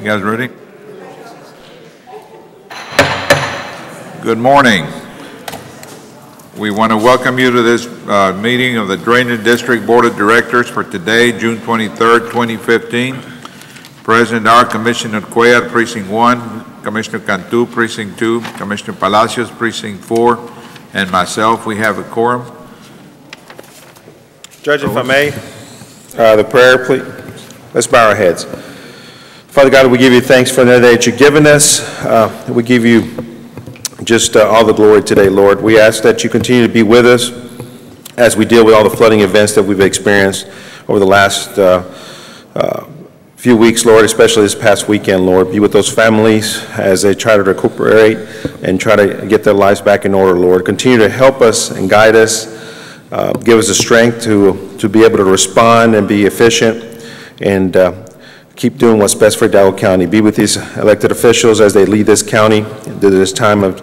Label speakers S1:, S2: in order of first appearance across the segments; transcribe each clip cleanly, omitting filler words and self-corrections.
S1: You guys ready? Good morning. We want to welcome you to this meeting of the Drainage District Board of Directors for today, June 23rd, 2015. Present are Commissioner Cuellar, Precinct 1, Commissioner Cantu, Precinct 2, Commissioner Palacios, Precinct 4, and myself. We have a quorum.
S2: Judge, if I may, the prayer, please. Let's bow our heads. Father God, we give you thanks for another day that you've given us. We give you just all the glory today, Lord. We ask that you continue to be with us as we deal with all the flooding events that we've experienced over the last few weeks, Lord, especially this past weekend, Lord. Be with those families as they try to recuperate and try to get their lives back in order, Lord. Continue to help us and guide us. Give us the strength to be able to respond and be efficient and keep doing what's best for Hidalgo County. Be with these elected officials as they lead this county into this time of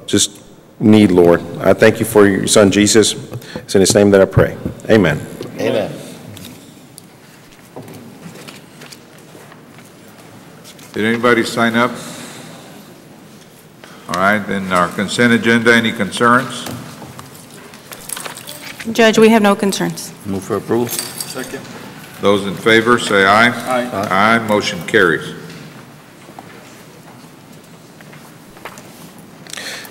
S2: just need, Lord. I thank you for your son, Jesus. It's in his name that I pray. Amen.
S3: Amen.
S1: Did anybody sign up? All right, then our consent agenda, any concerns?
S4: Judge, we have no concerns.
S3: Move for approval.
S5: Second.
S1: Those in favor say aye.
S5: Aye.
S1: Aye, motion carries.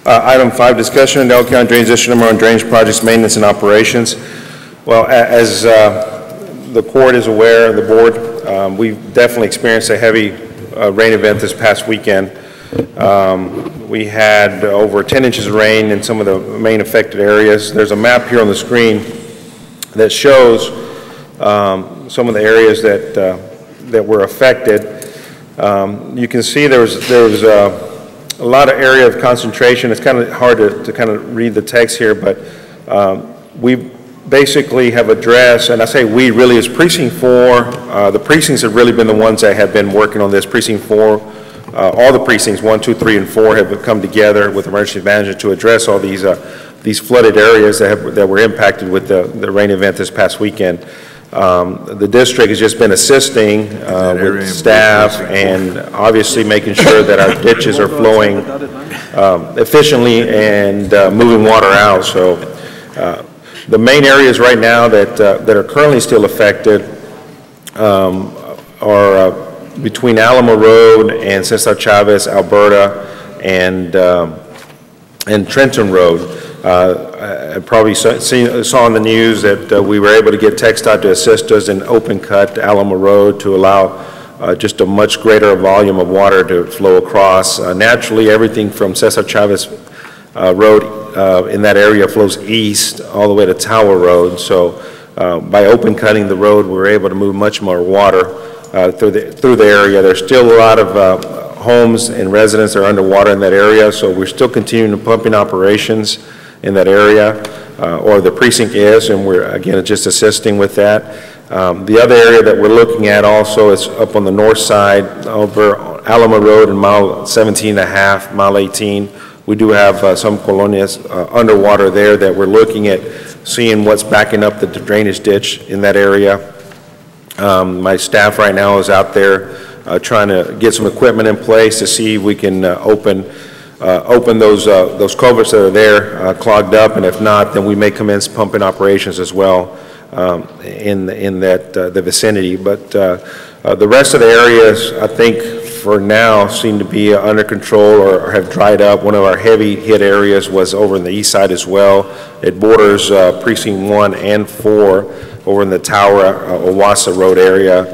S2: Item 5, discussion, Hidalgo County Drainage District number on drainage projects, maintenance, and operations. Well, as the court is aware, the board, we've definitely experienced a heavy rain event this past weekend. We had over 10 inches of rain in some of the main affected areas. There's a map here on the screen that shows some of the areas that were affected. You can see there was a lot of area of concentration. It's kind of hard to kind of read the text here, but we basically have addressed, and I say we really is Precinct 4. The precincts have really been the ones that have been working on this. Precinct 4, all the precincts 1, 2, 3, and 4 have come together with emergency management to address all these flooded areas that were impacted with the rain event this past weekend. The district has just been assisting with staff and obviously making sure that our ditches are flowing efficiently and moving water out. So the main areas right now that are currently still affected are between Alamo Road and Cesar Chavez, Alberta, and Trenton Road. I probably saw on the news that we were able to get TxDOT to assist us in open cut Alamo Road to allow just a much greater volume of water to flow across. Naturally, everything from Cesar Chavez Road in that area flows east all the way to Tower Road. So by open cutting the road, we were able to move much more water through the area. There's still a lot of homes and residents that are underwater in that area, so we're still continuing the pumping operations in that area, or the precinct is, and we're again just assisting with that. The other area that we're looking at also is up on the north side over Alamo Road and mile 17.5, mile 18. We do have some colonias underwater there that we're looking at seeing what's backing up the drainage ditch in that area. My staff right now is out there trying to get some equipment in place to see if we can open those culverts that are there clogged up, and if not, then we may commence pumping operations as well in the vicinity. But the rest of the areas, I think, for now, seem to be under control or have dried up. One of our heavy hit areas was over in the east side as well. It borders Precinct 1 and 4 over in the Tower, Owasso Road area,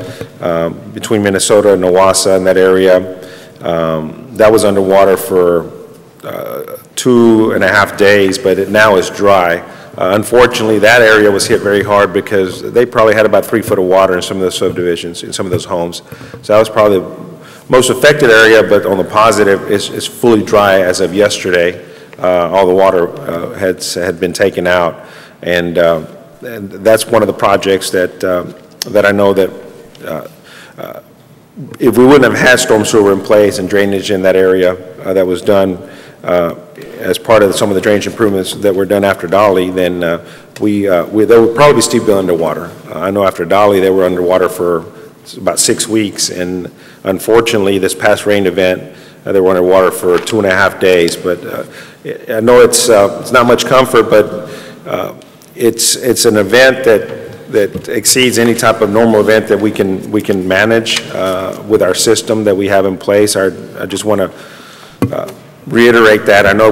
S2: between Minnesota and Owasso in that area. That was underwater for 2.5 days, but it now is dry. Unfortunately, that area was hit very hard because they probably had about 3 foot of water in some of those subdivisions, in some of those homes. So that was probably the most affected area, but on the positive, it's fully dry as of yesterday. All the water had been taken out, and that's one of the projects that I know that if we wouldn't have had storm sewer in place and drainage in that area that was done as part of some of the drainage improvements that were done after Dolly, then they would probably still be underwater. I know after Dolly they were underwater for about 6 weeks, and unfortunately, this past rain event, they were underwater for 2.5 days. But I know it's not much comfort, but it's an event that exceeds any type of normal event that we can manage with our system that we have in place. I just want to reiterate that. I know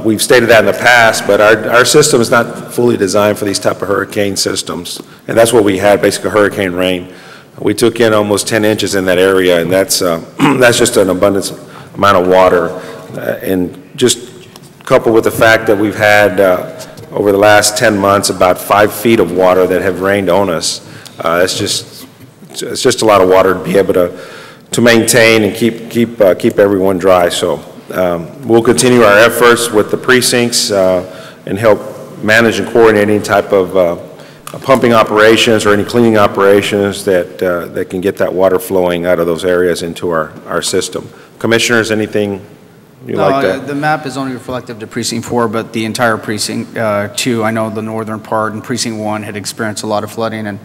S2: we've stated that in the past, but our system is not fully designed for these type of hurricane systems, and that's what we had, basically hurricane rain. We took in almost 10 inches in that area, and that's just an abundant amount of water, and just coupled with the fact that we've had over the last 10 months about 5 feet of water that have rained on us. It's just a lot of water to be able to maintain and keep everyone dry. So we'll continue our efforts with the precincts and help manage and coordinate any type of pumping operations or any cleaning operations that can get that water flowing out of those areas into our system. Commissioners, anything you like to?
S3: The map is only reflective to Precinct 4, but the entire Precinct 2, I know the northern part, and Precinct 1 had experienced a lot of flooding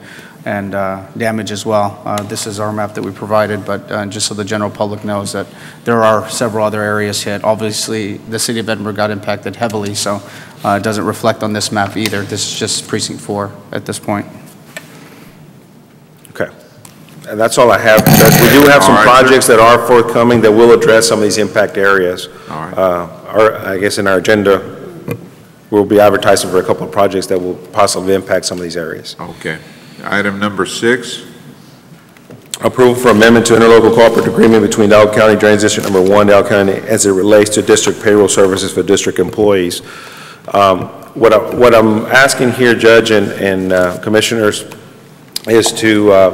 S3: and damage as well. This is our map that we provided, but just so the general public knows that there are several other areas hit. Obviously, the city of Edinburgh got impacted heavily, so it doesn't reflect on this map either. This is just Precinct 4 at this point.
S2: Okay. And that's all I have. We do have some projects that are forthcoming that will address some of these impact areas.
S1: All right.
S2: I guess in our agenda, we'll be advertising for a couple of projects that will possibly impact some of these areas.
S1: Okay. Item number 6.
S2: Approval for amendment to interlocal cooperative agreement between Delaware County Drainage District Number 1, Delaware County, as it relates to district payroll services for district employees. What I'm asking here, Judge and Commissioners, is to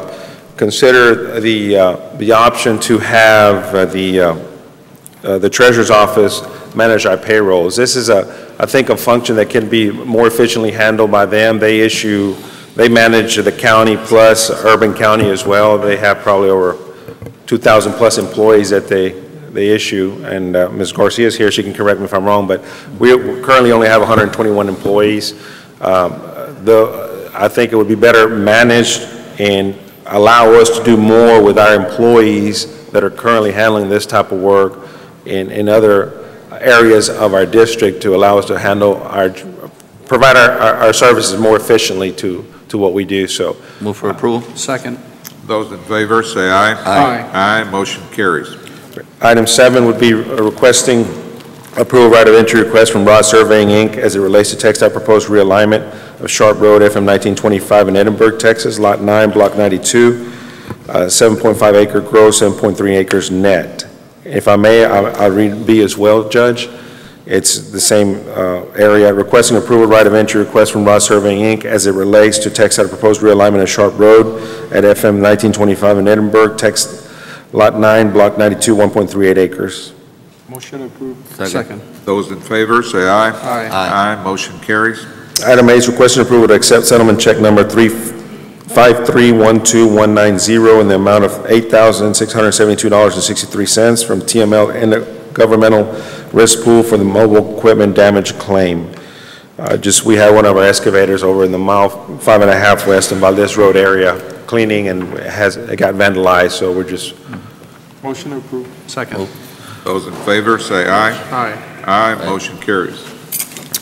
S2: consider the option to have the Treasurer's Office manage our payrolls. This is I think a function that can be more efficiently handled by them. They manage the county plus Urban County as well. They have probably over 2,000 plus employees that they issue, and Ms. Garcia is here, she can correct me if I'm wrong, but we currently only have 121 employees. I think it would be better managed and allow us to do more with our employees that are currently handling this type of work in other areas of our district to allow us to provide our services more efficiently to what we do. So
S5: Move for approval.
S3: Second.
S1: Those in favor say aye.
S3: Aye.
S1: Aye. Motion carries.
S2: Item 7 would be requesting approval right of entry request from Rod Surveying, Inc. as it relates to TxDOT proposed realignment of Sharp Road, FM 1925 in Edinburgh, Texas, Lot 9, Block 92, 7.5 acre gross, 7.3 acres net. If I may, I'll read B as well, Judge. It's the same area. Requesting approval right of entry request from Rod Surveying, Inc. as it relates to TxDOT proposed realignment of Sharp Road at FM 1925 in Edinburgh, Texas, Lot 9, Block 92, 1.38 acres.
S3: Motion approved.
S5: Second.
S1: Those in favor say aye.
S3: Aye.
S1: Aye. Motion carries.
S2: Item A is requesting approval to accept settlement check number 35312-190 in the amount of $8,672.63 from TML Intergovernmental Risk Pool for the mobile equipment damage claim. We had one of our excavators over in the mile 5.5 west in Valdez Road area cleaning, and it got vandalized, so we're just...
S3: Motion approved. Second.
S1: Those in favor say aye.
S3: Aye.
S1: Aye. Motion carries.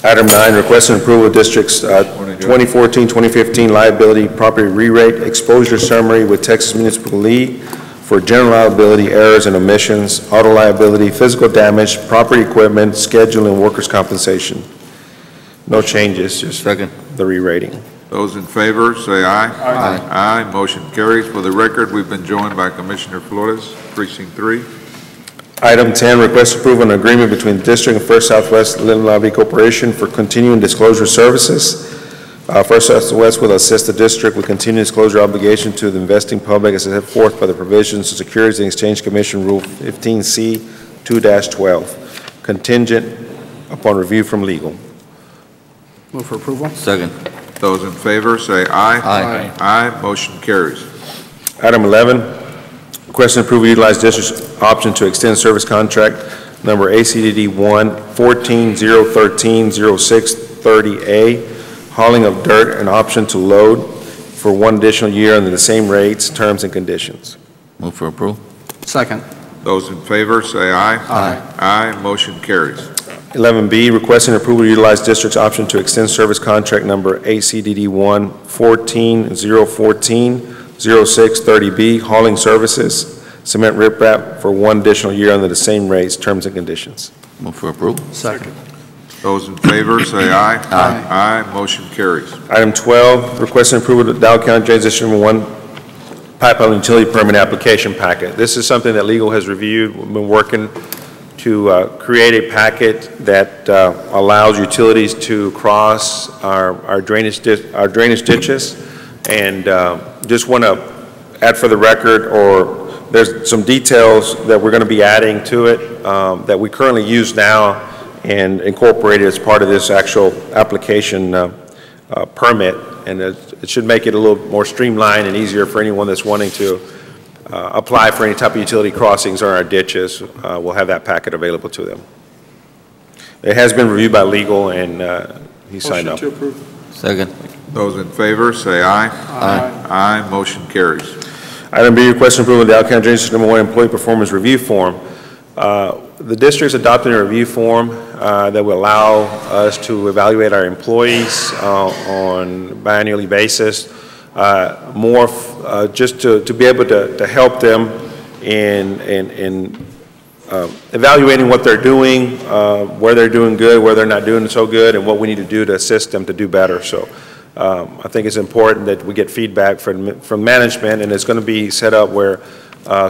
S2: Item 9, requesting approval of District's 2014-2015 liability property re-rate exposure summary with Texas Municipal League for general liability, errors and omissions, auto liability, physical damage, property equipment, schedule, and workers' compensation. No changes, just
S5: Second.
S2: the re-rating.
S1: Those in favor say aye.
S5: Aye.
S1: Aye. Motion carries. For the record, we've been joined by Commissioner Flores, Precinct 3.
S2: Item 10, request approval of an agreement between the District and First Southwest Lynn Lobby Corporation for continuing disclosure services. First Southwest will assist the District with continuing disclosure obligation to the investing public as set forth by the provisions of Securities and Exchange Commission Rule 15C 2-12, contingent upon review from legal.
S3: Move for approval.
S5: Second.
S1: Those in favor say aye.
S5: Aye.
S1: Aye. Motion carries.
S2: Item 11, requesting approval to utilize District's option to extend service contract number ACDD 1-14-013-0630A, hauling of dirt and option to load for 1 additional year under the same rates, terms, and conditions.
S5: Move for approval.
S3: Second.
S1: Those in favor, say aye.
S3: Aye.
S1: Aye, motion carries.
S2: 11B, requesting approval to utilize district's option to extend service contract number ACDD 1-14-014-06-30B, hauling services, cement riprap for 1 additional year under the same rates, terms, and conditions.
S5: Move for approval.
S3: Second.
S1: Those in favor, say aye.
S3: Aye.
S1: Aye, motion carries.
S2: Item 12, requesting approval of the Dow County Drainage District Number 1 pipeline utility permit application packet. This is something that legal has reviewed. We've been working to create a packet that allows utilities to cross our drainage ditches, and just want to add for the record, or there's some details that we're going to be adding to it that we currently use now and incorporate it as part of this actual application permit, and it should make it a little more streamlined and easier for anyone that's wanting to apply for any type of utility crossings on our ditches. We'll have that packet available to them. It has been reviewed by legal, and he signed up.
S6: Motion to approve.
S5: Second.
S1: Those in favor, say aye.
S5: Aye.
S1: Aye, motion carries.
S2: Item B, requesting approval of the Dow County Drainage District Number 1 Employee Performance Review Form. The district's adopting a review form that will allow us to evaluate our employees on a biannually basis, just to be able to help them in evaluating what they're doing, where they're doing good, where they're not doing so good, and what we need to do to assist them to do better. So I think it's important that we get feedback from management, and it's going to be set up where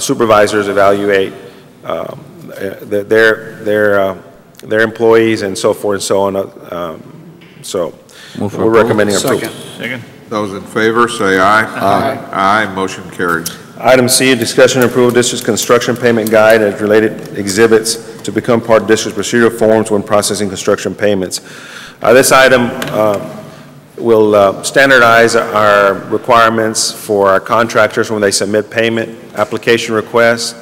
S2: supervisors evaluate their employees and so forth and so on. So
S5: Move for
S2: we're
S5: approval.
S2: recommending approval.
S6: Second.
S1: Those in favor, say aye.
S5: Aye.
S1: Aye, motion carries.
S2: Item C, discussion and approval of district's construction payment guide and related exhibits to become part of district's procedural forms when processing construction payments. This item will standardize our requirements for our contractors when they submit payment application requests.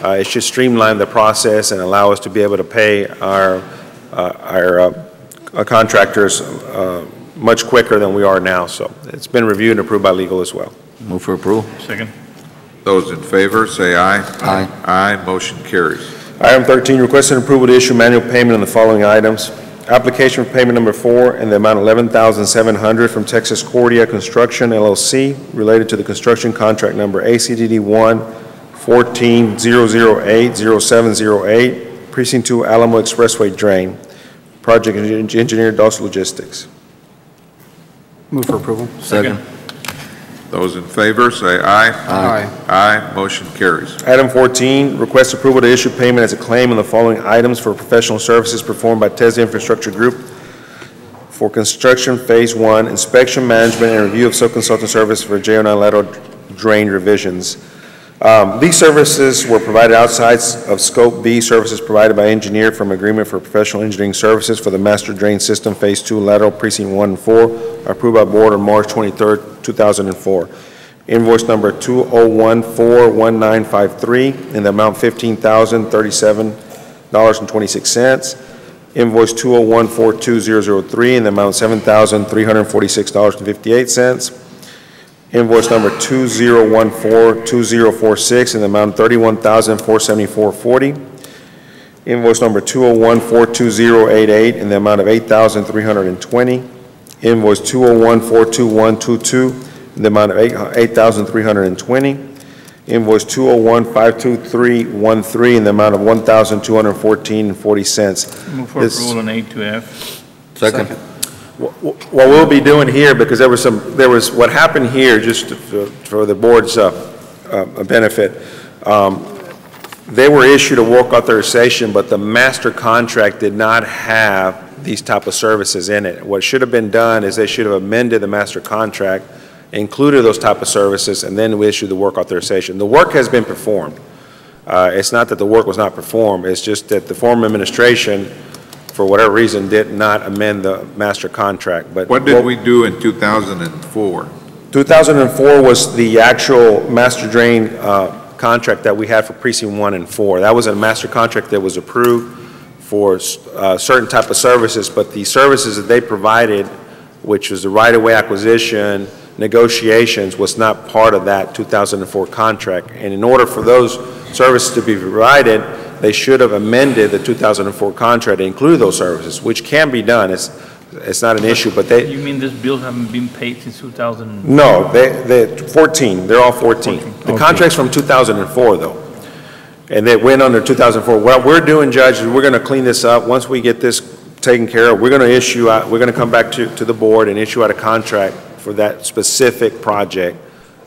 S2: It should streamline the process and allow us to be able to pay our contractors much quicker than we are now. So it's been reviewed and approved by legal as well.
S5: Move for approval.
S6: Second.
S1: Those in favor, say aye.
S5: Aye.
S1: Aye, motion carries.
S2: Item 13, requesting approval to issue manual payment on the following items. Application for payment number 4 in the amount of $11,700 from Texas Cordia Construction, LLC, related to the construction contract number ACDD 1-14-008-0708, Precinct 2 Alamo Expressway Drain. Project engineer, Dos Logistics.
S3: Move for approval.
S5: Second.
S1: Those in favor, say aye.
S3: Aye.
S1: Aye, motion carries.
S2: Item 14, request approval to issue payment as a claim on the following items for professional services performed by TESDA Infrastructure Group for construction phase 1, inspection, management, and review of sub-consultant service for J09 lateral drain revisions. These services were provided outside of Scope B, services provided by engineer from agreement for professional engineering services for the master drain system phase 2 lateral precinct 1 and 4, approved by board on March 23rd, 2004. Invoice number 20141953 in the amount $15,037.26. Invoice 201420003 in the amount $7,346.58. Invoice number 20142046 in the amount of $31,474.40. Invoice number 201-42088 in the amount of $8,320. Invoice 201-42122 in the amount of $8,320. Invoice 201-52313 in the amount of $1,214.40.
S6: Move for approval on A to F.
S5: Second.
S2: What we'll be doing here, because there was what happened here, just for the board's benefit, they were issued a work authorization, but the master contract did not have these type of services in it. What should have been done is they should have amended the master contract, included those type of services, and then we issued the work authorization. The work has been performed. It's not that the work was not performed, it's just that the former administration, for whatever reason, did not amend the master contract. But
S1: What did we do in 2004?
S2: 2004 was the actual master drain contract that we had for precinct 1 and 4. That was a master contract that was approved for certain type of services, but the services that they provided, which was the right-of-way acquisition, negotiations was not part of that 2004 contract. And in order for those services to be provided, they should have amended the 2004 contract to include those services, which can be done. It's not an issue, but they,
S6: You mean these bills haven't been paid since 2000?
S2: no, they're 14, they're all 14. The contract's from 2004, though. And they went under 2004. What we're doing, Judge, is we're going to clean this up. Once we get this taken care of, we're going to issue out, we're going to come back to the board and issue out a contract for that specific project.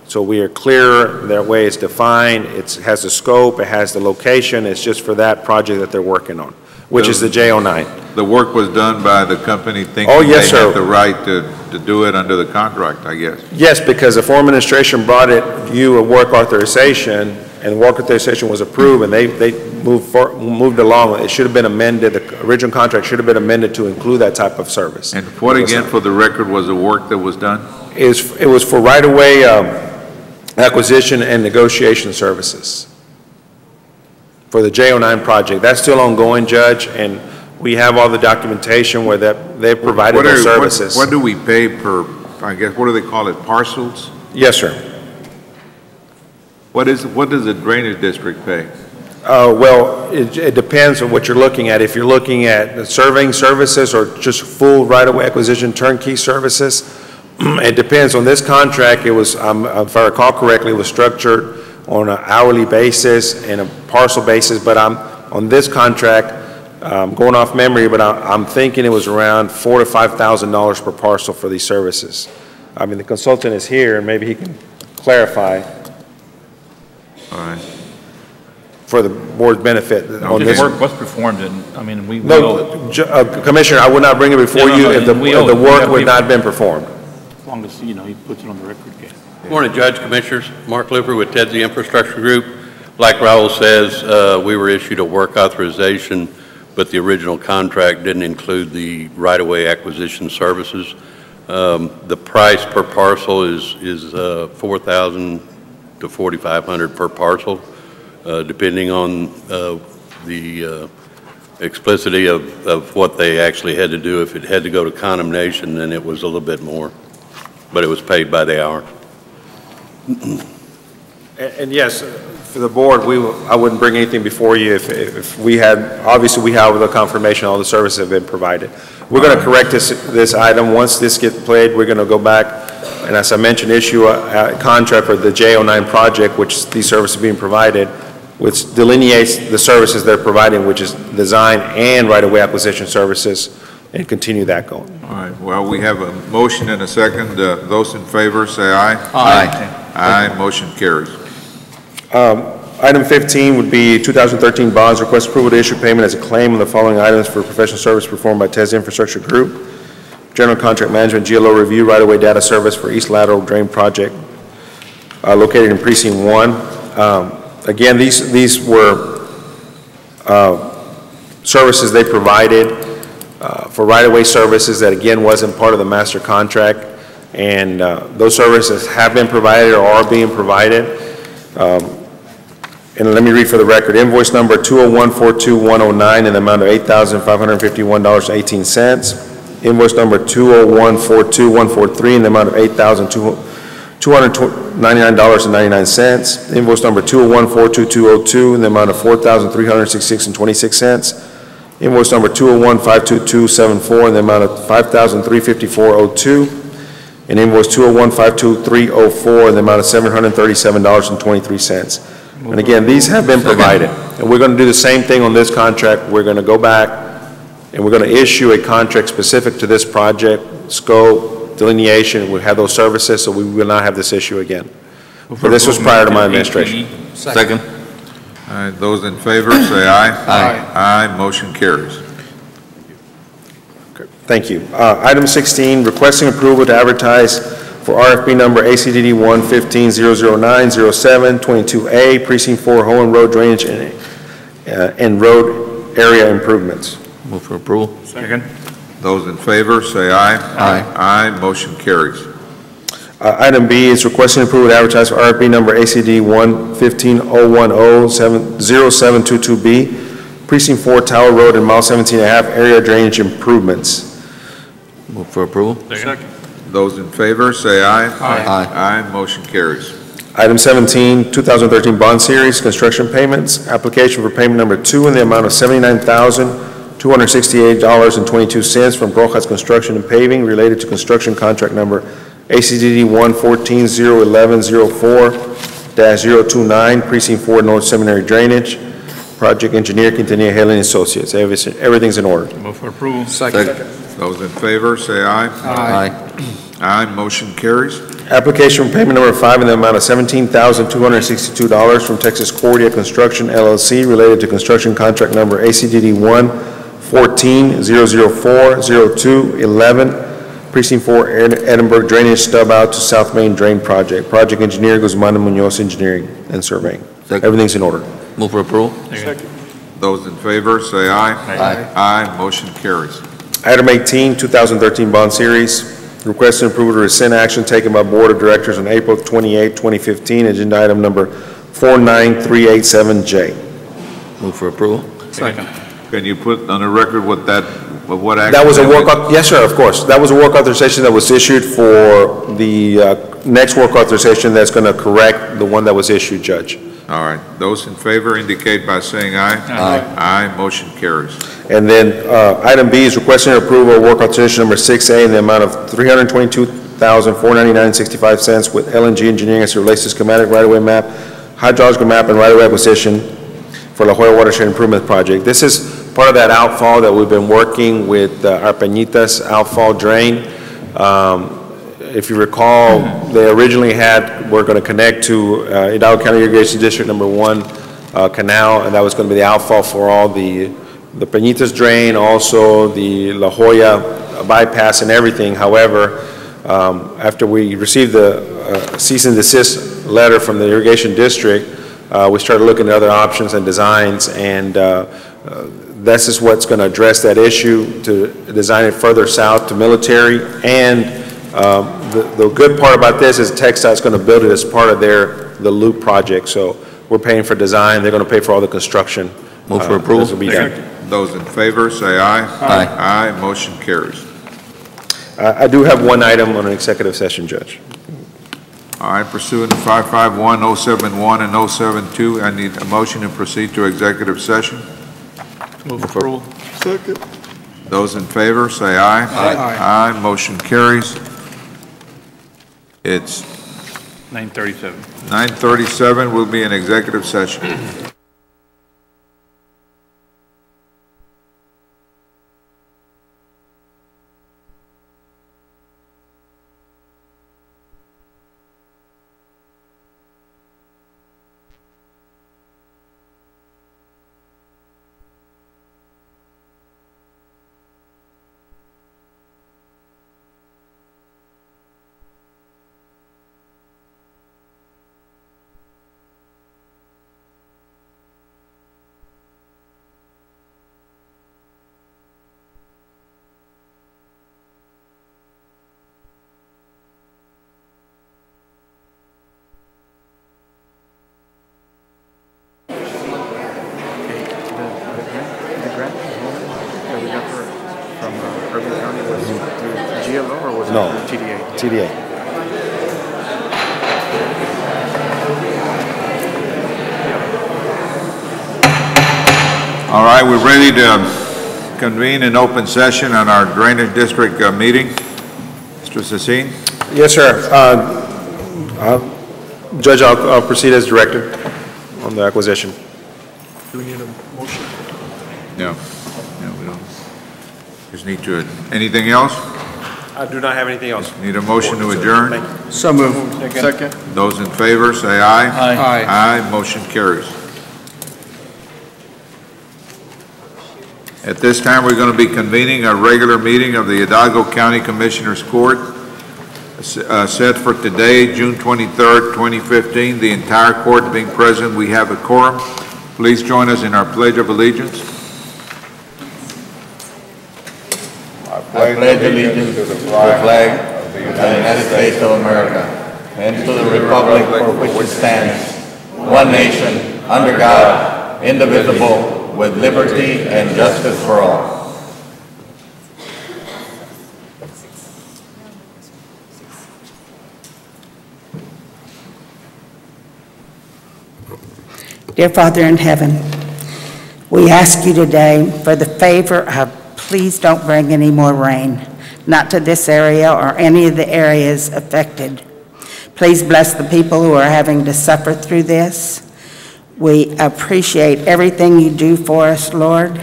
S2: So we are clear, that way it's defined, it has the scope, it has the location, it's just for that project that they're working on, which is the J09.
S1: The work was done by the company thinking
S2: Oh, yes,
S1: they
S2: sir.
S1: had the right to do it under the contract, I guess.
S2: Yes, because the former administration brought you a work authorization, and work authorization was approved, and they moved along. It should have been amended, the original contract should have been amended to include that type of service.
S1: And what again, for the record, was the work that was done?
S2: It was for right-of-way acquisition and negotiation services for the J09 project. That's still ongoing, Judge, and we have all the documentation where they provided those services.
S1: What do we pay per, I guess, what do they call it, parcels?
S2: Yes, sir.
S1: What does the drainage district pay?
S2: Well, it depends on what you're looking at. If you're looking at the surveying services or just full right-of-way acquisition turnkey services, it depends. On this contract, it was, if I recall correctly, it was structured on an hourly basis and a parcel basis, but on this contract, going off memory, but I'm thinking it was around $4,000 to $5,000 per parcel for these services. I mean, the consultant is here, and maybe he can clarify.
S1: All right.
S2: For the board's benefit on
S6: This
S2: this.
S6: work was performed, and, I mean, we
S2: No,
S6: will,
S2: Commissioner, I would not bring it before
S6: No,
S2: you
S6: no,
S2: if the
S6: we owe it.
S2: work
S6: We
S2: would
S6: have
S2: not have been performed.
S6: as long as, you know, he puts it on the record, yeah.
S7: Morning, Judge, Commissioners. Mark Looper with TEDSI Infrastructure Group. Like Raul says, we were issued a work authorization, but the original contract didn't include the right-of-way acquisition services. The price per parcel is $4,000 to $4,500 per parcel, depending on the explicitity of what they actually had to do. If it had to go to condemnation, then it was a little bit more, but it was paid by the hour.
S2: And yes, for the board, I wouldn't bring anything before you if we had, obviously we have the confirmation all the services have been provided. We're going to correct this item. Once this gets played, we're going to go back, and as I mentioned, issue a contract for the J09 project, which these services are being provided, which delineates the services they're providing, which is design and right-of-way acquisition services, and continue that going.
S1: All right, well, we have a motion and a second. Those in favor, say aye.
S5: Aye.
S1: Aye, motion carries.
S2: Item 15 would be 2013 bonds. Request approval to issue payment as a claim on the following items for professional service performed by TEDSI Infrastructure Group. General contract management, GLO review, right-of-way data service for East Lateral Drain Project located in Precinct 1. Again, these were services they provided for right-of-way services that, again, wasn't part of the master contract. And those services have been provided or are being provided. And let me read for the record, invoice number 201-42109 in the amount of $8,551.18. Invoice number 201-42143 in the amount of $8,299.99. Invoice number 201-42202 in the amount of $4,366.26. Invoice number 201-52274 in the amount of $5,354.02. And invoice 201-52304 in the amount of $737.23. And again, these have been provided. And we're going to do the same thing on this contract. We're going to go back and we're going to issue a contract specific to this project, scope, delineation. We'll have those services, so we will not have this issue again. But this was prior to my administration.
S5: Second.
S1: All right, those in favor, say aye. Aye. Aye, motion carries.
S2: Thank you. Item 16, requesting approval to advertise for RFP number ACDD 115-009-07-22A, Precinct 4, Hohen Road Drainage and Road Area Improvements.
S5: Move for approval.
S6: Second.
S1: Those in favor, say aye.
S5: Aye.
S1: Aye, motion carries.
S2: Item B is requesting approval to advertise for RFP number ACD 115-010-0722B, Precinct 4, Tower Road and Mile 17.5, Area Drainage Improvements.
S5: Move for approval.
S6: Second.
S1: Those in favor, say aye.
S5: Aye.
S1: Aye, motion carries.
S2: Item 17, 2013 bond series, construction payments. Application for payment number 2 in the amount of $79,268.22 from Rojas Construction and Paving related to construction contract number ACDD 114-01104-029, Precinct 4 North Seminary Drainage. Project engineer Quintanilla Helen Associates. Everything's in order.
S6: Move for approval.
S5: Second.
S1: Those in favor, say aye.
S5: Aye.
S1: Aye, motion carries.
S2: Application for payment number 5 in the amount of $17,262 from Texas Cordia Construction LLC related to construction contract number ACDD 114-004-0211, Precinct 4 Edinburgh Drainage Stub Out to South Main Drain Project. Project engineer Guzman and Munoz Engineering and Surveying.
S5: Second.
S2: Everything's in order.
S5: Move for approval.
S1: Those in favor, say aye.
S5: Aye.
S1: Aye, motion carries.
S2: Item 18, 2013 bond series. Requesting approval to rescind action taken by Board of Directors on April 28, 2015, agenda item number 49387J.
S5: Move for approval.
S6: Second.
S1: Can you put on the record what action?
S2: That was a yes, sir, of course. That was a work authorization that was issued for the next work authorization that's going to correct the one that was issued, Judge.
S1: All right. Those in favor indicate by saying aye.
S5: Aye.
S1: Aye, motion carries.
S2: And then item B is requesting approval of work authorization number 6A in the amount of $322,499.65 with LNG Engineering as it relates to schematic right-of-way map, hydrological map, and right-of-way acquisition for La Jolla Watershed Improvement Project. This is part of that outfall that we've been working with our Peñitas outfall drain. If you recall, they originally were going to connect to Hidalgo County Irrigation District number 1 canal, and that was going to be the outfall for all the Peñitas drain, also the La Jolla bypass and everything. However, after we received the cease and desist letter from the Irrigation District, we started looking at other options and designs, and this is what's going to address that issue, to design it further south to Military. And the good part about this is TxDOT is going to build it as part of the loop project. So we're paying for design. They're going to pay for all the construction.
S5: Move for approval.
S2: This will be done.
S1: Those in favor, say aye.
S5: Aye.
S1: Aye, motion carries.
S2: I do have one item on an executive session, Judge.
S1: All right, pursuant to 551, 071, and 072, I need a motion to proceed to executive session.
S6: Move for approval.
S1: Those in favor, say aye.
S3: Aye.
S1: Aye, motion carries. It's
S6: 9:37.
S1: 9:37, we'll be in executive session.
S2: No. TDA.
S1: All right, we're ready to convene an open session on our Drainage District meeting. Mr. Sassine?
S2: Yes, sir. Judge, I'll proceed as directed on the acquisition.
S1: No. No, we don't. Just need to, anything else?
S2: I do not have anything else.
S1: Need a motion to adjourn?
S3: So moved.
S6: Second.
S1: Those in favor, say aye.
S3: Aye.
S1: Aye, motion carries. At this time, we're going to be convening a regular meeting of the Hidalgo County Commissioners Court set for today, June 23rd, 2015. The entire court being present, we have a quorum. Please join us in our Pledge of Allegiance.
S8: I pledge allegiance to the flag of the United States of America and to the republic for which it stands, one nation, under God, indivisible, with liberty and justice for all.
S9: Dear Father in heaven, we ask you today for the favor of please don't bring any more rain, not to this area or any of the areas affected. Please bless the people who are having to suffer through this. We appreciate everything you do for us, Lord.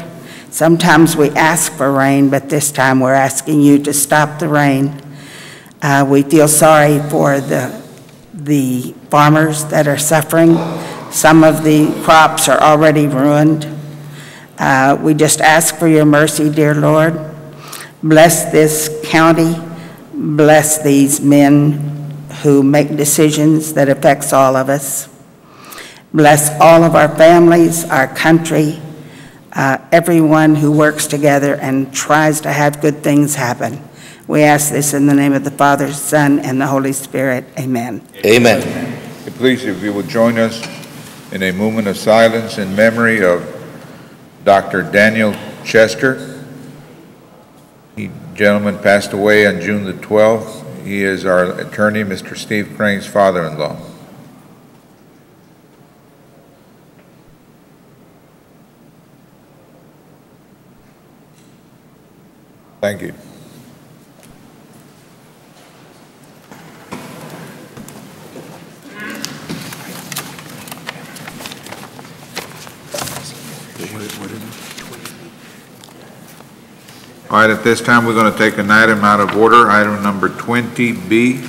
S9: Sometimes we ask for rain, but this time we're asking you to stop the rain. We feel sorry for the farmers that are suffering. Some of the crops are already ruined. We just ask for your mercy, dear Lord. Bless this county. Bless these men who make decisions that affects all of us. Bless all of our families, our country, everyone who works together and tries to have good things happen. We ask this in the name of the Father, Son, and the Holy Spirit. Amen.
S5: Amen.
S1: Please, if you will join us in a moment of silence in memory of Dr. Daniel Chester. The gentleman passed away on June the 12th. He is our attorney, Mr. Steve Crane's father-in-law. Thank you. All right, at this time, we're going to take an item out of order, item number 20B.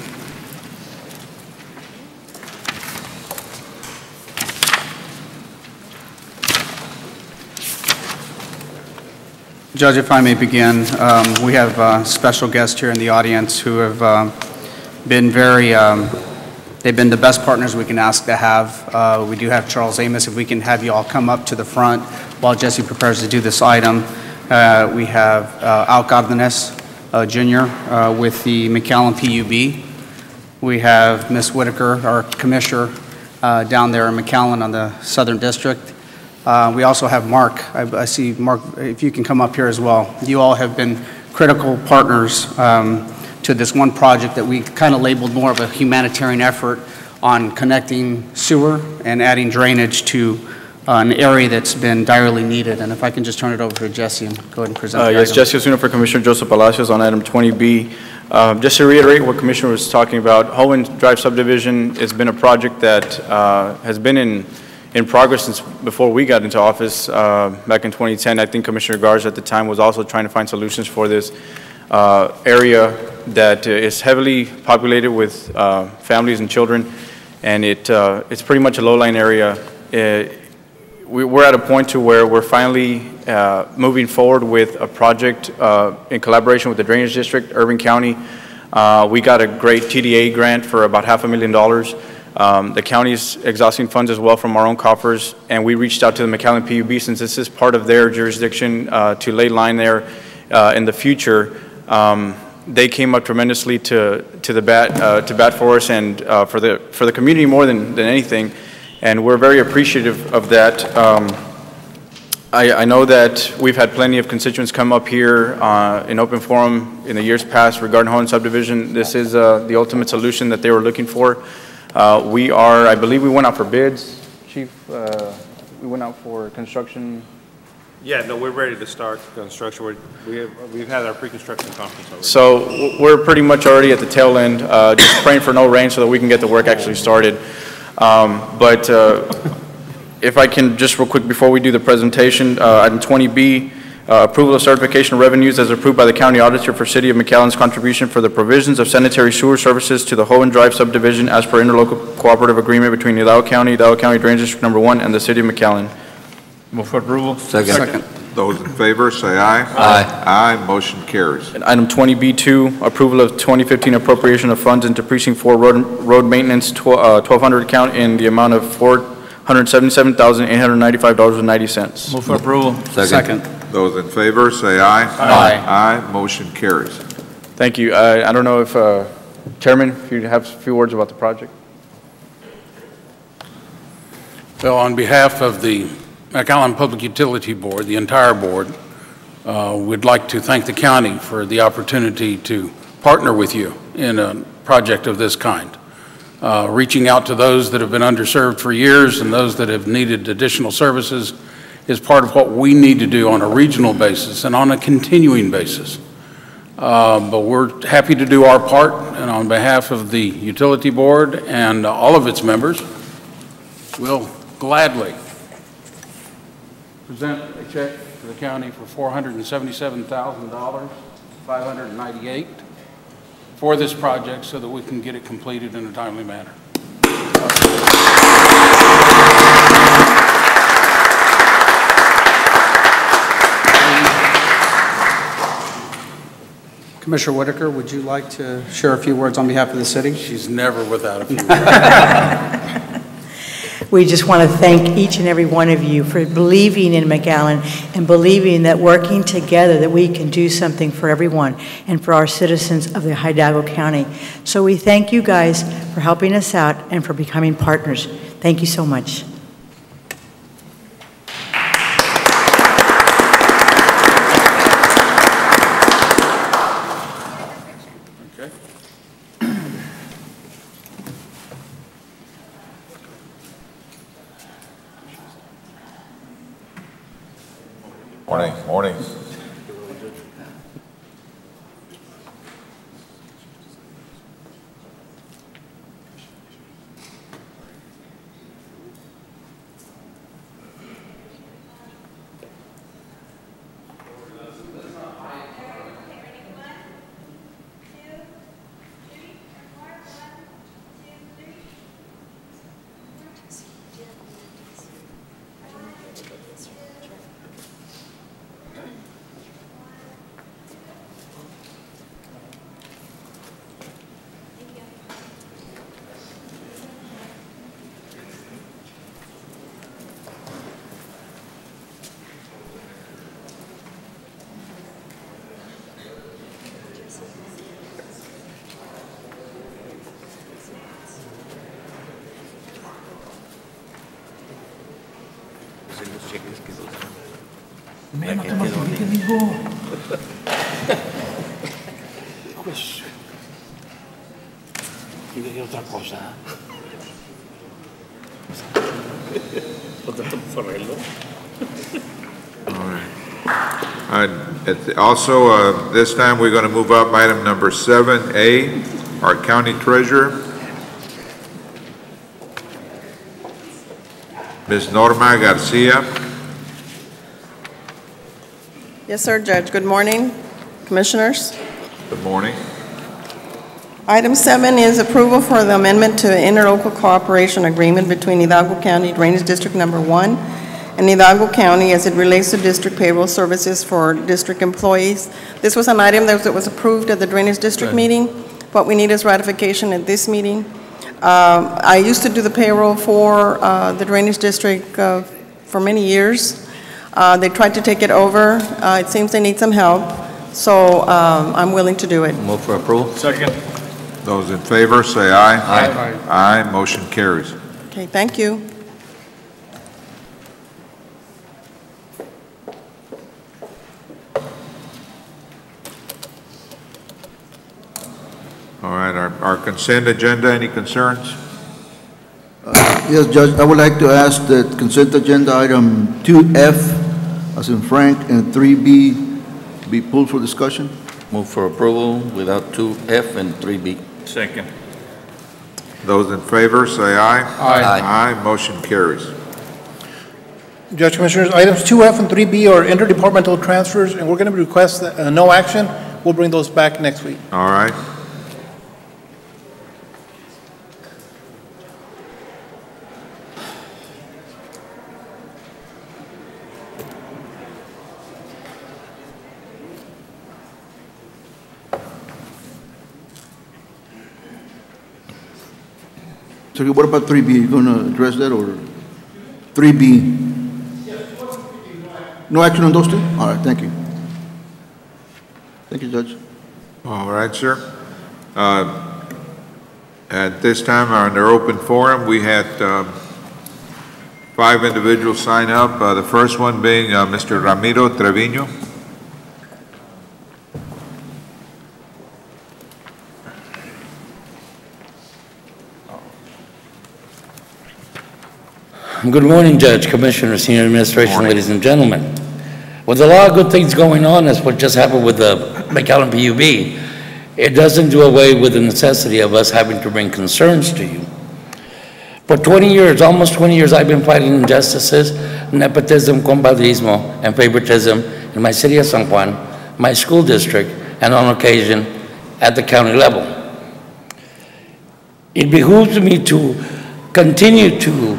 S3: Judge, if I may begin, we have a special guest here in the audience who have been they've been the best partners we can ask to have. We do have Charles Amos. If we can have you all come up to the front while Jesse prepares to do this item. We have Al Cardenas, Jr. With the McAllen PUB. We have Ms. Whitaker, our commissioner down there in McAllen on the Southern District. We also have Mark. I see Mark, if you can come up here as well. You all have been critical partners to this one project that we kind of labeled more of a humanitarian effort on connecting sewer and adding drainage to an area that's been direly needed. And if I can just turn it over to Jesse and go ahead and present the
S10: Yes,
S3: item.
S10: Jesse Osuna for Commissioner Joseph Palacios on item 20B. Just to reiterate what Commissioner was talking about, Hohen Drive subdivision has been a project that has been in progress since before we got into office back in 2010. I think Commissioner Garza at the time was also trying to find solutions for this area that is heavily populated with families and children, and it's pretty much a low-lying area. We're at a point to where we're finally moving forward with a project in collaboration with the Drainage District, Urban County. We got a great TDA grant for about $500,000. The county's exhausting funds as well from our own coffers, and we reached out to the McAllen PUB since this is part of their jurisdiction to lay line there in the future. They came up tremendously to bat for us and for the community more than anything. And we're very appreciative of that. I know that we've had plenty of constituents come up here in open forum in the years past regarding Hohen subdivision. This is the ultimate solution that they were looking for. I believe we went out for bids, Chief. We went out for construction.
S11: Yeah, no, we're ready to start construction. We've had our pre-construction conference already.
S10: So we're pretty much already at the tail end, just praying for no rain so that we can get the work actually started. But if I can just real quick before we do the presentation, item 20B, approval of certification of revenues as approved by the county auditor for City of McAllen's contribution for the provisions of sanitary sewer services to the Hohen Drive subdivision as per interlocal cooperative agreement between Hidalgo County Drainage District Number 1 and the City of McAllen.
S6: Move for approval.
S5: Second.
S1: Those in favor, say aye.
S5: Aye.
S1: Aye, motion carries.
S10: And item 20B2, approval of 2015 appropriation of funds into Precinct 4 road maintenance 1200 account in the amount of $477,895.90.
S6: Move for approval.
S5: Second.
S1: Those in favor, say aye.
S3: Aye.
S1: Aye, motion carries.
S10: Thank you. I don't know if, Chairman, if you have a few words about the project.
S12: Well, on behalf of the McAllen Public Utility Board, the entire board, we'd like to thank the county for the opportunity to partner with you in a project of this kind. reaching out to those that have been underserved for years and those that have needed additional services is part of what we need to do on a regional basis and on a continuing basis. But we're happy to do our part, and on behalf of the Utility Board and all of its members, we'll gladly present a check to the county for $477,598 for this project so that we can get it completed in a timely manner.
S3: Commissioner Whitaker, would you like to share a few words on behalf of the city?
S12: She's never without a few words.
S13: We just want to thank each and every one of you for believing in McAllen and believing that working together that we can do something for everyone and for our citizens of the Hidalgo County. So we thank you guys for helping us out and for becoming partners. Thank you so much.
S1: Morning, morning. Also, this time we're going to move up item number 7A, our county treasurer, Ms. Norma Garcia.
S14: Yes, sir, Judge. Good morning, Commissioners.
S1: Good morning.
S14: Item 7 is approval for the amendment to interlocal cooperation agreement between Hidalgo County Drainage District Number 1 and Hidalgo County as it relates to district payroll services for district employees. This was an item that was approved at the Drainage District meeting. What we need is ratification at this meeting. I used to do the payroll for the Drainage District for many years. They tried to take it over. It seems they need some help, so I'm willing to do it.
S5: Move for approval.
S6: Second.
S1: Those in favor, say aye.
S6: Aye.
S1: Aye, motion carries.
S14: Okay, thank you.
S1: All right, our consent agenda, any concerns?
S15: Yes, Judge, I would like to ask that consent agenda item 2F, as in Frank, and 3B be pulled for discussion.
S5: Move for approval without 2F and 3B.
S6: Second.
S1: Those in favor, say aye.
S5: Aye.
S1: Aye, motion carries.
S16: Judge, Commissioners, items 2F and 3B are interdepartmental transfers, and we're going to request no action. We'll bring those back next week.
S1: All right.
S15: So what about 3B? You going to address that, or 3B? No action on those two? All right, thank you. Thank you, Judge.
S1: All right, sir. At this time, under open forum, we had 5 individuals sign up. The first one being Mr. Ramiro Trevino.
S17: Good morning, Judge, Commissioners, Senior Administration, ladies and gentlemen. With a lot of good things going on, as what just happened with the McAllen PUB, it doesn't do away with the necessity of us having to bring concerns to you. For 20 years, almost 20 years, I've been fighting injustices, nepotism, compadrismo, and favoritism in my city of San Juan, my school district, and on occasion at the county level. It behooves me to continue to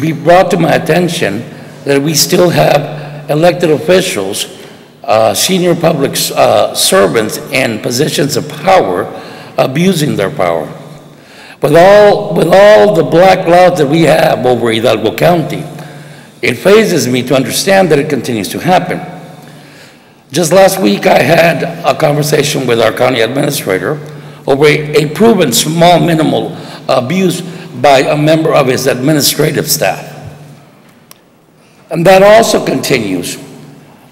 S17: be brought to my attention that we still have elected officials, senior public servants in positions of power abusing their power. With all the black clouds that we have over Hidalgo County, it phases me to understand that it continues to happen. Just last week, I had a conversation with our county administrator over a proven small, minimal abuse by a member of his administrative staff. And that also continues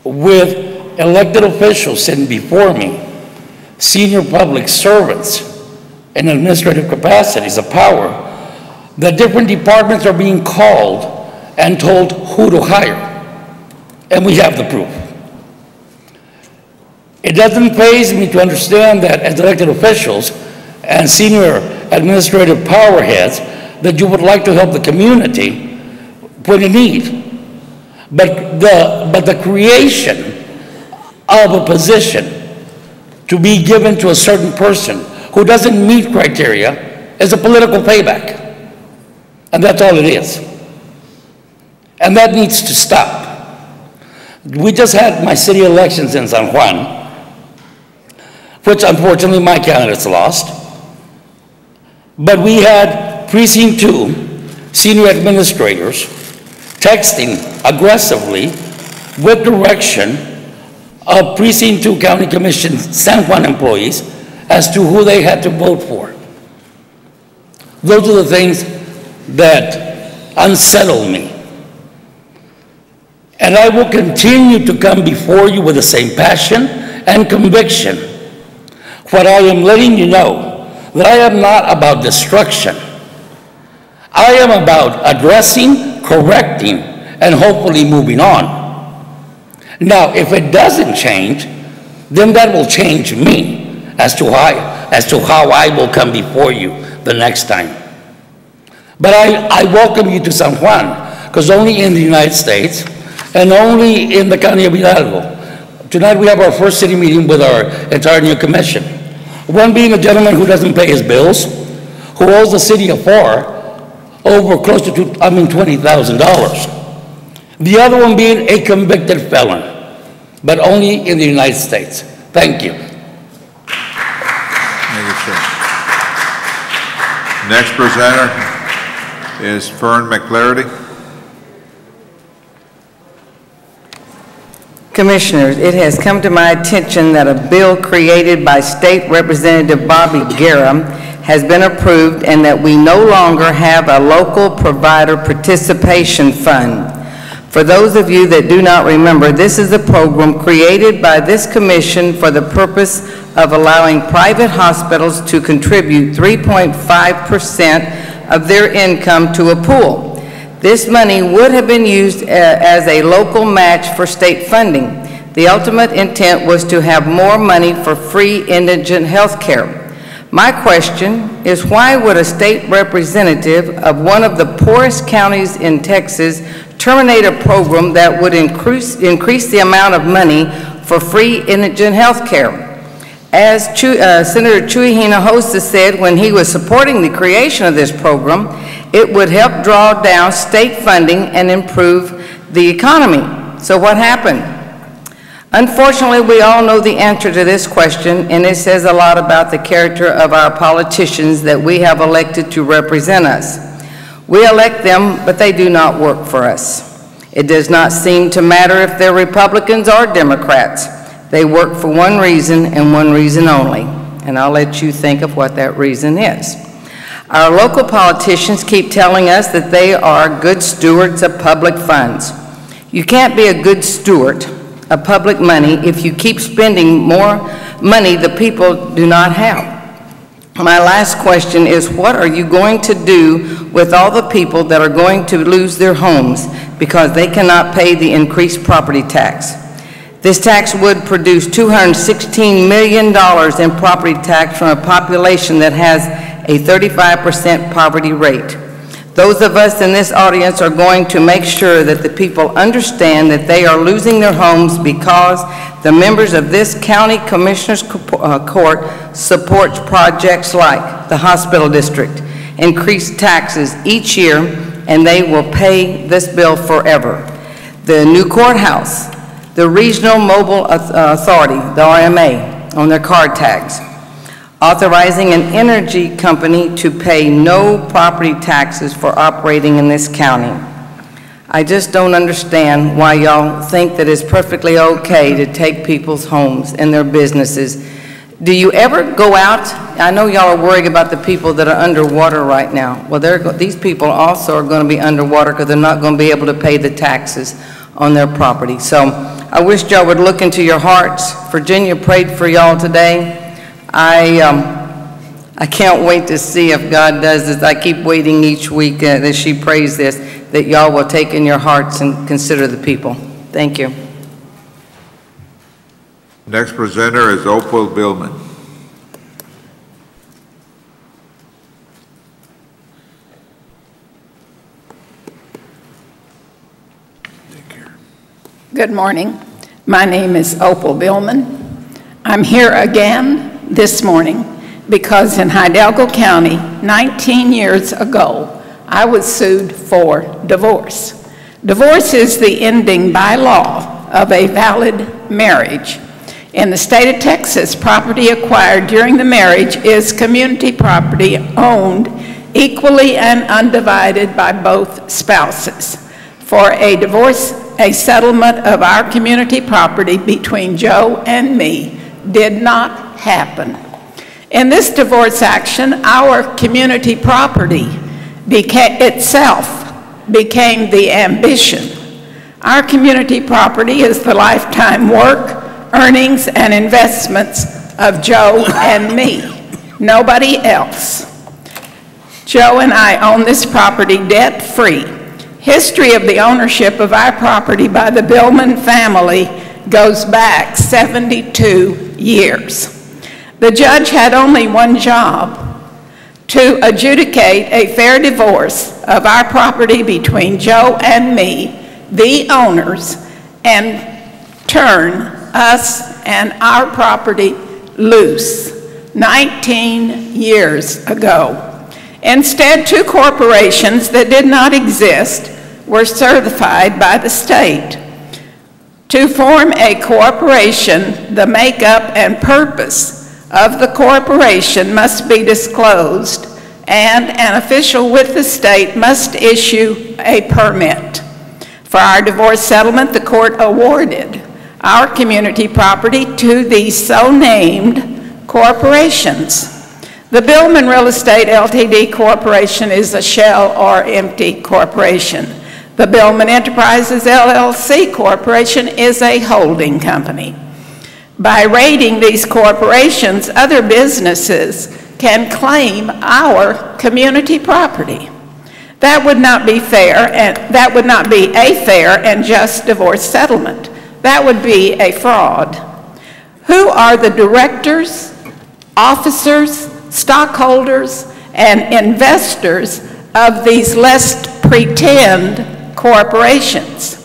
S17: with elected officials sitting before me, senior public servants in administrative capacities of power, that different departments are being called and told who to hire. And we have the proof. It doesn't faze me to understand that as elected officials and senior administrative power heads, that you would like to help the community when in need. But the creation of a position to be given to a certain person who doesn't meet criteria is a political payback. And that's all it is. And that needs to stop. We just had my city elections in San Juan, which unfortunately my candidates lost. But we had Precinct 2 senior administrators texting aggressively with direction of Precinct 2 County Commission San Juan employees as to who they had to vote for. Those are the things that unsettle me. And I will continue to come before you with the same passion and conviction. What I am letting you know, that I am not about destruction. I am about addressing, correcting, and hopefully moving on. Now, if it doesn't change, then that will change me as to how I will come before you the next time. But I welcome you to San Juan, because only in the United States and only in the County of Hidalgo. Tonight we have our first city meeting with our entire new commission. One being a gentleman who doesn't pay his bills, who owes the city of FAR over close to $20,000. The other one being a convicted felon, but only in the United States. Thank you.
S1: Thank you, sir. Next presenter is Fern McClarity.
S18: Commissioners, it has come to my attention that a bill created by State Representative Bobby Guerra has been approved and that we no longer have a local provider participation fund. For those of you that do not remember, this is a program created by this commission for the purpose of allowing private hospitals to contribute 3.5% of their income to a pool. This money would have been used as a local match for state funding. The ultimate intent was to have more money for free indigent health care. My question is, why would a state representative of one of the poorest counties in Texas terminate a program that would increase the amount of money for free indigent health care? As Senator Chuy Hinojosa said when he was supporting the creation of this program, it would help draw down state funding and improve the economy. So what happened? Unfortunately, we all know the answer to this question, and it says a lot about the character of our politicians that we have elected to represent us. We elect them, but they do not work for us. It does not seem to matter if they're Republicans or Democrats. They work for one reason and one reason only, and I'll let you think of what that reason is. Our local politicians keep telling us that they are good stewards of public funds. You can't be a good steward of public money if you keep spending more money the people do not have. My last question is, what are you going to do with all the people that are going to lose their homes because they cannot pay the increased property tax? This tax would produce $216 million in property tax from a population that has a 35% poverty rate. Those of us in this audience are going to make sure that the people understand that they are losing their homes because the members of this county commissioners court supports projects like the hospital district, increase taxes each year, and they will pay this bill forever. The new courthouse, the Regional Mobile Authority, the RMA, on their card tags, authorizing an energy company to pay no property taxes for operating in this county. I just don't understand why y'all think that it's perfectly okay to take people's homes and their businesses. Do you ever go out? I know y'all are worried about the people that are underwater right now. Well, these people also are going to be underwater because they're not going to be able to pay the taxes on their property. So I wish y'all would look into your hearts. Virginia prayed for y'all today. I can't wait to see if God does this. I keep waiting each week that she prays this, that y'all will take in your hearts and consider the people. Thank you.
S1: Next presenter is Opal Billman.
S19: Good morning. My name is Opal Billman. I'm here again this morning because in Hidalgo County, 19 years ago, I was sued for divorce. Divorce is the ending by law of a valid marriage. In the state of Texas, property acquired during the marriage is community property owned equally and undivided by both spouses. For a divorce, a settlement of our community property between Joe and me did not happen. In this divorce action, our community property itself became the ambition. Our community property is the lifetime work, earnings, and investments of Joe and me, nobody else. Joe and I own this property debt-free. History of the ownership of our property by the Billman family goes back 72 years. The judge had only one job: to adjudicate a fair divorce of our property between Joe and me, the owners, and turn us and our property loose 19 years ago. Instead, two corporations that did not exist were certified by the state. To form a corporation, the makeup and purpose of the corporation must be disclosed, and an official with the state must issue a permit. For our divorce settlement, the court awarded our community property to the so-named corporations. The Billman Real Estate Ltd. Corporation is a shell or empty corporation. The Billman Enterprises LLC Corporation is a holding company. By raiding these corporations, other businesses can claim our community property. That would not be fair, and that would not be a fair and just divorce settlement. That would be a fraud. Who are the directors, officers, stockholders, and investors of these less pretend corporations?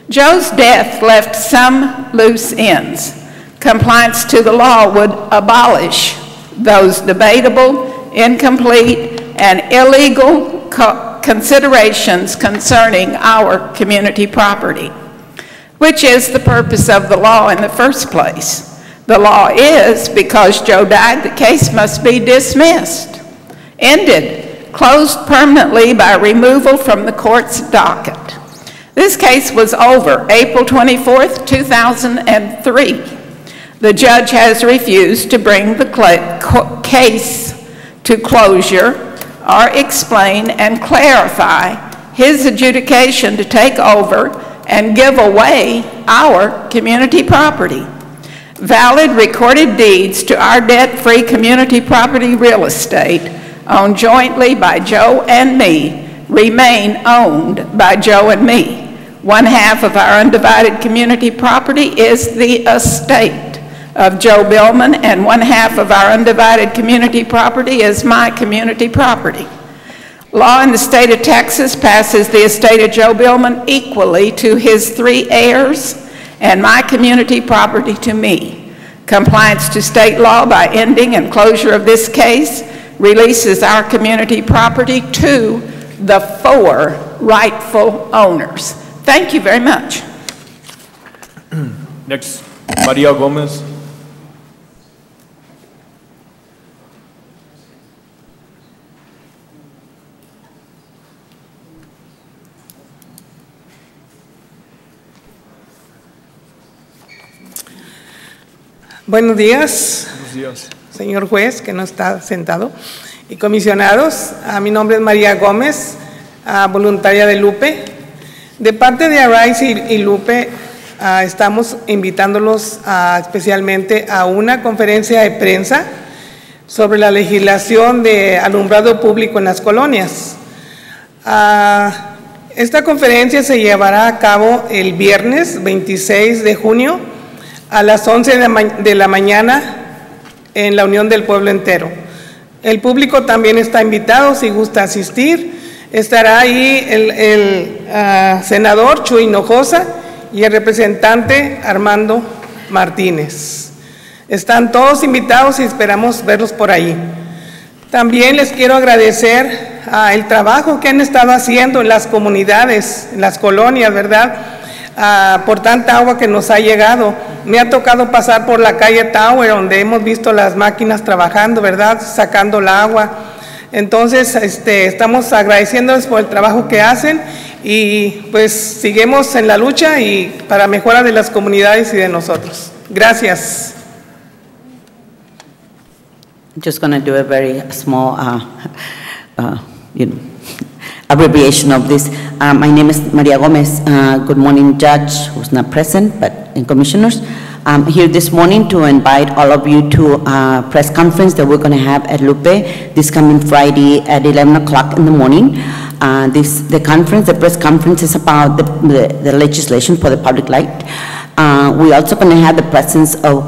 S19: Joe's death left some loose ends. Compliance to the law would abolish those debatable, incomplete, and illegal considerations concerning our community property, which is the purpose of the law in the first place. The law is, because Joe died, the case must be dismissed, ended, closed permanently by removal from the court's docket. This case was over April 24th, 2003. The judge has refused to bring the case to closure or explain and clarify his adjudication to take over and give away our community property. valid recorded deeds to our debt-free community property real estate owned jointly by Joe and me remain owned by Joe and me. One half of our undivided community property is the estate of Joe Billman, and one half of our undivided community property is my community property. Law in the state of Texas passes the estate of Joe Billman equally to his 3 heirs and my community property to me. Compliance to state law by ending and closure of this case releases our community property to the 4 rightful owners. Thank you very much.
S6: Next, Maria Gomez.
S20: Buenos días.
S6: Buenos días.
S20: Señor juez, que no está sentado, y comisionados. Mi nombre es María Gómez, voluntaria de Lupe. De parte de Arise y Lupe, estamos invitándolos especialmente a una conferencia de prensa sobre la legislación de alumbrado público en las colonias. Esta conferencia se llevará a cabo el viernes 26 de junio a las 11 de la mañana en la Unión del Pueblo Entero. El público también está invitado si gusta asistir. Estará ahí el senador Chuy Hinojosa y el representante Armando Martínez. Están todos invitados y esperamos verlos por ahí. También les quiero agradecer el trabajo que han estado haciendo en las comunidades, en las colonias, ¿verdad? Por tanta agua que nos ha llegado. Me ha tocado pasar por la calle Tower, donde hemos visto las máquinas trabajando, ¿verdad? Sacando el agua. Entonces, estamos agradeciéndoles por el trabajo que hacen y pues seguimos en la lucha y para mejora de las comunidades y de nosotros. Gracias.
S21: Just going to do a very small, abbreviation of this. My name is Maria Gomez. Good morning, Judge, who's not present, but and commissioners. I'm here this morning to invite all of you to a press conference that we're going to have at Lupe this coming Friday at 11 o'clock in the morning. The press conference is about the legislation for the public light. We're also going to have the presence of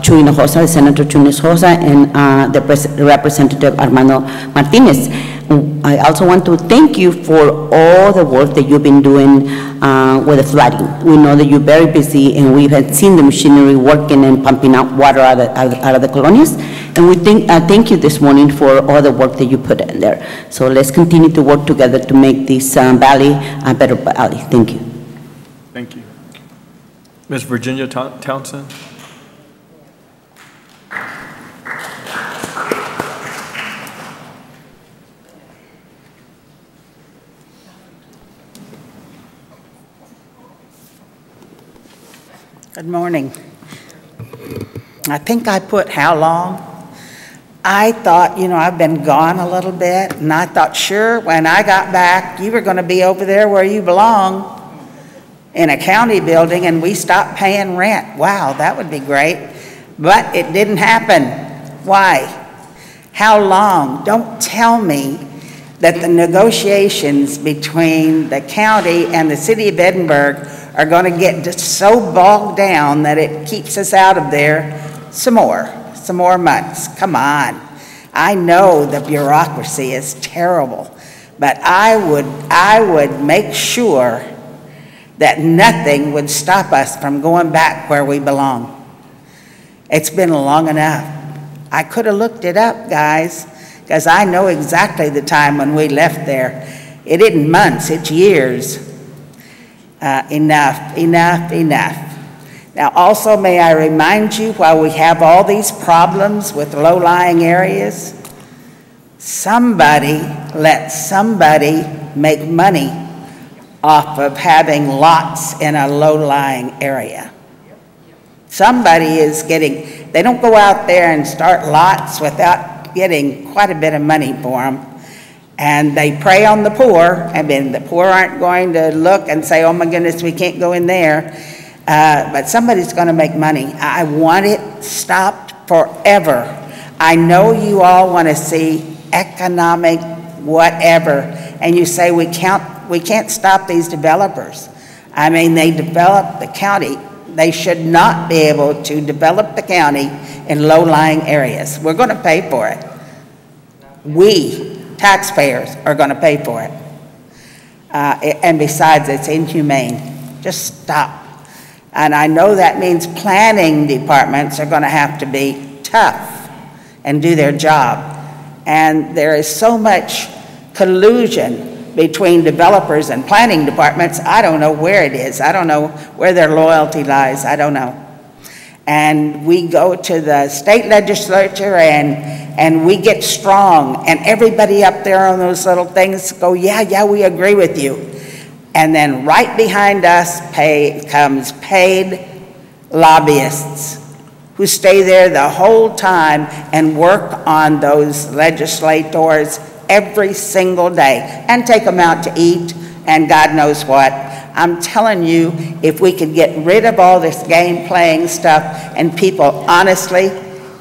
S21: Chuy Hinojosa, Senator Chuy Hinojosa, and the Representative Armando Martinez. I also want to thank you for all the work that you've been doing with the flooding. We know that you're very busy, and we have seen the machinery working and pumping out water out of the colonies. And we thank you this morning for all the work that you put in there. So let's continue to work together to make this valley a better valley. Thank you.
S6: Thank you. Ms. Virginia Townsend.
S9: Good morning. I think I put how long? I thought, I've been gone a little bit, and I thought, sure, when I got back, you were going to be over there where you belong, in a county building, and we stopped paying rent. Wow, that would be great. But it didn't happen. Why? How long? Don't tell me that the negotiations between the county and the city of Edinburgh are going to get just so bogged down that it keeps us out of there some more months. Come on. I know the bureaucracy is terrible, but I would make sure that nothing would stop us from going back where we belong. It's been long enough. I could have looked it up, guys, because I know exactly the time when we left there. It isn't months, it's years. Enough. Now also, may I remind you, while we have all these problems with low-lying areas, let somebody make money off of having lots in a low-lying area. Somebody is getting, they don't go out there and start lots without getting quite a bit of money for them. And they prey on the poor. I mean, the poor aren't going to look and say, oh my goodness, we can't go in there. but somebody's going to make money. I want it stopped forever. I know you all want to see economic whatever, and you say we can't stop these developers. I mean, they develop the county. They should not be able to develop the county in low-lying areas. We're going to pay for it. We, taxpayers, are going to pay for it. And besides, it's inhumane. Just stop. And I know that means planning departments are going to have to be tough and do their job. And there is so much collusion between developers and planning departments. I don't know where it is. I don't know where their loyalty lies. I don't know. And we go to the state legislature and we get strong, and everybody up there on those little things go, yeah, we agree with you. And then right behind us comes paid lobbyists who stay there the whole time and work on those legislators every single day and take them out to eat and God knows what. I'm telling you, if we could get rid of all this game playing stuff and people honestly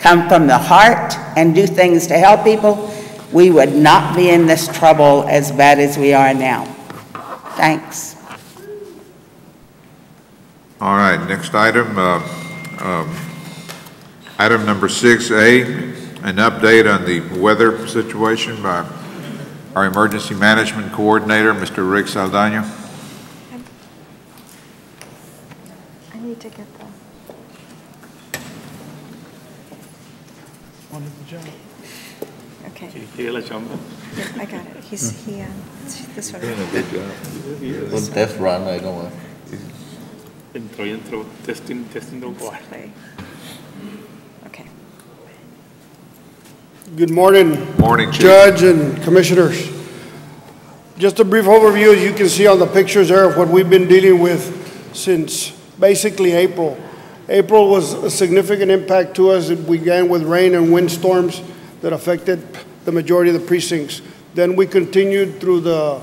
S9: come from the heart and do things to help people, we would not be in this trouble as bad as we are now. Thanks.
S1: All right, next item, item number 6A, an update on the weather situation by our Emergency Management Coordinator, Mr. Rick Saldaña.
S4: I need to get the... Okay. I got it. This one.
S8: Doing a good job. One test run, I don't want.
S4: Entró, testing the water. Okay.
S22: Good morning.
S1: Morning, Chief.
S22: Judge and Commissioners. Just a brief overview, as you can see on the pictures there, of what we've been dealing with since basically April. April was a significant impact to us. It began with rain and windstorms that affected the majority of the precincts. Then we continued through the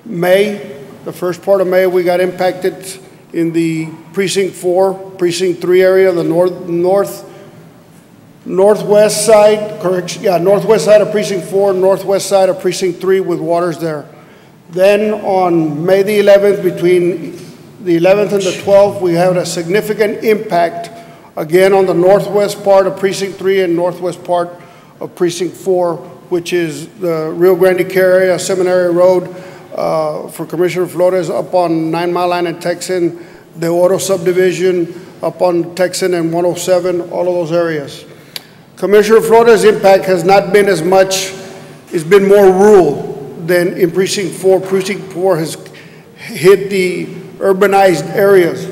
S22: May. The first part of May, we got impacted in the Precinct 4, Precinct 3 area, the northwest side, northwest side of Precinct 4, northwest side of Precinct 3 with waters there. Then on May the 11th, between the 11th and the 12th, we had a significant impact again on the northwest part of Precinct 3 and northwest part of Precinct 4, which is the Rio Grande Care area, Seminary Road, for Commissioner Flores, up on 9 Mile Line and Texan, the Oro subdivision, up on Texan and 107, all of those areas. Commissioner Flores' impact has not been as much, it's been more rural than in Precinct 4. Precinct 4 has hit the urbanized areas.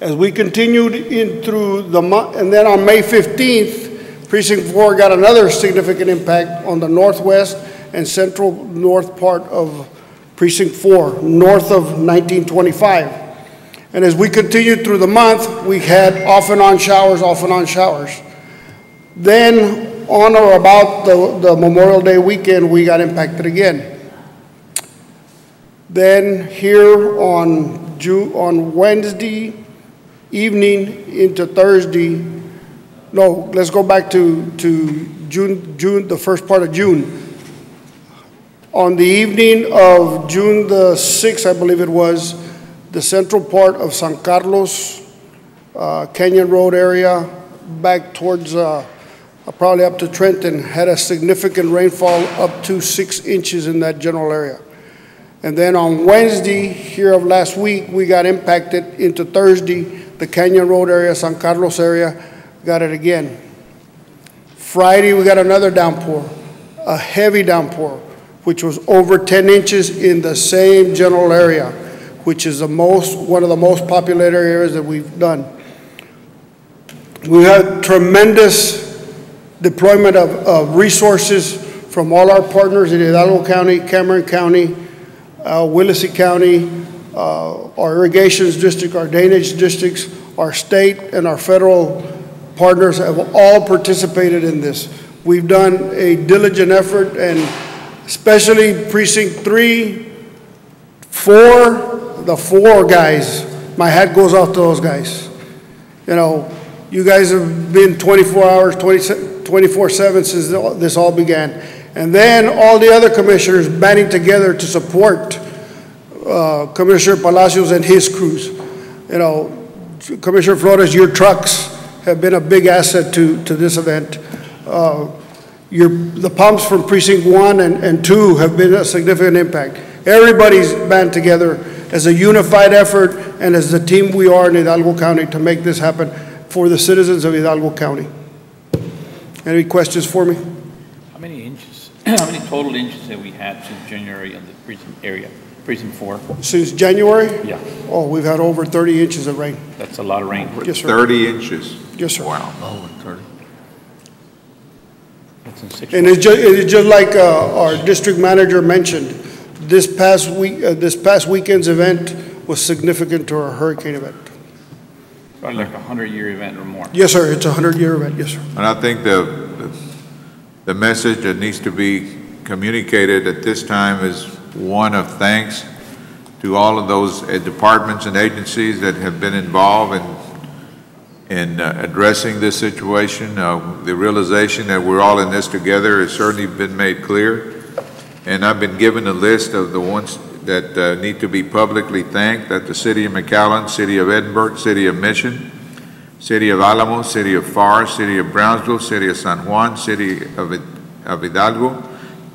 S22: As we continued in through the month, and then on May 15th, Precinct 4 got another significant impact on the northwest and central north part of Precinct 4, north of 1925. And as we continued through the month, we had off and on showers, off and on showers. Then on or about the Memorial Day weekend, we got impacted again. Then here on Wednesday evening into Thursday, no, let's go back to June, the first part of June. On the evening of June the 6th, I believe it was, the central part of San Carlos, Canyon Road area, back towards probably up to Trenton, had a significant rainfall up to 6 inches in that general area. And then on Wednesday here of last week, we got impacted into Thursday, the Canyon Road area, San Carlos area, got it again. Friday, we got another downpour, a heavy downpour, which was over 10 inches in the same general area, which is one of the most populated areas that we've done. We had tremendous deployment of resources from all our partners in Hidalgo County, Cameron County, Willacy County, our irrigations district, our drainage districts, our state and our federal partners have all participated in this. We've done a diligent effort, and especially Precinct 3, 4, the 4 guys, my hat goes off to those guys. You know, you guys have been 24 hours, 24/7 since this all began. And then all the other commissioners banding together to support Commissioner Palacios and his crews. You know, Commissioner Flores, your trucks have been a big asset to this event. The pumps from Precinct 1 and 2 have been a significant impact. Everybody's band together as a unified effort and as the team we are in Hidalgo County to make this happen for the citizens of Hidalgo County. Any questions for me?
S2: How many inches, how many total inches have we had since January in the precinct area, precinct 4?
S22: Since January?
S2: Yeah.
S22: Oh, we've had over 30 inches of rain.
S2: That's a lot of rain.
S22: Yes, sir.
S1: 30 inches?
S22: Yes, sir.
S1: Wow.
S2: Oh, 30. That's in 6
S22: And
S2: months.
S22: it's just like our district manager mentioned, this past weekend's event was significant to our hurricane event.
S2: Probably like a 100-year event or more.
S22: Yes, sir, it's a 100-year event, yes, sir.
S1: And I think the message that needs to be communicated at this time is one of thanks to all of those departments and agencies that have been involved in addressing this situation. The realization that we're all in this together has certainly been made clear. And I've been given a list of the ones that need to be publicly thanked, that the City of McAllen, City of Edinburgh, City of Mission, City of Alamos, City of FAR, City of Brownsville, City of San Juan, City of Hidalgo,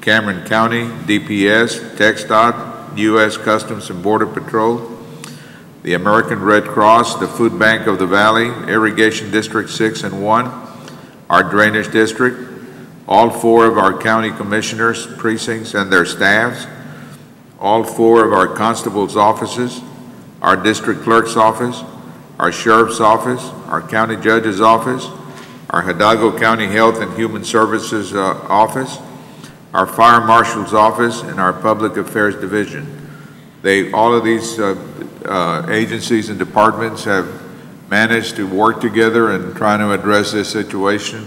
S1: Cameron County, DPS, TxDOT, U.S. Customs and Border Patrol, the American Red Cross, the Food Bank of the Valley, Irrigation District 6 and 1, our Drainage District, all 4 of our county commissioners, precincts, and their staffs, all 4 of our constables' offices, our district clerk's office, our sheriff's office, our county judge's office, our Hidalgo County Health and Human Services office, our fire marshal's office, and our public affairs division. All of these agencies and departments have managed to work together in trying to address this situation.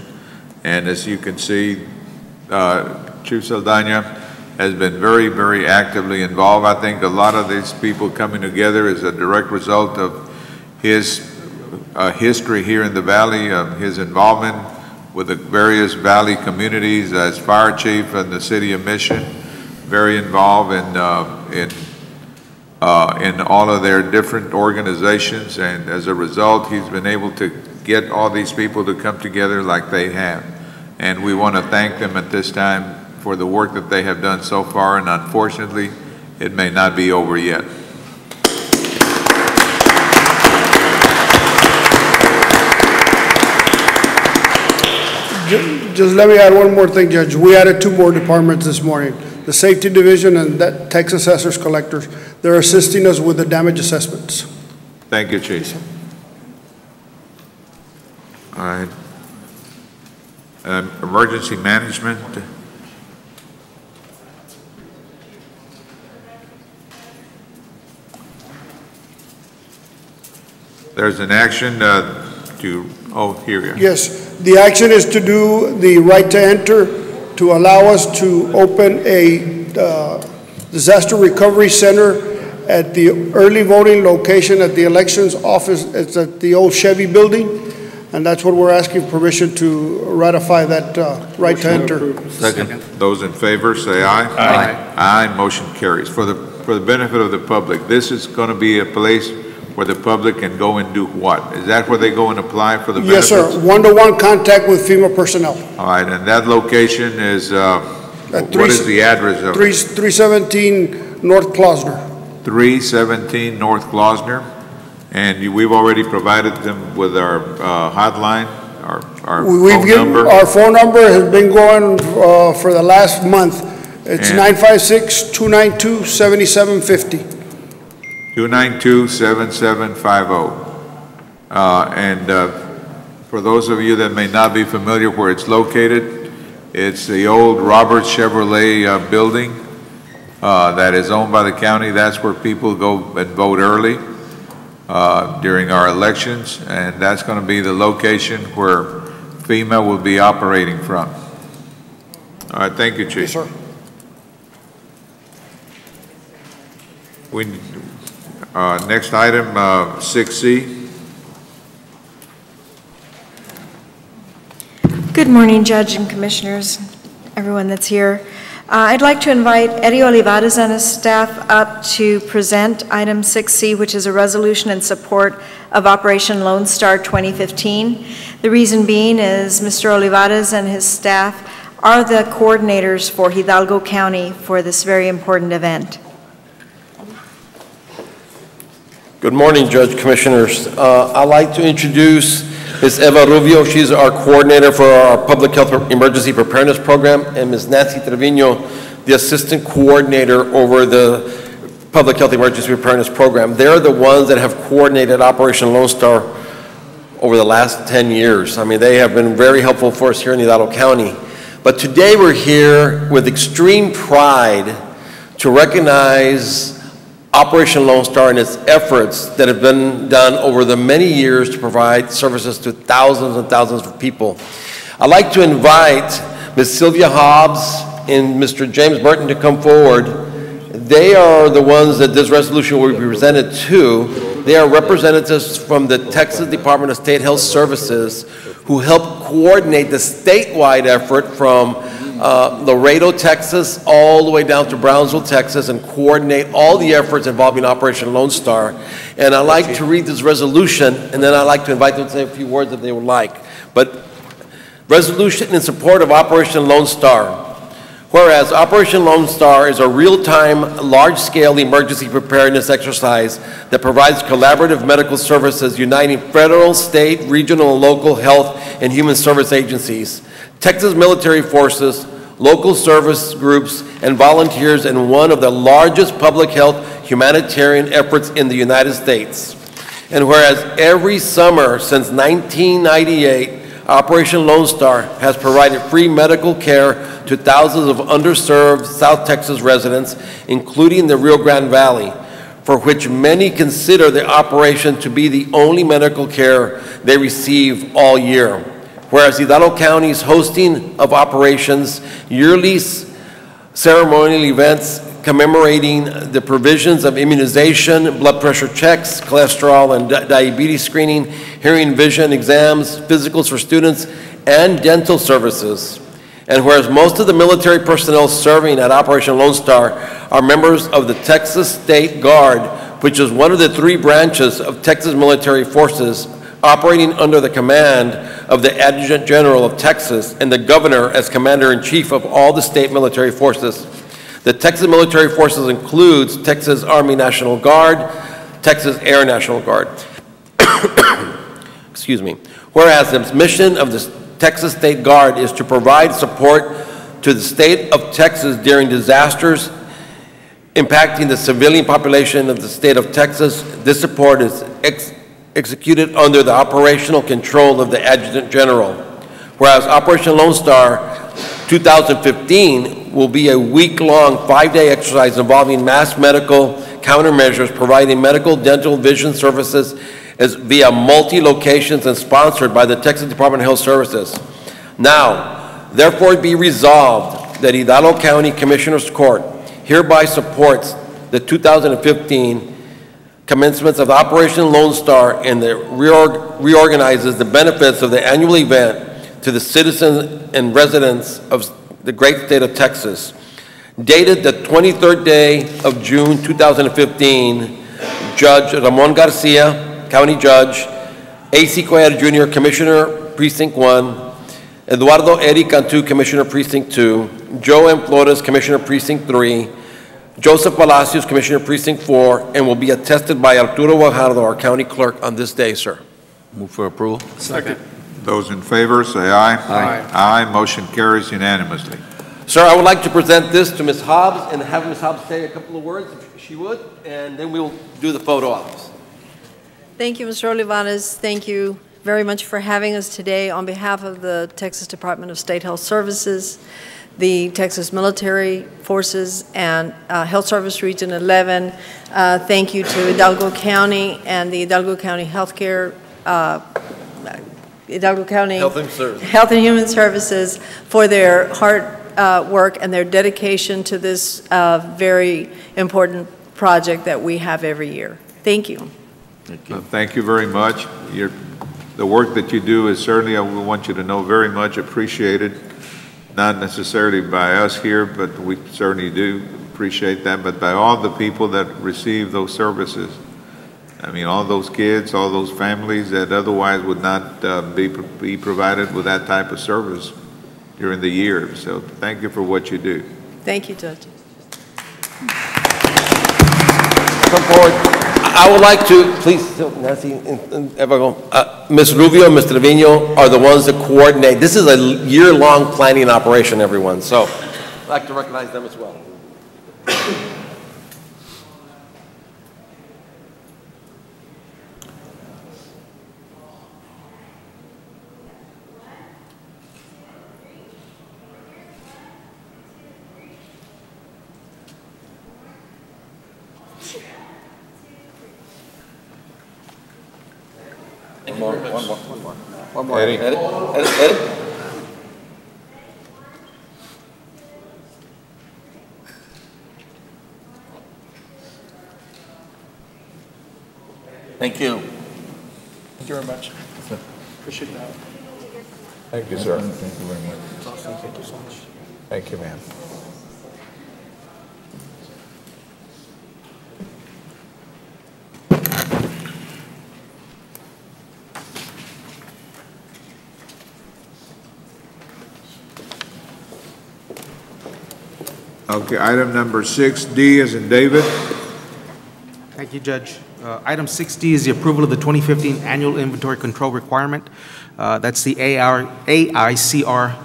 S1: And as you can see, Chief Saldana has been very, very actively involved. I think a lot of these people coming together is a direct result of his history here in the Valley, his involvement with the various Valley communities as fire chief in the City of Mission, very involved in all of their different organizations. And as a result, he's been able to get all these people to come together like they have. And we want to thank them at this time for the work that they have done so far, and unfortunately, it may not be over yet.
S22: Just let me add one more thing, Judge. We added 2 more departments this morning, the Safety Division and that Tax Assessors Collectors. They're assisting us with the damage assessments.
S1: Thank you, Chief. All right. Emergency management. There's an action here.
S22: Yes, the action is to do the right to enter to allow us to open a disaster recovery center at the early voting location at the elections office. It's at the old Chevy building. And that's what we're asking permission to ratify, that right to enter.
S1: Second. Those in favor say aye.
S22: Aye.
S1: Aye, motion carries. For the benefit of the public, this is going to be a place where the public can go and do what? Is that where they go and apply for the benefits?
S22: Yes, sir. One-to-one contact with FEMA personnel.
S1: All right, and that location is, what is the address of it?
S22: 317 North Klosner.
S1: 317 North Klosner. And we've already provided them with our hotline, our phone number.
S22: Our phone number has been going for the last month. It's 956-292-7750.
S1: 292-7750. And for those of you that may not be familiar where it's located, it's the old Roberts Chevrolet building that is owned by the county. That's where people go and vote early during our elections, and that's going to be the location where FEMA will be operating from. All right, thank you, Chief.
S22: Yes, sir.
S1: Next item, 6C.
S4: Good morning, Judge and Commissioners, everyone that's here. I'd like to invite Eddie Olivares and his staff up to present item 6C, which is a resolution in support of Operation Lone Star 2015. The reason being is Mr. Olivares and his staff are the coordinators for Hidalgo County for this very important event.
S7: Good morning, Judge, Commissioners. I'd like to introduce Ms. Eva Rubio. She's our coordinator for our Public Health Emergency Preparedness Program, and Ms. Nancy Trevino, the assistant coordinator over the Public Health Emergency Preparedness Program. They're the ones that have coordinated Operation Lone Star over the last 10 years. I mean, they have been very helpful for us here in Hidalgo County. But today we're here with extreme pride to recognize Operation Lone Star and its efforts that have been done over the many years to provide services to thousands and thousands of people. I'd like to invite Ms. Sylvia Hobbs and Mr. James Burton to come forward. They are the ones that this resolution will be presented to. They are representatives from the Texas Department of State Health Services who help coordinate the statewide effort from Laredo, Texas, all the way down to Brownsville, Texas, and coordinate all the efforts involving Operation Lone Star. And I'd like to read this resolution, and then I'd like to invite them to say a few words if they would like. But resolution in support of Operation Lone Star. Whereas Operation Lone Star is a real-time, large-scale emergency preparedness exercise that provides collaborative medical services uniting federal, state, regional, and local health and human service agencies, Texas military forces, local service groups, and volunteers in one of the largest public health humanitarian efforts in the United States. And whereas every summer since 1998, Operation Lone Star has provided free medical care to thousands of underserved South Texas residents, including the Rio Grande Valley, for which many consider the operation to be the only medical care they receive all year. Whereas Hidalgo County's hosting of operations, yearly ceremonial events commemorating the provisions of immunization, blood pressure checks, cholesterol and diabetes screening, hearing, vision exams, physicals for students, and dental services. And whereas most of the military personnel serving at Operation Lone Star are members of the Texas State Guard, which is one of the 3 branches of Texas military forces operating under the command of the Adjutant General of Texas and the Governor as Commander-in-Chief of all the state military forces. The Texas military forces includes Texas Army National Guard, Texas Air National Guard. Excuse me. Whereas the mission of the Texas State Guard is to provide support to the state of Texas during disasters impacting the civilian population of the state of Texas. This support is executed under the operational control of the Adjutant General. Whereas Operation Lone Star 2015 will be a week-long, 5-day exercise involving mass medical countermeasures, providing medical, dental, vision services via multi-locations and sponsored by the Texas Department of Health Services. Now, therefore be resolved that Hidalgo County Commissioners Court hereby supports the 2015 commencements of Operation Lone Star and reorganizes the benefits of the annual event to the citizens and residents of the great state of Texas. Dated the 23rd day of June 2015, Judge Ramon Garcia, County Judge, A.C. Cuellar Jr., Commissioner, Precinct 1, Eduardo Eddie Cantu, Commissioner, Precinct 2, Joe M. Flores, Commissioner, Precinct 3, Joseph Palacios, Commissioner, Precinct 4, and will be attested by Arturo Guajardo, our County Clerk, on this day, sir.
S5: Move for approval.
S6: Second.
S1: Those in favor, say aye.
S6: Aye.
S1: Aye. Motion carries unanimously.
S7: Sir, I would like to present this to Ms. Hobbs and have Ms. Hobbs say a couple of words, if she would, and then we'll do the photo ops.
S11: Thank you, Mr. Olivares. Thank you very much for having us today on behalf of the Texas Department of State Health Services, the Texas Military Forces, and Health Service Region 11. Thank you to Hidalgo County and the Hidalgo County Healthcare Hidalgo County Health and Human Services for their hard work and their dedication to this very important project that we have every year. Thank you.
S1: Thank you very much. The work that you do is certainly, I want you to know, very much appreciated, not necessarily by us here, but we certainly do appreciate that, but by all the people that receive those services. I mean, all those kids, all those families that otherwise would not be provided with that type of service during the year. So thank you for what you do.
S11: Thank you, Judge.
S7: Come forward. I would like to, please, Nancy, and everyone, Ms. Rubio and Ms. Trevino are the ones that coordinate. This is a year-long planning operation, everyone, so I'd like to recognize them as well.
S1: One more. Eddie.
S7: Eddie.
S8: Thank you.
S16: Thank you very much. Appreciate that.
S1: Thank you, sir.
S16: Thank you very much. Awesome. Thank you so much.
S1: Thank you, ma'am. Okay, item number 6D is in David.
S3: Thank you, Judge. Item 6D is the approval of the 2015 Annual Inventory Control Requirement. That's the AICR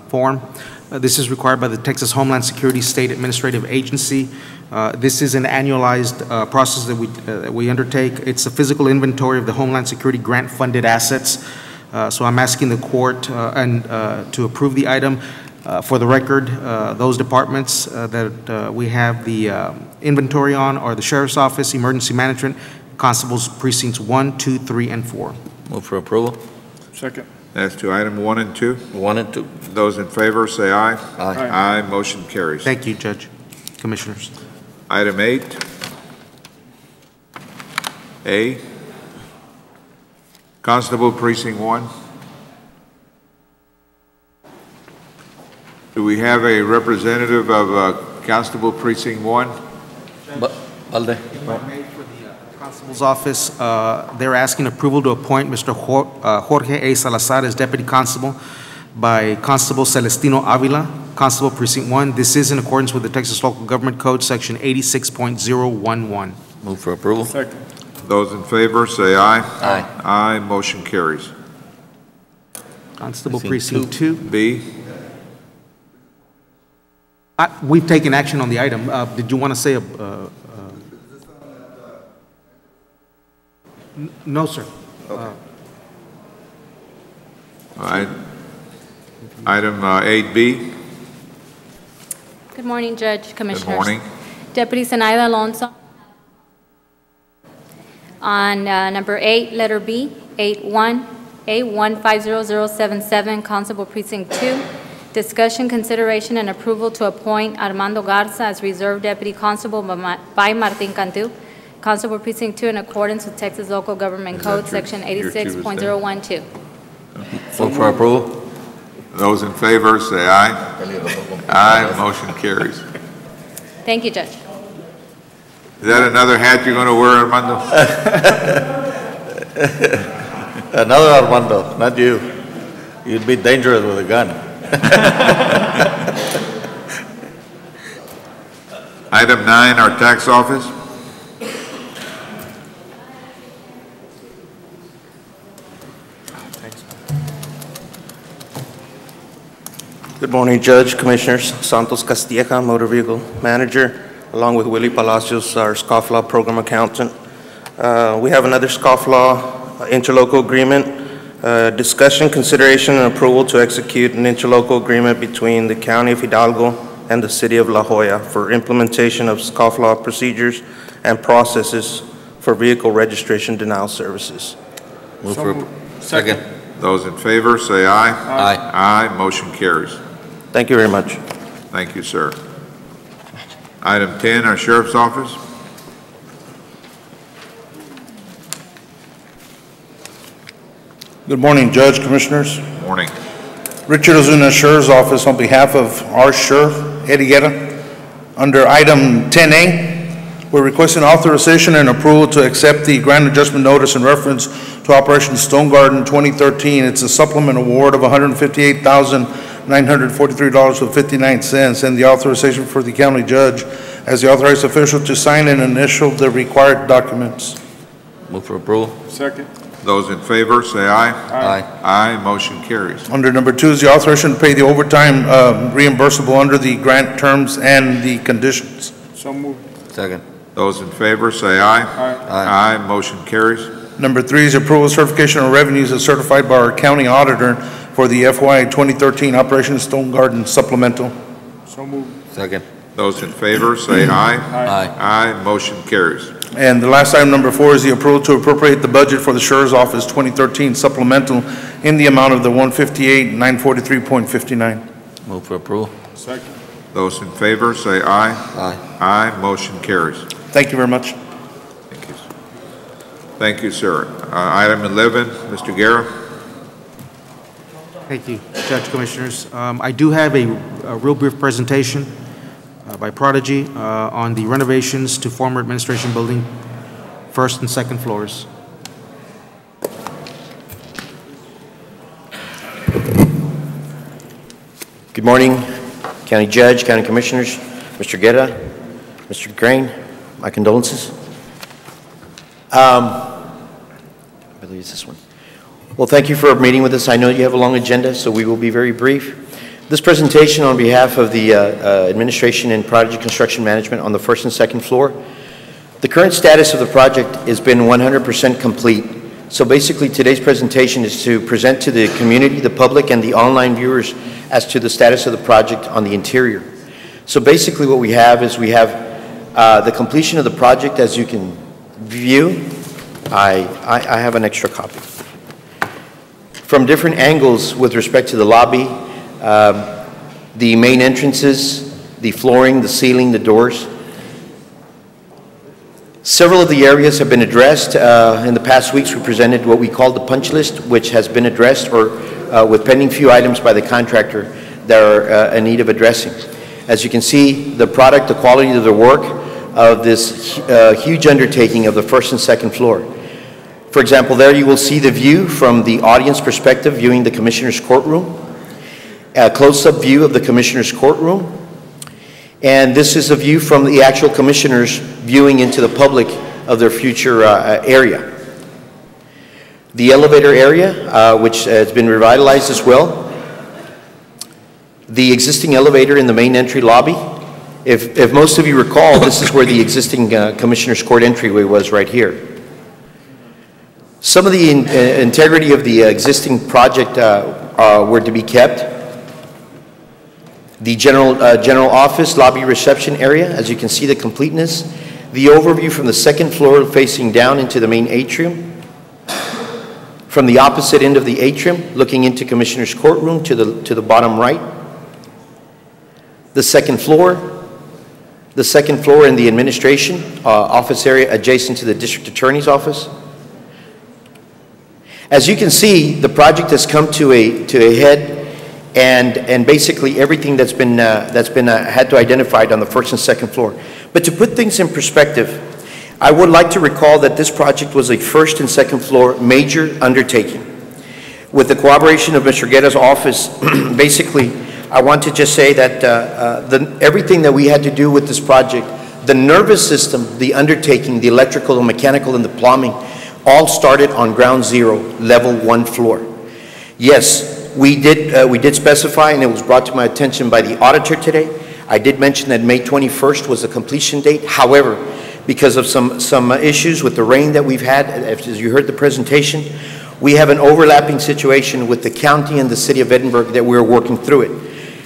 S3: form. This is required by the Texas Homeland Security State Administrative Agency. This is an annualized process that we undertake. It's a physical inventory of the Homeland Security grant-funded assets. So I'm asking the court to approve the item. For the record, those departments that we have the inventory on are the Sheriff's Office, Emergency Management, Constables Precincts 1, 2, 3, and 4.
S5: Move for approval.
S16: Second.
S1: That's to item 1 and 2.
S5: 1 and 2.
S1: Those in favor say aye.
S5: Aye.
S1: Aye. Motion carries.
S3: Thank you, Judge. Commissioners.
S1: Item 8. A. Constable Precinct 1. Do we have a representative of Constable Precinct 1?
S5: Alde.
S3: Constable's Office, they're asking approval to appoint Mr. Jorge A. Salazar as Deputy Constable by Constable Celestino Avila, Constable Precinct 1. This is in accordance with the Texas Local Government Code, Section 86.011.
S5: Move for approval.
S16: Second.
S1: Those in favor say aye.
S5: Aye.
S1: Aye. Motion carries.
S3: Constable Precinct 2.
S1: B.
S3: We've taken action on the item. Did you want to say no, sir.
S1: Okay. All right. Item 8B.
S10: Good morning, Judge, Commissioners.
S1: Good morning.
S10: Deputy Zenaida Alonso. On number 8, letter B, 8-1A-150077, Constable Precinct 2. Discussion, consideration, and approval to appoint Armando Garza as Reserve Deputy Constable by Martin Cantu, Constable Precinct 2, in accordance with Texas Local Government Code, Section 86.012.
S5: Move for approval.
S1: Those in favor say aye. Aye. Motion carries.
S10: Thank you, Judge.
S1: Is that another hat you're going to wear, Armando?
S8: Another Armando, not you. You'd be dangerous with a gun.
S1: Item 9, our tax office.
S23: Good morning, Judge, Commissioners. Santos Castilleja, Motor Vehicle Manager, along with Willie Palacios, our scofflaw Program Accountant. We have another scofflaw interlocal agreement. Discussion, consideration, and approval to execute an interlocal agreement between the County of Hidalgo and the City of La Joya for implementation of scofflaw procedures and processes for vehicle registration denial services.
S5: Move for second.
S1: Those in favor say aye.
S5: Aye.
S1: Aye. Motion carries.
S23: Thank you very much.
S1: Thank you, sir. Item 10, our Sheriff's Office.
S12: Good morning, Judge, Commissioners.
S1: Morning.
S12: Richard Ozuna, Sheriff's Office, on behalf of our Sheriff, Eddie Guerra. Under item 10A, we're requesting authorization and approval to accept the grant adjustment notice in reference to Operation Stone Garden 2013. It's a supplement award of $158,943.59 and the authorization for the county judge as the authorized official to sign and initial the required documents.
S5: Move for approval.
S16: Second.
S1: Those in favor, say aye.
S5: Aye.
S1: Aye, motion carries.
S12: Under number 2 is the authorization to pay the overtime reimbursable under the grant terms and the conditions.
S16: So moved.
S5: Second.
S1: Those in favor, say aye.
S16: Aye.
S1: Aye, motion carries.
S12: Number 3 is approval of certification of revenues as certified by our county auditor for the FY 2013 Operation Stone Garden supplemental.
S16: So moved.
S5: Second.
S1: Those in favor, say aye.
S5: Aye.
S1: Aye, motion carries.
S12: And the last item, number 4, is the approval to appropriate the budget for the Sheriff's Office 2013 supplemental in the amount of the $158,943.59.
S5: Move for approval.
S16: Second.
S1: Those in favor, say aye.
S5: Aye.
S1: Aye, motion carries.
S12: Thank you very much.
S1: Thank you. Thank you, sir. Item 11, Mr. Guerra.
S3: Thank you, Judge, Commissioners. I do have a real brief presentation by Prodigy on the renovations to former administration building, first and second floors.
S13: Good morning, County Judge, County Commissioners, Mr. Guerra, Mr. Grain, my condolences. I believe it's this one. Well, thank you for meeting with us. I know you have a long agenda, so we will be very brief. This presentation on behalf of the administration and Prodigy Construction Management on the first and second floor. The current status of the project has been 100% complete. So basically today's presentation is to present to the community, the public, and the online viewers as to the status of the project on the interior. So basically what we have is we have the completion of the project. As you can view, I have an extra copy. From different angles with respect to the lobby, the main entrances, the flooring, the ceiling, the doors. Several of the areas have been addressed. In the past weeks, we presented what we call the punch list, which has been addressed, or with pending few items by the contractor that are in need of addressing. As you can see, the product, the quality of the work of this huge undertaking of the first and second floor. For example, there you will see the view from the audience perspective, viewing the Commissioner's courtroom. A close-up view of the Commissioner's courtroom. And this is a view from the actual Commissioners viewing into the public of their future area. The elevator area, which has been revitalized as well. The existing elevator in the main entry lobby. If most of you recall, this is where the existing Commissioner's Court entryway was, right here. Some of the integrity of the existing project were to be kept. The general office, lobby reception area, as you can see the completeness. The overview from the second floor facing down into the main atrium. From the opposite end of the atrium, looking into Commissioner's courtroom to the bottom right. The second floor in the administration office area adjacent to the district attorney's office. As you can see, the project has come to a head. And basically everything that's been had to identify on the first and second floor. But to put things in perspective, I would like to recall that this project was a first and second floor major undertaking. With the cooperation of Mr. Guerra's office, basically, I want to just say that everything that we had to do with this project, the nervous system, the undertaking, the electrical, the mechanical, and the plumbing, all started on ground zero, level 1 floor. Yes. We did specify, and it was brought to my attention by the auditor today. I did mention that May 21st was the completion date. However, because of some issues with the rain that we've had, as you heard the presentation, we have an overlapping situation with the county and the city of Edinburgh that we're working through it.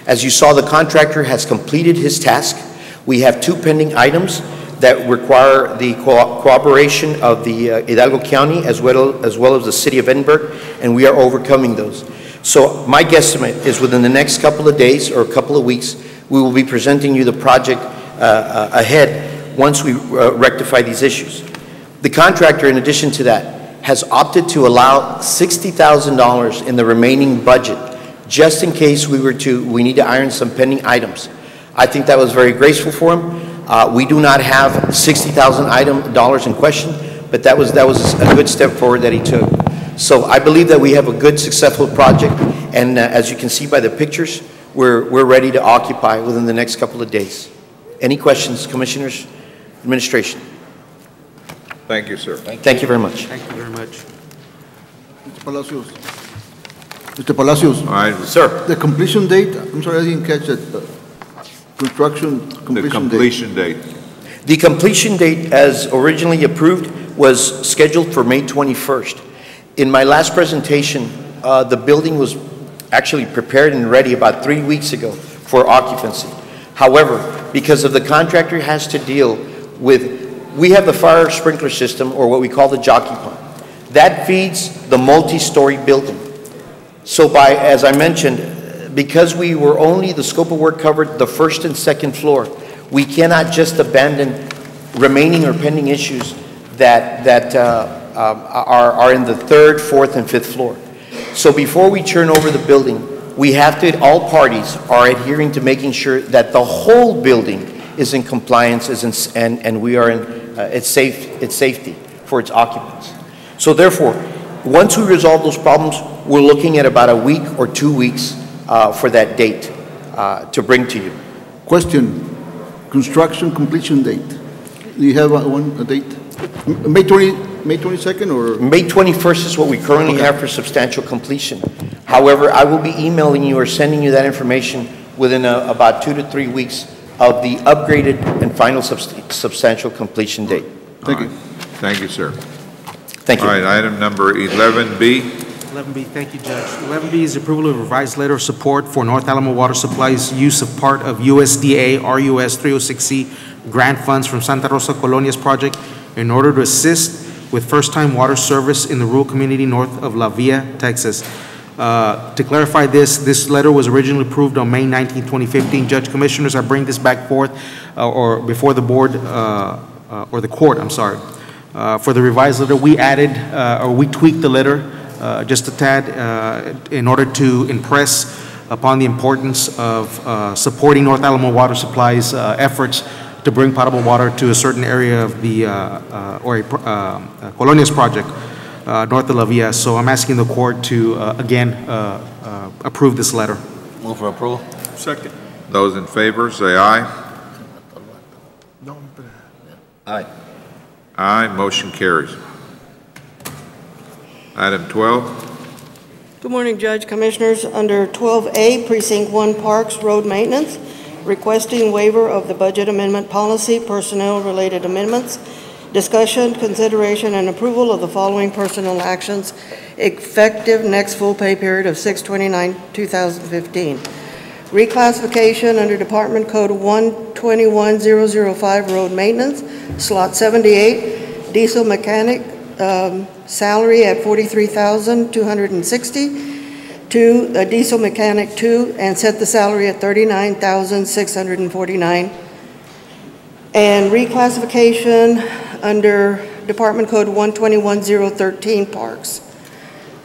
S13: As you saw, the contractor has completed his task. We have 2 pending items that require the cooperation of the Hidalgo County as well as the city of Edinburgh, and we are overcoming those. So my guesstimate is within the next couple of days or a couple of weeks, we will be presenting you the project ahead once we rectify these issues. The contractor, in addition to that, has opted to allow $60,000 in the remaining budget, just in case we need to iron some pending items. I think that was very graceful for him. We do not have $60,000 in question, but that was a good step forward that he took. So I believe that we have a good, successful project, and as you can see by the pictures, we're ready to occupy within the next couple of days. Any questions, Commissioners, Administration?
S1: Thank you, sir.
S13: Thank you very much.
S3: Thank you very much.
S14: Mr. Palacios. Mr. Palacios.
S1: All right.
S14: Sir. The completion date, I'm sorry, I didn't catch that. Construction completion date.
S13: The completion date, as originally approved, was scheduled for May 21st. In my last presentation, the building was actually prepared and ready about 3 weeks ago for occupancy. However, because of the contractor has to deal with, we have the fire sprinkler system, or what we call the jockey pump. That feeds the multi-story building. So as I mentioned, because we were only, the scope of work covered the first and second floor, we cannot just abandon remaining or pending issues that are in the third, fourth, and fifth floor. So before we turn over the building, we have to, all parties are adhering to making sure that the whole building is in compliance and we are in its safety for its occupants. So therefore, once we resolve those problems, we're looking at about a week or 2 weeks for that date to bring to you.
S14: Question, construction completion date. Do you have a date? May 22nd or?
S13: May 21st is what we currently have for substantial completion. However, I will be emailing you or sending you that information within about 2 to 3 weeks of the upgraded and final substantial completion date.
S14: Thank you.
S1: Thank you, sir.
S13: Thank you.
S1: All right, item number 11B.
S3: 11B, thank you, Judge. 11B is approval of a revised letter of support for North Alamo Water Supply's use of part of USDA RUS 306C grant funds from Santa Rosa Colonias project in order to assist with first-time water service in the rural community north of La Villa, Texas. To clarify this letter was originally approved on May 19, 2015. Judge, Commissioners, I bring this back forth or before the board or the court, I'm sorry. For the revised letter, we added or we tweaked the letter just a tad in order to impress upon the importance of supporting North Alamo Water Supply's efforts to bring potable water to a certain area of the Colonias project north of La Villa. So I'm asking the court to again approve this letter.
S5: Move for approval.
S6: Second.
S1: Those in favor, say aye.
S5: Aye.
S1: Aye, motion carries. Item 12.
S15: Good morning, Judge, Commissioners. Under 12A, Precinct 1 Parks Road Maintenance, requesting waiver of the budget amendment policy, personnel-related amendments, discussion, consideration, and approval of the following personnel actions effective next full pay period of 6/29/2015. Reclassification under Department Code 121005 Road Maintenance, Slot 78, diesel mechanic, salary at $43,260 to a diesel mechanic 2 and set the salary at $39,649. And reclassification under Department Code 121013 Parks.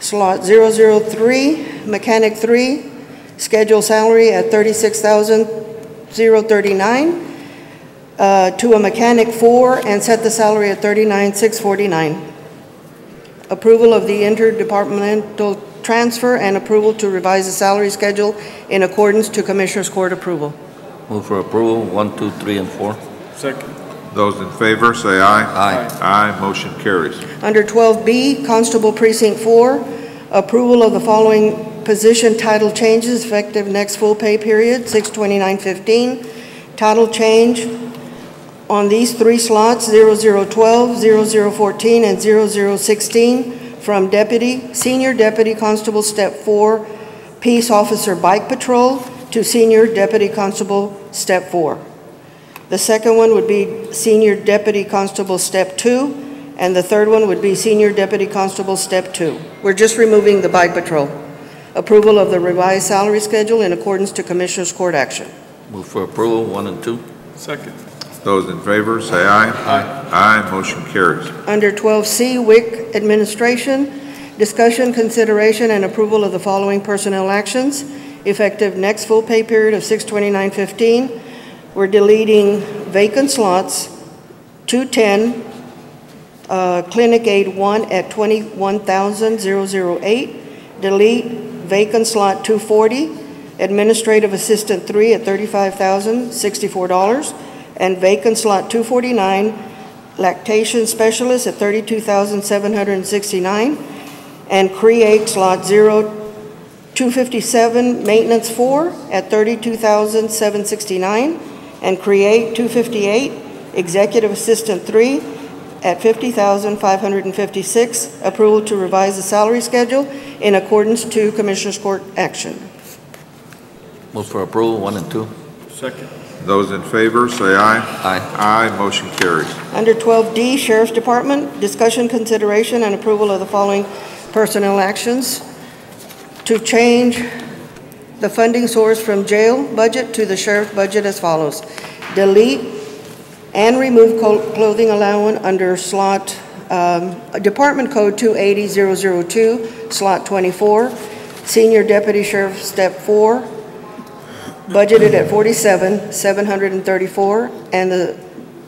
S15: Slot 003, mechanic 3, schedule salary at $36,039 to a mechanic 4 and set the salary at $39,649. Approval of the interdepartmental transfer and approval to revise the salary schedule in accordance to Commissioners Court approval.
S5: Move for approval, 1, 2, 3, and 4.
S6: Second.
S1: Those in favor, say aye.
S5: Aye.
S1: Aye, motion carries.
S15: Under 12B, Constable Precinct 4, approval of the following position title changes effective next full pay period, 6/29/15. Title change on these 3 slots, 0012, 0014, and 0016, from Senior Deputy Constable Step 4, Peace Officer Bike Patrol, to Senior Deputy Constable Step 4. The second one would be Senior Deputy Constable Step 2, and the third one would be Senior Deputy Constable Step 2. We're just removing the Bike Patrol. Approval of the revised salary schedule in accordance to Commissioners Court action.
S5: Move for approval, 1 and 2.
S6: Second.
S1: Those in favor, say aye. Aye. Aye, motion carries.
S15: Under 12C, WIC Administration, discussion, consideration, and approval of the following personnel actions, effective next full pay period of 6/29/15. We're deleting vacant slots, 210, Clinic Aid 1 at $21,008. Delete vacant slot 240, Administrative Assistant 3 at $35,064. And vacant slot 249, Lactation Specialist at $32,769. And create slot 257, Maintenance 4 at $32,769. And create 258, Executive Assistant 3 at $50,556. Approval to revise the salary schedule in accordance to Commissioners Court action.
S5: Move for approval, 1 and 2.
S6: Second.
S1: Those in favor, say aye.
S5: Aye.
S1: Aye, motion carries.
S15: Under 12D, Sheriff's Department, discussion, consideration, and approval of the following personnel actions. To change the funding source from jail budget to the sheriff budget as follows. Delete and remove clothing allowance under slot Department Code 280002, slot 24, Senior Deputy Sheriff, Step 4, budgeted at $47,734, and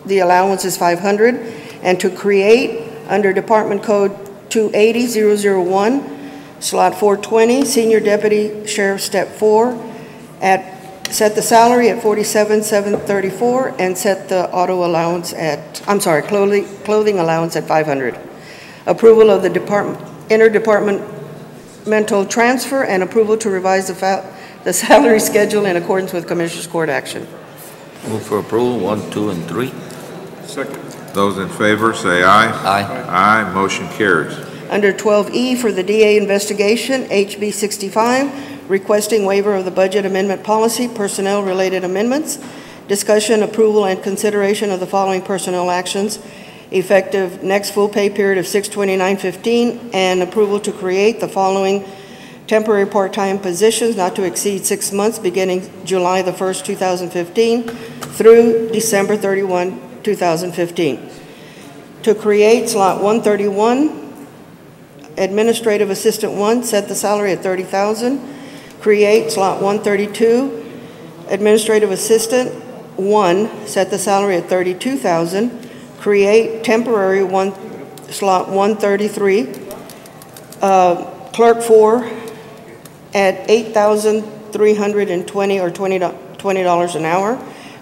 S15: the allowance is $500. And to create under Department Code 280001, slot 420, Senior Deputy Sheriff, Step 4, set the salary at $47,734 and set the auto allowance at, clothing allowance at $500. Approval of the interdepartmental transfer and approval to revise the salary schedule in accordance with Commissioners Court action.
S5: Move for approval, 1, 2, and 3.
S6: Second.
S1: Those in favor, say aye.
S5: Aye.
S1: Aye, motion carries.
S15: Under 12E for the DA investigation, HB 65, requesting waiver of the budget amendment policy, personnel-related amendments, discussion, approval, and consideration of the following personnel actions, effective next full pay period of 6/29/15, and approval to create the following temporary part-time positions not to exceed 6 months beginning July the 1st, 2015 through December 31, 2015. To create slot 131, Administrative Assistant 1, set the salary at $30,000. Create slot 132, Administrative Assistant 1, set the salary at $32,000. Create temporary slot 133, Clerk 4 at $8,320 or $20 an hour.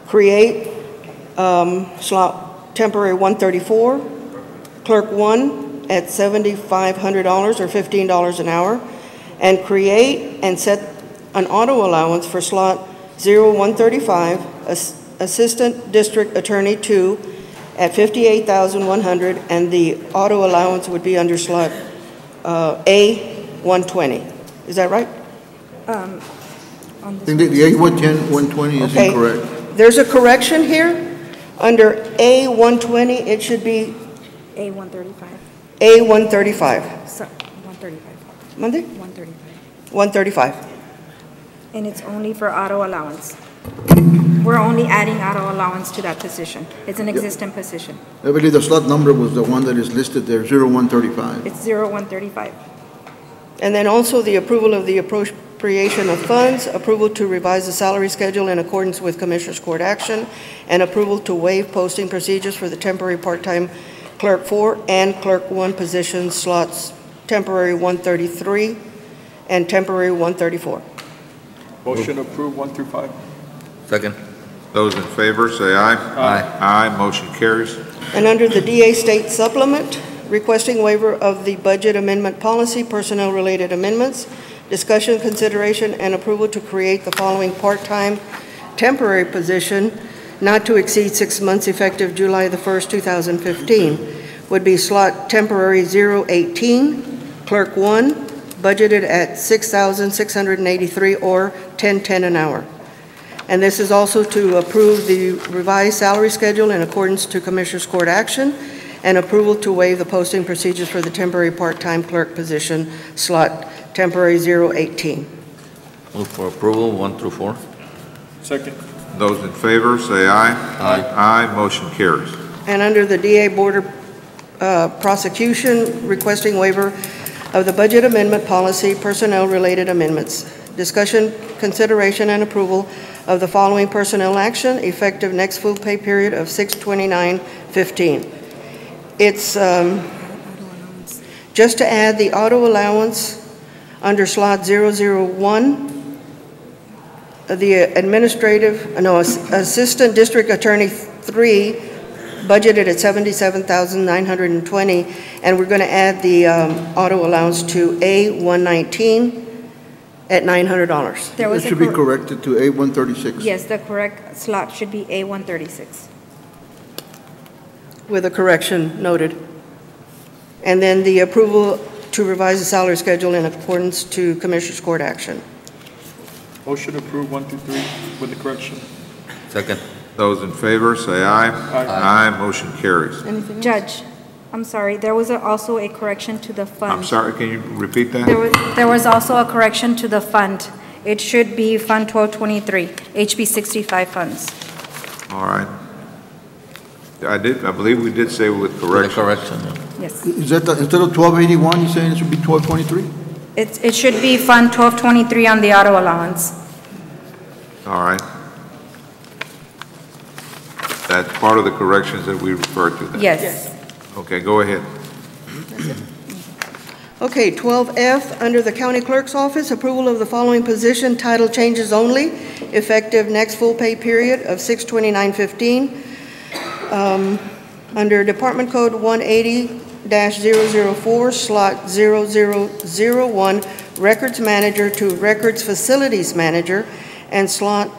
S15: Create slot temporary 134, Clerk 1 at $7,500 or $15 an hour. And create and set an auto allowance for slot 0135, Assistant District Attorney 2 at $58,100, and the auto allowance would be under slot A120. Is that right?
S14: I think the A110, 120 is
S15: Okay.
S14: incorrect.
S15: There's a correction here. Under A120, it should be
S17: A135.
S15: A135.
S17: 135.
S15: Monday?
S17: 135.
S15: 135.
S17: And it's only for auto allowance. We're only adding auto allowance to that position. It's an existing position.
S14: I believe the slot number was the one that is listed there, 0135.
S17: It's 0135.
S15: And then also the approval of the appropriation of funds, approval to revise the salary schedule in accordance with Commissioners Court action, and approval to waive posting procedures for the temporary part-time Clerk 4 and Clerk 1 positions, slots temporary 133 and temporary 134.
S6: Motion approved, 1 through 5.
S5: Second.
S1: Those in favor, say aye.
S5: Aye.
S1: Aye, motion carries.
S15: And under the DA State Supplement, requesting waiver of the budget amendment policy, personnel-related amendments, discussion, consideration, and approval to create the following part-time temporary position not to exceed 6 months effective July the 1st, 2015, would be slot temporary 018, Clerk 1, budgeted at $6,683 or $10.10 an hour. And this is also to approve the revised salary schedule in accordance to Commissioners Court action, and approval to waive the posting procedures for the temporary part-time clerk position, slot temporary 018.
S5: Move for approval, 1 through 4.
S6: Second.
S1: Those in favor, say aye.
S6: Aye.
S1: Aye, motion carries.
S15: And under the DA Board of Prosecution, requesting waiver of the budget amendment policy, personnel-related amendments. Discussion, consideration, and approval of the following personnel action effective next full pay period of 6/29/15. It's just to add the auto allowance under slot 001, the Assistant District Attorney 3, budgeted at $77,920, and we're going to add the auto allowance to A119 at $900.
S17: There was
S14: It
S17: a
S14: should be corrected to A136.
S17: Yes, the correct slot should be A136.
S15: With a correction noted. And then the approval to revise the salary schedule in accordance to Commissioners Court action.
S6: Motion approved 1 through 3 with the correction.
S5: Second.
S1: Those in favor, say aye.
S6: Aye.
S1: Aye, motion carries.
S15: Anything else?
S17: Judge, I'm sorry, there was also a correction to the fund.
S1: I'm sorry, can you repeat that?
S17: There was also a correction to the fund. It should be Fund 1223, HB 65 funds.
S1: All right. I believe we did say with correction.
S5: Correction.
S17: Yes.
S14: Is that, instead of 1281, you're saying it should be 1223?
S17: It should be Fund 1223 on the auto allowance.
S1: All right. That's part of the corrections that we referred to then?
S17: Yes.
S1: Okay, go ahead.
S15: Okay, 12F, under the County Clerk's Office, approval of the following position title changes only, effective next full pay period of 6/29/15. Under Department Code 180-004, slot 0001, Records Manager to Records Facilities Manager, and slot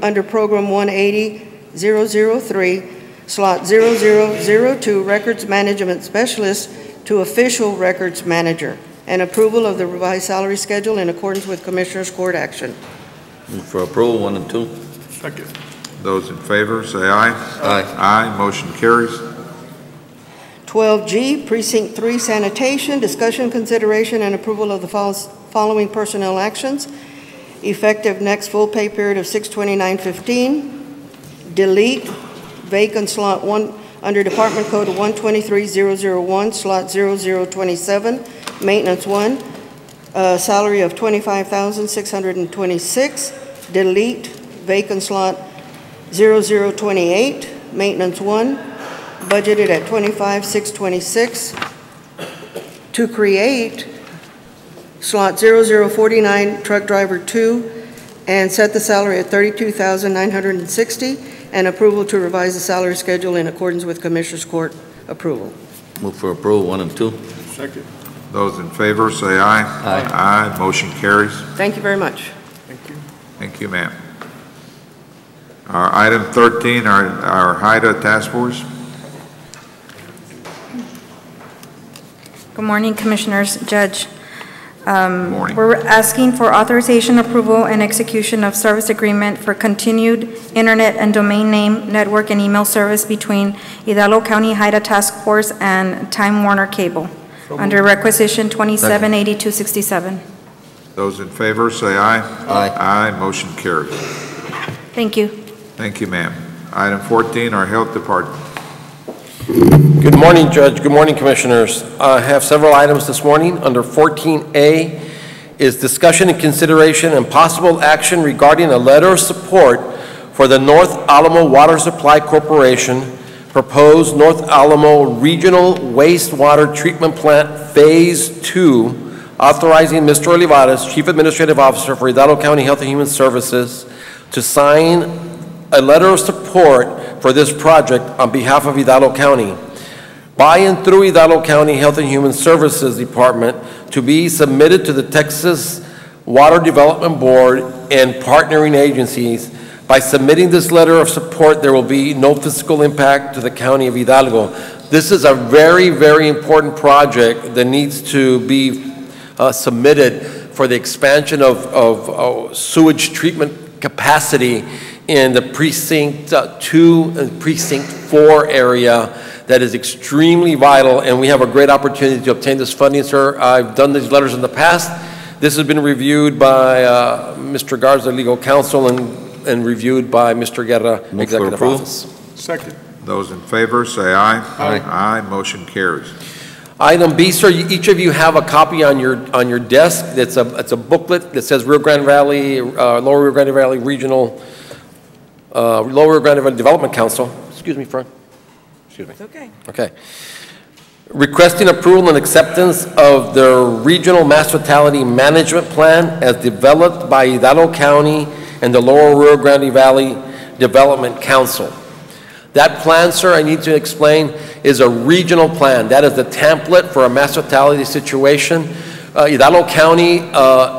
S15: under Program 180-003, slot 0002, Records Management Specialist to Official Records Manager, and approval of the revised salary schedule in accordance with Commissioners Court action.
S5: Move for approval 1 and 2.
S6: Second.
S1: Those in favor, say aye.
S5: Aye.
S1: Aye, motion carries.
S15: 12G, Precinct 3 Sanitation, discussion, consideration, and approval of the following personnel actions, effective next full pay period of 6/29/15. Delete vacant slot 1 under Department Code 123-001, slot 0027, Maintenance 1, salary of $25,626. Delete vacant slot 0028, Maintenance 1, budgeted at $25,626. To create slot 0049, Truck Driver 2, and set the salary at $32,960, and approval to revise the salary schedule in accordance with Commissioners Court approval.
S5: Move for approval 1 and 2.
S6: Second.
S1: Those in favor, say aye.
S5: Aye.
S1: Aye, motion carries.
S15: Thank you very much.
S6: Thank you.
S1: Thank you, ma'am. Our item 13, our HIDA Task Force.
S17: Good morning, Commissioners, Judge.
S1: Morning.
S17: We're asking for authorization, approval, and execution of service agreement for continued internet and domain name, network, and email service between Hidalgo County HIDA Task Force and Time Warner Cable under requisition 278267.
S1: Those in favor, say aye.
S5: Aye.
S1: Aye, motion carries.
S17: Thank you.
S1: Thank you, ma'am. Item 14, our Health Department.
S7: Good morning, Judge. Good morning, Commissioners. I have several items this morning. Under 14A is discussion and consideration and possible action regarding a letter of support for the North Alamo Water Supply Corporation proposed North Alamo Regional Wastewater Treatment Plant Phase 2, authorizing Mr. Olivares, Chief Administrative Officer for Hidalgo County Health and Human Services, to sign a letter of support for this project on behalf of Hidalgo County, by and through Hidalgo County Health and Human Services Department, to be submitted to the Texas Water Development Board and partnering agencies. By submitting this letter of support, there will be no fiscal impact to the County of Hidalgo. This is a very, very important project that needs to be submitted for the expansion of sewage treatment capacity in the Precinct 2 and Precinct 4 area that is extremely vital, and we have a great opportunity to obtain this funding, sir. I've done these letters in the past. This has been reviewed by Mr. Garza, legal counsel, and and reviewed by Mr. Guerra,
S5: for
S7: Executive
S5: approval.
S7: Office.
S6: Second.
S1: Those in favor, say aye.
S6: Aye.
S1: Aye, motion carries.
S7: Item B, sir, each of you have a copy on your desk. It's a booklet that says Rio Grande Valley, Lower Rio Grande Valley Regional, Lower Rio Grande Valley Development Council. Excuse me, Fran. Excuse me.
S9: It's okay.
S7: Okay. Requesting approval and acceptance of the Regional Mass Fatality Management Plan as developed by Hidalgo County and the Lower Rio Grande Valley Development Council. That plan, sir, I need to explain, is a regional plan. That is the template for a mass fatality situation. Hidalgo County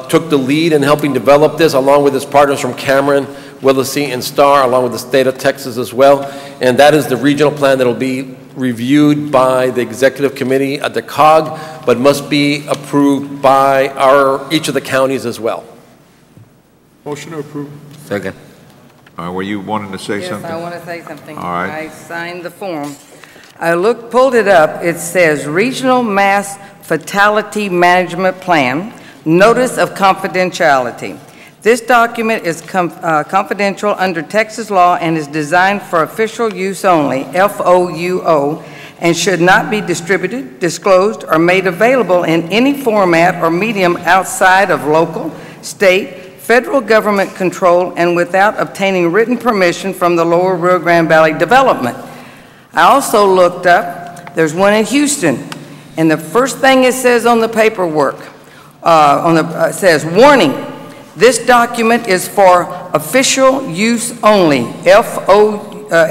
S7: took the lead in helping develop this, along with its partners from Cameron, Willacy, and Star, along with the state of Texas as well. And that is the regional plan that will be reviewed by the executive committee at the COG, but must be approved by each of the counties as well.
S6: Motion to approve.
S5: Second.
S1: Were you wanting to say something?
S18: Yes, I want to say something.
S1: All right.
S18: I signed the form. I pulled it up. It says Regional Mass Fatality Management Plan, Notice of Confidentiality. This document is confidential under Texas law and is designed for official use only, FOUO, and should not be distributed, disclosed, or made available in any format or medium outside of local, state, federal government control, and without obtaining written permission from the Lower Rio Grande Valley Development. I also looked up, there's one in Houston, and the first thing it says on the paperwork, it says, warning, this document is for official use only, FOUO.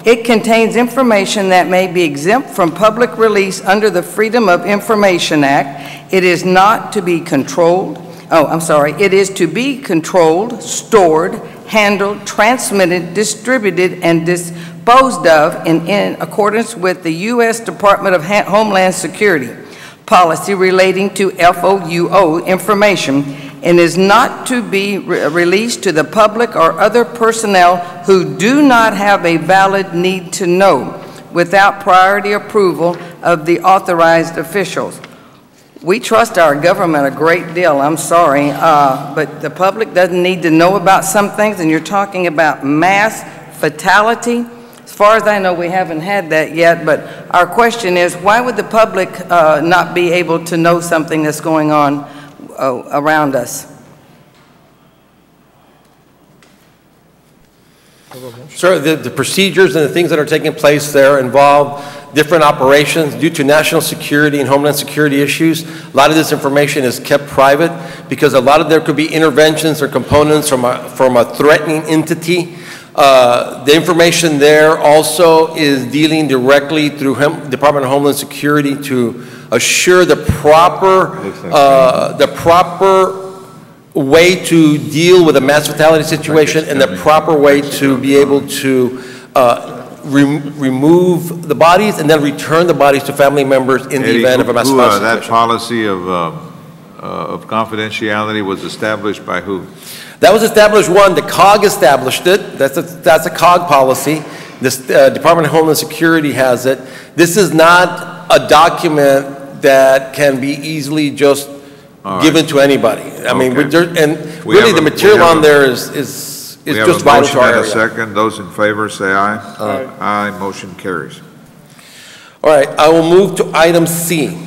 S18: It contains information that may be exempt from public release under the Freedom of Information Act. It is not to be controlled. It is to be controlled, stored, handled, transmitted, distributed, and disposed of in accordance with the U.S. Department of Homeland Security policy relating to FOUO information, and is not to be released to the public or other personnel who do not have a valid need to know without priority approval of the authorized officials. We trust our government a great deal, I'm sorry, but the public doesn't need to know about some things, and you're talking about mass fatality. As far as I know, we haven't had that yet, but our question is, why would the public not be able to know something that's going on around us?
S7: Sir, the procedures and the things that are taking place there involve different operations due to national security and homeland security issues. A lot of this information is kept private because a lot of there could be interventions or components from a threatening entity. The information there also is dealing directly through Department of Homeland Security to assure the proper way to deal with a mass fatality situation and the proper way to be able to remove the bodies and then return the bodies to family members in the event of a mass fatality situation.
S1: That policy of confidentiality was established by who?
S7: That was established, the COG established it. That's a COG policy. This Department of Homeland Security has it. This is not a document that can be easily just given to anybody. I mean, really the material on there is just vital to our area.
S1: We have a motion and a second. Those in favor say aye. Aye. Aye. Motion carries.
S7: All right, I will move to item C,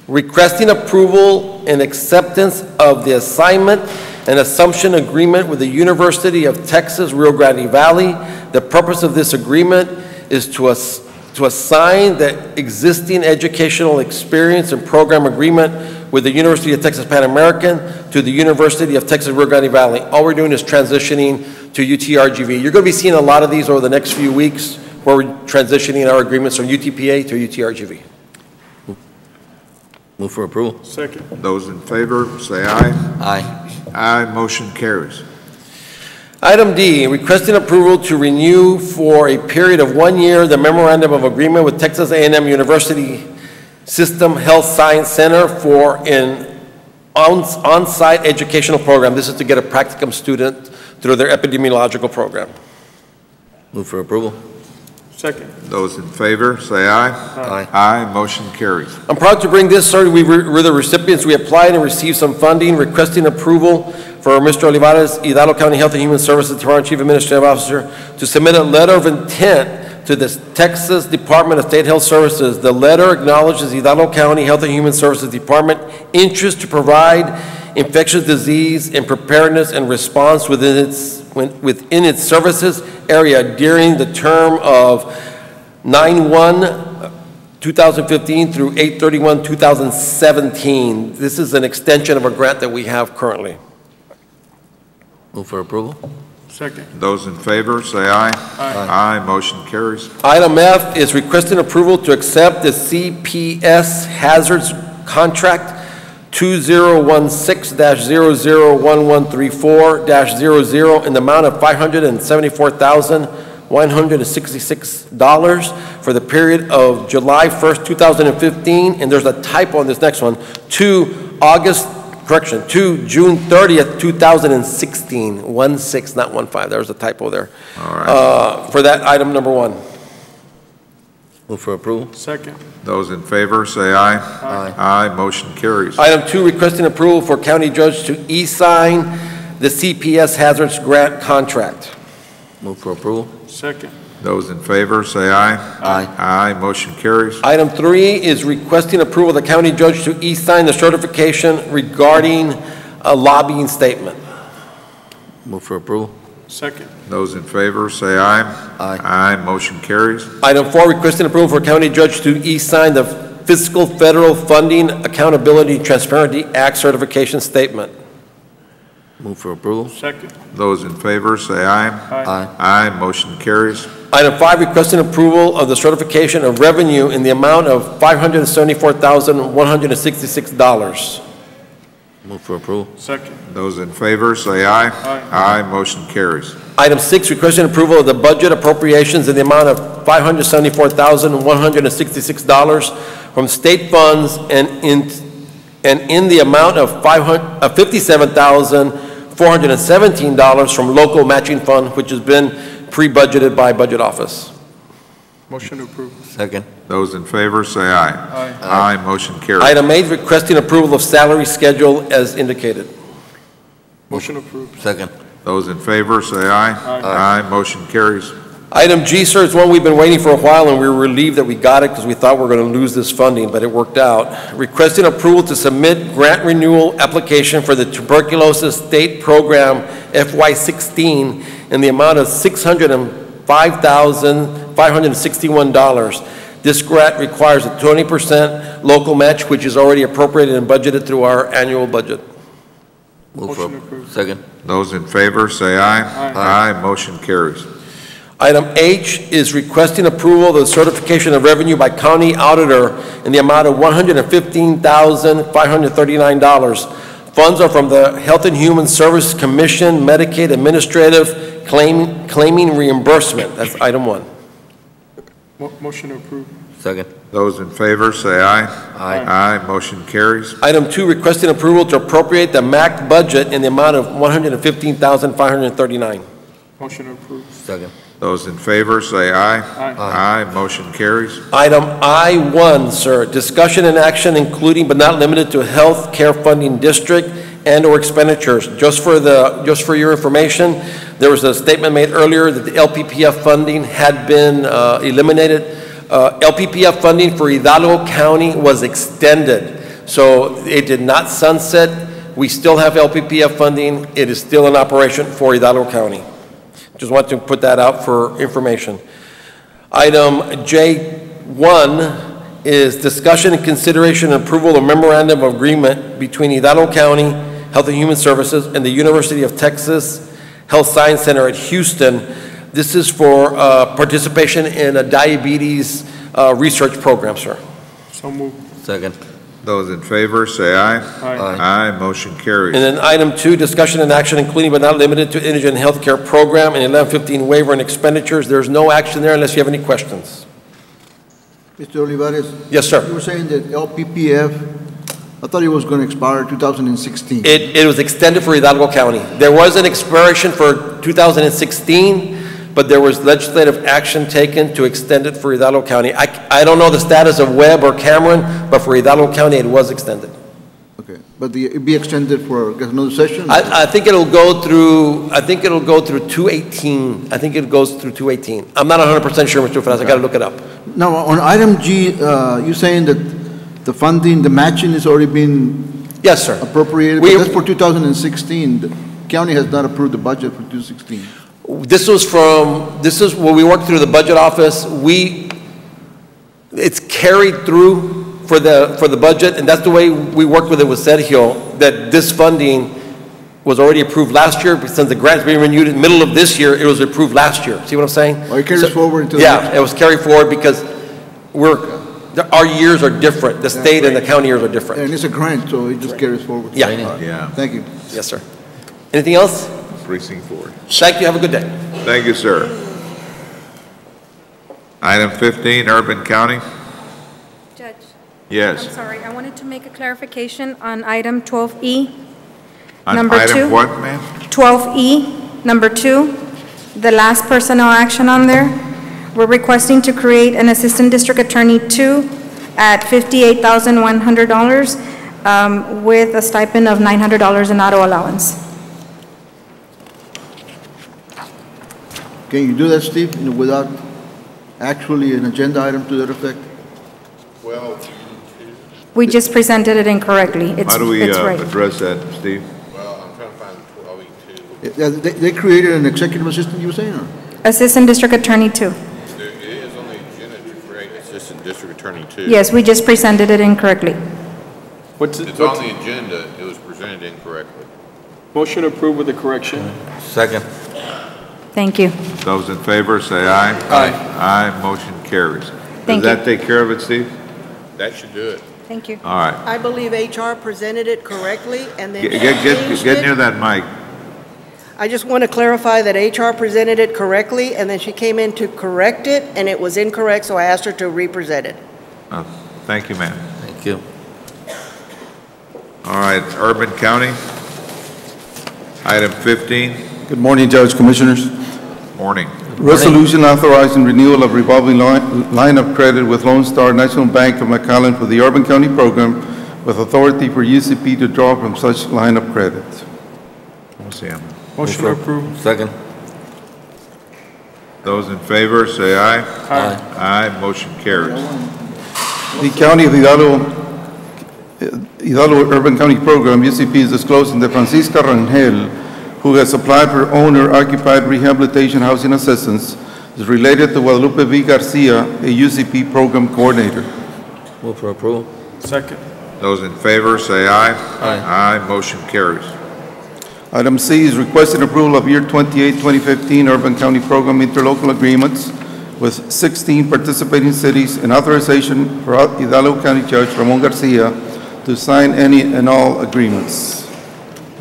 S7: requesting approval and acceptance of the assignment and assumption agreement with the University of Texas, Rio Grande Valley. The purpose of this agreement is to assign the existing educational experience and program agreement with the University of Texas Pan American to the University of Texas, Rio Grande Valley. All we're doing is transitioning to UTRGV. You're going to be seeing a lot of these over the next few weeks where we're transitioning our agreements from UTPA to UTRGV.
S5: Move for approval.
S6: Second.
S1: Those in favor say aye.
S5: Aye.
S1: Aye. Motion carries.
S7: Item D, requesting approval to renew for a period of 1 year the memorandum of agreement with Texas A&M University System Health Science Center for an on-site educational program. This is to get a practicum student through their epidemiological program.
S5: Move for approval.
S6: Second.
S1: Those in favor say aye.
S6: Aye.
S1: Aye. Motion carries.
S7: I'm proud to bring this, sir. We're the recipients. We applied and received some funding requesting approval for Mr. Olivares, Hidalgo County Health and Human Services Department Chief Administrative Officer, to submit a letter of intent to the Texas Department of State Health Services. The letter acknowledges Hidalgo County Health and Human Services Department interest to provide infectious disease and preparedness and response within its services area during the term of 9/1/2015 through 8/31/2017. This is an extension of a grant that we have currently.
S5: Move for approval.
S6: Second.
S1: Those in favor, say aye. Aye. Motion carries.
S7: Item F is requesting approval to accept the CPS Hazards Contract 2016-001134-00 in the amount of $574,166 for the period of July 1st, 2015, and there's a typo on this next one, to June 30th, 2016, 16, not 15. There was a typo there.
S1: All right.
S7: For that item number 1.
S5: Move for approval.
S6: Second.
S1: Those in favor, say aye. Aye. Motion carries.
S7: Item 2, requesting approval for county judge to e-sign the CPS Hazards Grant Contract.
S5: Move for approval.
S6: Second.
S1: Those in favor, say aye. Aye. Motion carries.
S7: Item 3 is requesting approval of the county judge to e-sign the certification regarding a lobbying statement.
S5: Move for approval.
S6: Second.
S1: Those in favor, say aye. Aye. Motion carries.
S7: Item 4, requesting approval for county judge to e-sign the Fiscal Federal Funding Accountability Transparency Act certification statement.
S5: Move for approval.
S6: Second.
S1: Those in favor, say aye. Aye. Motion carries.
S7: Item 5, requesting approval of the certification of revenue in the amount of $574,166.
S5: Move for approval.
S6: Second.
S1: Those in favor, say aye. Aye. Motion carries.
S7: Item 6, requesting approval of the budget appropriations in the amount of $574,166 from state funds and in the amount of $57,417 from local matching fund, which has been pre-budgeted by Budget Office.
S6: Motion approved.
S5: Second.
S1: Those in favor, say aye. Aye. Motion carries.
S7: Item 8, requesting approval of salary schedule as indicated.
S6: Motion approved.
S5: Second.
S1: Those in favor, say aye. Aye. Motion carries.
S7: Item G, sir, is one we've been waiting for a while, and we were relieved that we got it because we thought we were going to lose this funding, but it worked out. Requesting approval to submit grant renewal application for the Tuberculosis State Program FY16 in the amount of $605,561. This grant requires a 20% local match, which is already appropriated and budgeted through our annual budget.
S5: Move for approval. Second.
S1: Those in favor, say aye. Aye. Motion carries.
S7: Item H is requesting approval of the certification of revenue by county auditor in the amount of $115,539. Funds are from the Health and Human Services Commission Medicaid Administrative Claiming Reimbursement. That's item 1.
S6: Motion approved.
S5: Second.
S1: Those in favor, say aye. Aye. Motion carries.
S7: Item 2, requesting approval to appropriate the MAC budget in the amount of $115,539.
S6: Motion approved.
S5: Second.
S1: Those in favor, say aye. Aye. Motion carries.
S7: Item I1, sir, discussion and action including but not limited to health care funding district and/or expenditures. Just for your information, there was a statement made earlier that the LPPF funding had been eliminated. LPPF funding for Hidalgo County was extended, so it did not sunset. We still have LPPF funding. It is still in operation for Hidalgo County. Just want to put that out for information. Item J1 is discussion and consideration and approval of memorandum of agreement between Hidalgo County Health and Human Services and the University of Texas Health Science Center at Houston. This is for participation in a diabetes research program, sir.
S6: So moved.
S5: Second.
S1: Those in favor, say aye. Aye. Motion carries.
S7: And then item 2, discussion and action including but not limited to indigent health care program and 1115 waiver and expenditures. There's no action there unless you have any questions.
S14: Mr. Olivares?
S7: Yes, sir.
S14: You were saying that LPPF, I thought it was going to expire 2016.
S7: It was extended for Hidalgo County. There was an expiration for 2016, but there was legislative action taken to extend it for Hidalgo County. I don't know the status of Webb or Cameron, but for Hidalgo County, it was extended.
S14: Okay. But it'd be extended for another session?
S7: I think it'll go through, 218. I think it goes through 218. I'm not 100% sure, Mr. Fernandez, I gotta look it up.
S14: Now, on item G, you're saying that the funding, the matching is already been
S7: Yes, sir.
S14: appropriated? But that's for 2016. The county has not approved the budget for 2016.
S7: This is when we worked through the budget office. It's carried through for the budget, and that's the way we worked with it with Sergio, that this funding was already approved last year, but since the grant's being renewed in the middle of this year, it was approved last year. See what I'm saying?
S14: Or it carries forward into the
S7: Yeah,
S14: next-
S7: it was carried forward because our years are different. The state and the county years are different.
S14: And it's a grant, so it just carries forward.
S7: Yeah.
S1: Yeah.
S14: Thank you.
S7: Yes, sir. Anything else?
S1: Precinct 4.
S7: Thank you. Have a good day.
S1: Thank you, sir. Item 15, Urban County.
S17: Judge.
S1: Yes.
S17: I'm sorry, I wanted to make a clarification on item 12E.
S1: On
S17: Number
S1: item
S17: 2.
S1: what, ma'am?
S17: 12E, number 2, the last personnel action on there. We're requesting to create an Assistant District Attorney 2 at $58,100 with a stipend of $900 in auto allowance.
S14: Can you do that, Steve, without actually an agenda item to that effect?
S8: Well,
S17: We just presented it incorrectly.
S1: How do we
S17: It's right.
S1: address that, Steve?
S8: well, I'm trying to find 12E2.
S14: Yeah, they created an executive assistant, you were saying, or?
S17: Assistant District Attorney 2.
S8: It is on the agenda to create Assistant District Attorney 2.
S17: Yes, we just presented it incorrectly.
S6: What's
S8: It's on the agenda, it was presented incorrectly.
S6: Motion approved with the correction.
S5: Second.
S17: Thank you.
S1: Those in favor, say aye.
S6: Aye.
S1: Aye, motion carries.
S17: Thank
S1: Does that take care of it, Steve?
S8: That should do it.
S17: Thank you.
S1: All right.
S15: I believe HR presented it correctly, and then
S1: Get near that mic.
S15: I just want to clarify that HR presented it correctly, and then she came in to correct it, and it was incorrect, so I asked her to re-present it.
S1: Thank you, ma'am.
S5: Thank you.
S1: All right, Urban County. Item 15,
S19: Good morning, Judge, Commissioners.
S1: morning.
S19: Resolution authorizing renewal of revolving line of credit with Lone Star National Bank of McAllen for the Urban County program with authority for UCP to draw from such line of credit.
S6: Motion approved.
S5: Second.
S1: Those in favor, say aye.
S5: Aye.
S1: Aye, motion carries.
S19: The County of Hidalgo Urban County Program, UCP, is disclosing that Francisca Rangel, who has applied for owner-occupied rehabilitation housing assistance, is related to Guadalupe V. Garcia, a UCP program coordinator.
S5: Move for approval.
S6: Second.
S1: Those in favor, say aye.
S5: Aye.
S1: Aye, motion carries.
S19: Item C is requested approval of year 28, 2015 Urban County Program interlocal agreements with 16 participating cities and authorization for Hidalgo County Judge Ramon Garcia to sign any and all agreements.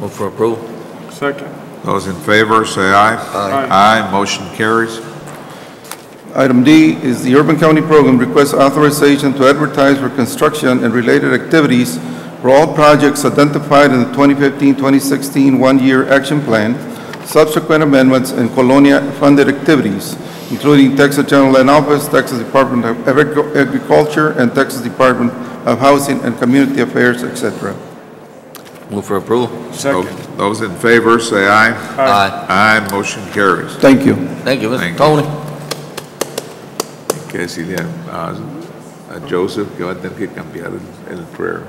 S5: Move for approval.
S6: Second.
S1: Those in favor, say aye.
S6: Aye.
S1: Aye, motion carries.
S19: Item D is the Urban County Program requests authorization to advertise for construction and related activities for all projects identified in the 2015-2016 one-year action plan, subsequent amendments, and Colonia-funded activities, including Texas General Land Office, Texas Department of Agriculture, and Texas Department of Housing and Community Affairs, etc.
S5: Move for approval.
S6: Second.
S1: Those in favor, say aye.
S5: Aye.
S1: Aye, motion carries.
S19: Thank you.
S5: Thank you,
S1: Thank
S5: Mr. Tony.
S1: Que si a Joseph que va a tener que cambiar el prayer.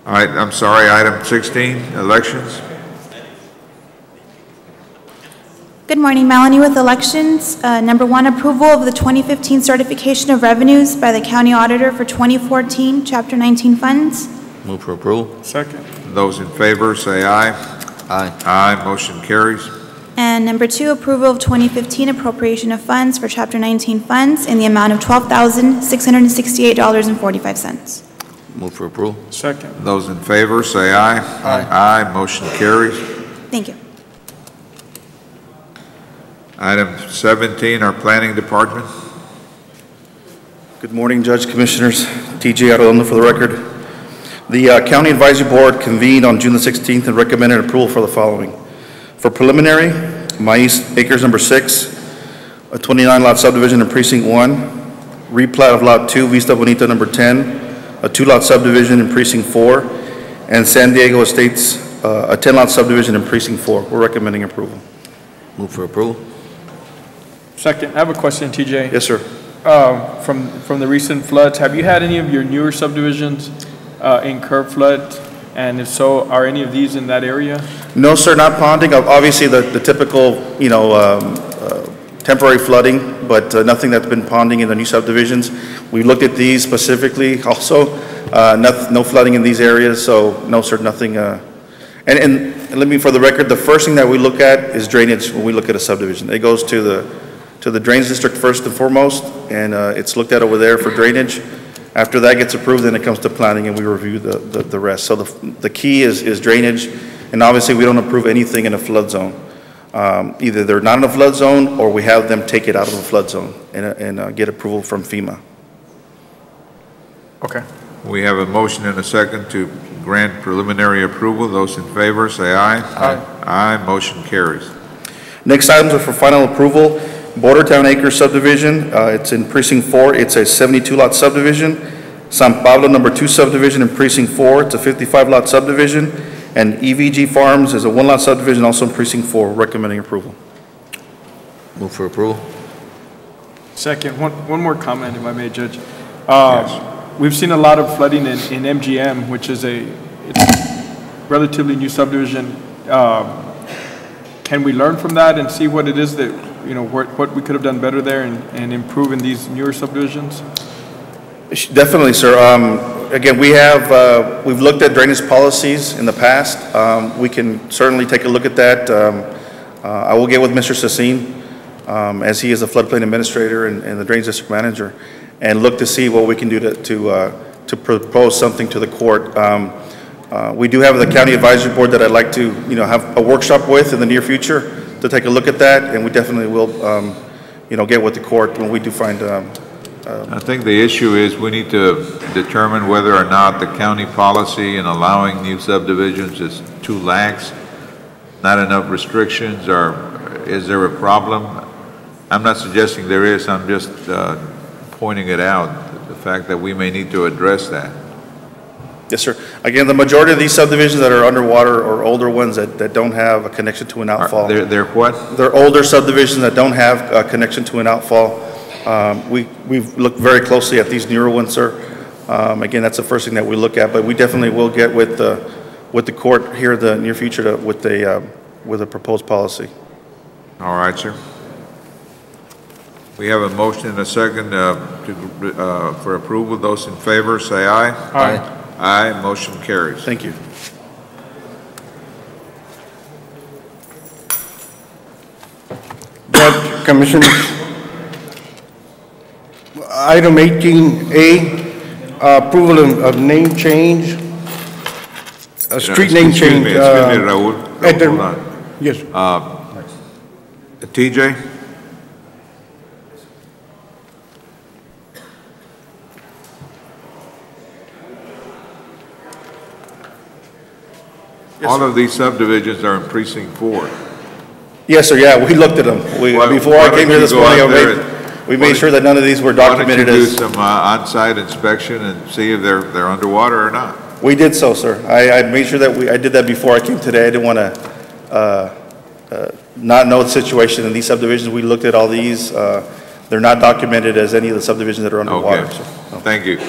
S1: All right, I'm sorry, item 16, elections.
S20: Good morning, Melanie with elections. Number 1, approval of the 2015 certification of revenues by the county auditor for 2014 Chapter 19 funds.
S5: Move for approval.
S6: Second.
S1: Those in favor, say aye.
S5: Aye.
S1: Aye, motion carries.
S20: And number 2, approval of 2015 appropriation of funds for Chapter 19 funds in the amount of $12,668.45.
S5: Move for approval.
S6: Second.
S1: Those in favor, say aye.
S5: Aye.
S1: Aye, motion carries.
S20: Thank you.
S1: Item 17, our planning department.
S21: Good morning, Judge, Commissioners. TJ Arredondo for the record. The County Advisory Board convened on June the 16th and recommended approval for the following. For preliminary, Mais Acres number 6, a 29-lot subdivision in Precinct 1, replat of Lot 2, Vista Bonita number 10, a 2-lot subdivision in Precinct 4, and San Diego Estates, a 10-lot subdivision in Precinct 4. We're recommending approval.
S5: Move for approval.
S6: Second, I have a question, TJ.
S21: Yes, sir.
S6: From the recent floods, have you had any of your newer subdivisions incur floods? And if so, are any of these in that area?
S21: No, sir, not ponding. Obviously, the typical, temporary flooding, but nothing that's been ponding in the new subdivisions. We looked at these specifically also. No flooding in these areas, so no, sir, nothing. And let me, for the record, the first thing that we look at is drainage when we look at a subdivision. It goes to the drainage district first and foremost, and it's looked at over there for drainage. After that gets approved, then it comes to planning, and we review the rest. So the key is drainage, and obviously we don't approve anything in a flood zone. Either they're not in a flood zone, or we have them take it out of the flood zone and get approval from FEMA.
S6: Okay.
S1: We have a motion and a second to grant preliminary approval. Those in favor, say aye.
S6: Aye.
S1: Aye, motion carries.
S21: Next items are for final approval. Bordertown Acres subdivision, it's in Precinct 4. It's a 72-lot subdivision. San Pablo number 2 subdivision in Precinct 4. It's a 55-lot subdivision. And EVG Farms is a 1-lot subdivision also in Precinct 4, recommending approval.
S5: Move for approval.
S6: Second, one more comment, if I may, Judge. Yes. We've seen a lot of flooding in MGM, which is it's a relatively new subdivision. Can we learn from that and see what it is that, what we could have done better there and improve in these newer subdivisions?
S21: Definitely, sir. Again, we've looked at drainage policies in the past. We can certainly take a look at that. I will get with Mr. Sassine, as he is a floodplain administrator and the drainage district manager, and look to see what we can do to propose something to the court. We do have the county advisory board that I'd like to, have a workshop with in the near future to take a look at that, and we definitely will, get with the court when we do find.
S1: I think the issue is we need to determine whether or not the county policy in allowing new subdivisions is too lax, not enough restrictions, or is there a problem? I'm not suggesting there is, I'm just pointing it out, the fact that we may need to address that.
S21: Yes, sir. Again, the majority of these subdivisions that are underwater are older ones that don't have a connection to an outfall.
S1: They're what?
S21: They're older subdivisions that don't have a connection to an outfall. We've looked very closely at these newer ones, sir. Again, that's the first thing that we look at, but we definitely will get with the court here in the near future with a proposed policy.
S1: All right, sir. We have a motion and a second for approval. Those in favor, say aye.
S6: Aye.
S1: Aye, motion carries.
S21: Thank you.
S2: Judge, Commissioners, item 18A, approval of name change, street name change.
S1: Excuse me, Raul. Hold on.
S2: Yes.
S1: TJ? All of these subdivisions are in Precinct 4.
S21: Yes, sir, yeah, we looked at them. Before I came here this morning, we made sure that none of these were documented as...
S1: Why don't you do some on-site inspection and see if they're underwater or not?
S21: We did so, sir. I made sure that I did that before I came today. I didn't want to not know the situation in these subdivisions. We looked at all these. They're not documented as any of the subdivisions that are underwater.
S1: Okay, thank you.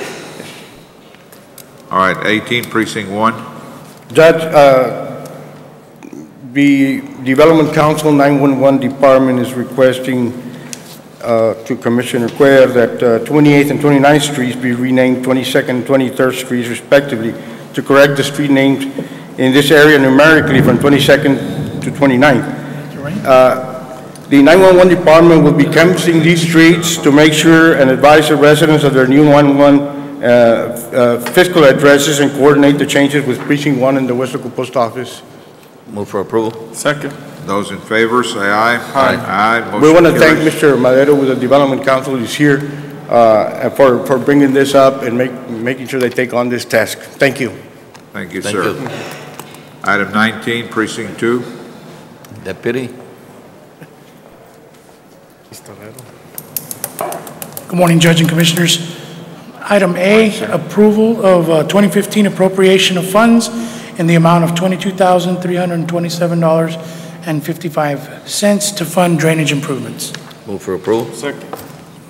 S1: All right, 18, Precinct 1.
S2: Judge, the Development Council 911 Department is requesting to Commissioner Cuellar that 28th and 29th Streets be renamed 22nd and 23rd Streets respectively to correct the street names in this area numerically from 22nd to 29th. The 911 Department will be canvassing these streets to make sure and advise the residents of their new 911 fiscal addresses and coordinate the changes with Precinct 1 and the Westlaco Post Office.
S5: Move for approval.
S6: Second.
S1: Those in favor, say aye.
S2: Aye.
S1: Aye.
S2: We want to thank Mr. Madero with the Development Council. He's here for bringing this up and making sure they take on this task. Thank you.
S1: Thank you, sir. Item 19, Precinct 2.
S5: Deputy.
S4: Good morning, Judge and Commissioners.
S16: Item A, approval of 2015 appropriation of funds in the amount of $22,327.55 to fund drainage improvements.
S5: Move for approval.
S6: Second.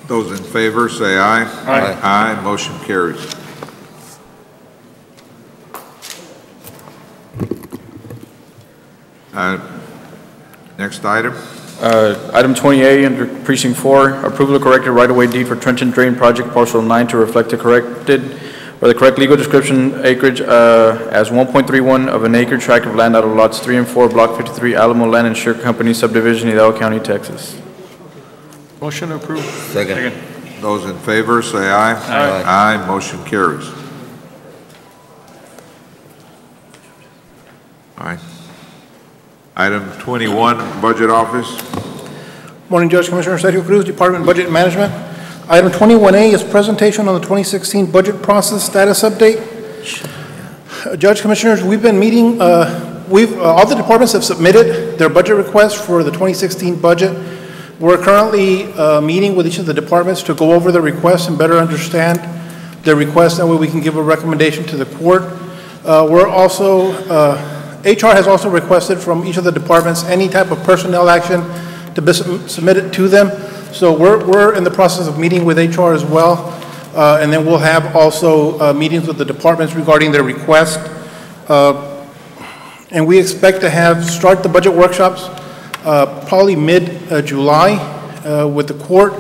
S1: Those in favor say aye.
S6: Aye.
S1: Aye, motion carries. Next item.
S4: Item 20A under precinct 4, approval of corrected right-of-way deed for trench and drain project parcel 9 to reflect the the correct legal description acreage as 1.31 of an acre tract of land out of lots 3 and 4, block 53, Alamo Land and Share Company subdivision, Hidalgo County, Texas.
S6: Motion approved.
S5: Second.
S1: Those in favor say aye.
S6: Aye.
S1: Aye, motion carries. Aye. Item 21, Budget Office.
S16: Morning, Judge, Commissioner Sergio Cruz, Department of Budget Management. Item 21A is presentation on the 2016 budget process status update. Judge, Commissioners, we've been meeting, all the departments have submitted their budget requests for the 2016 budget. We're currently meeting with each of the departments to go over the requests and better understand their requests. That way we can give a recommendation to the court. We're also, HR has also requested from each of the departments any type of personnel action to be submitted to them. So we're in the process of meeting with HR as well. And then we'll have also meetings with the departments regarding their request. And we expect to start the budget workshops probably mid-July with the court.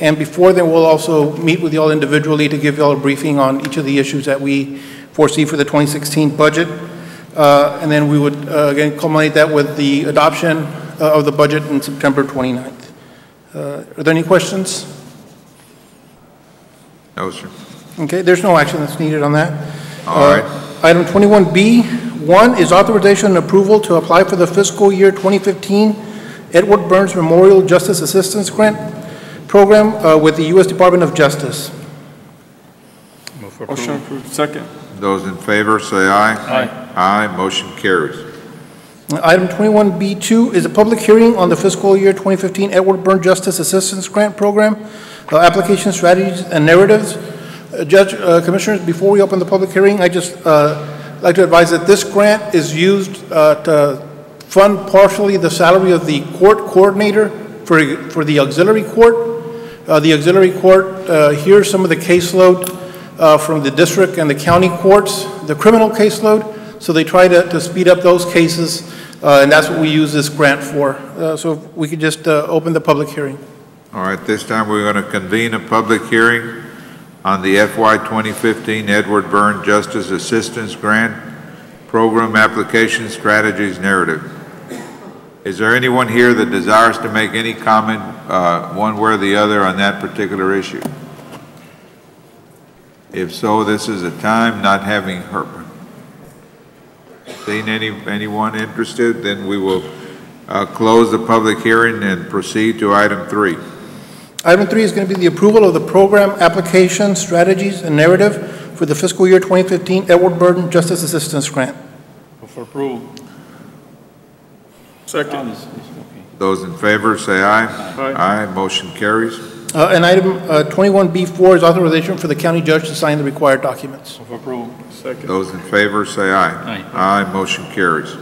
S16: And before then, we'll also meet with y'all individually to give y'all a briefing on each of the issues that we foresee for the 2016 budget. And then we would, again, culminate that with the adoption of the budget on September 29th. Are there any questions?
S1: No, sir.
S16: Okay, there's no action that's needed on that.
S1: All right.
S16: Item 21B1 is authorization and approval to apply for the fiscal year 2015 Edward Burns Memorial Justice Assistance Grant Program with the U.S. Department of Justice.
S6: Move for approval. Motion approved. Second.
S1: Those in favor say aye.
S6: Aye.
S1: Aye, motion carries.
S16: Item 21B2 is a public hearing on the fiscal year 2015 Edward Burns Justice Assistance Grant Program, application strategies and narratives. Judge, Commissioners, before we open the public hearing, I just like to advise that this grant is used to fund partially the salary of the court coordinator for the auxiliary court. The auxiliary court hears some of the caseload from the district and the county courts, the criminal caseload, so they try to speed up those cases, and that's what we use this grant for. So if we could just open the public hearing.
S1: All right, this time we're going to convene a public hearing on the FY 2015 Edward Burns Justice Assistance Grant Program Application Strategies Narrative. Is there anyone here that desires to make any comment one way or the other on that particular issue? If so, this is a time, not having seen anyone interested, then we will close the public hearing and proceed to item 3.
S16: Item 3 is going to be the approval of the program application, strategies, and narrative for the fiscal year 2015 Edward Burns Justice Assistance Grant.
S6: Move for approval. Second.
S1: Those in favor say aye.
S6: Aye.
S1: Aye, motion carries.
S16: And item 21B4 is authorization for the county judge to sign the required documents.
S6: Move for approval. Second.
S1: Those in favor say aye.
S6: Aye.
S1: Aye, motion carries.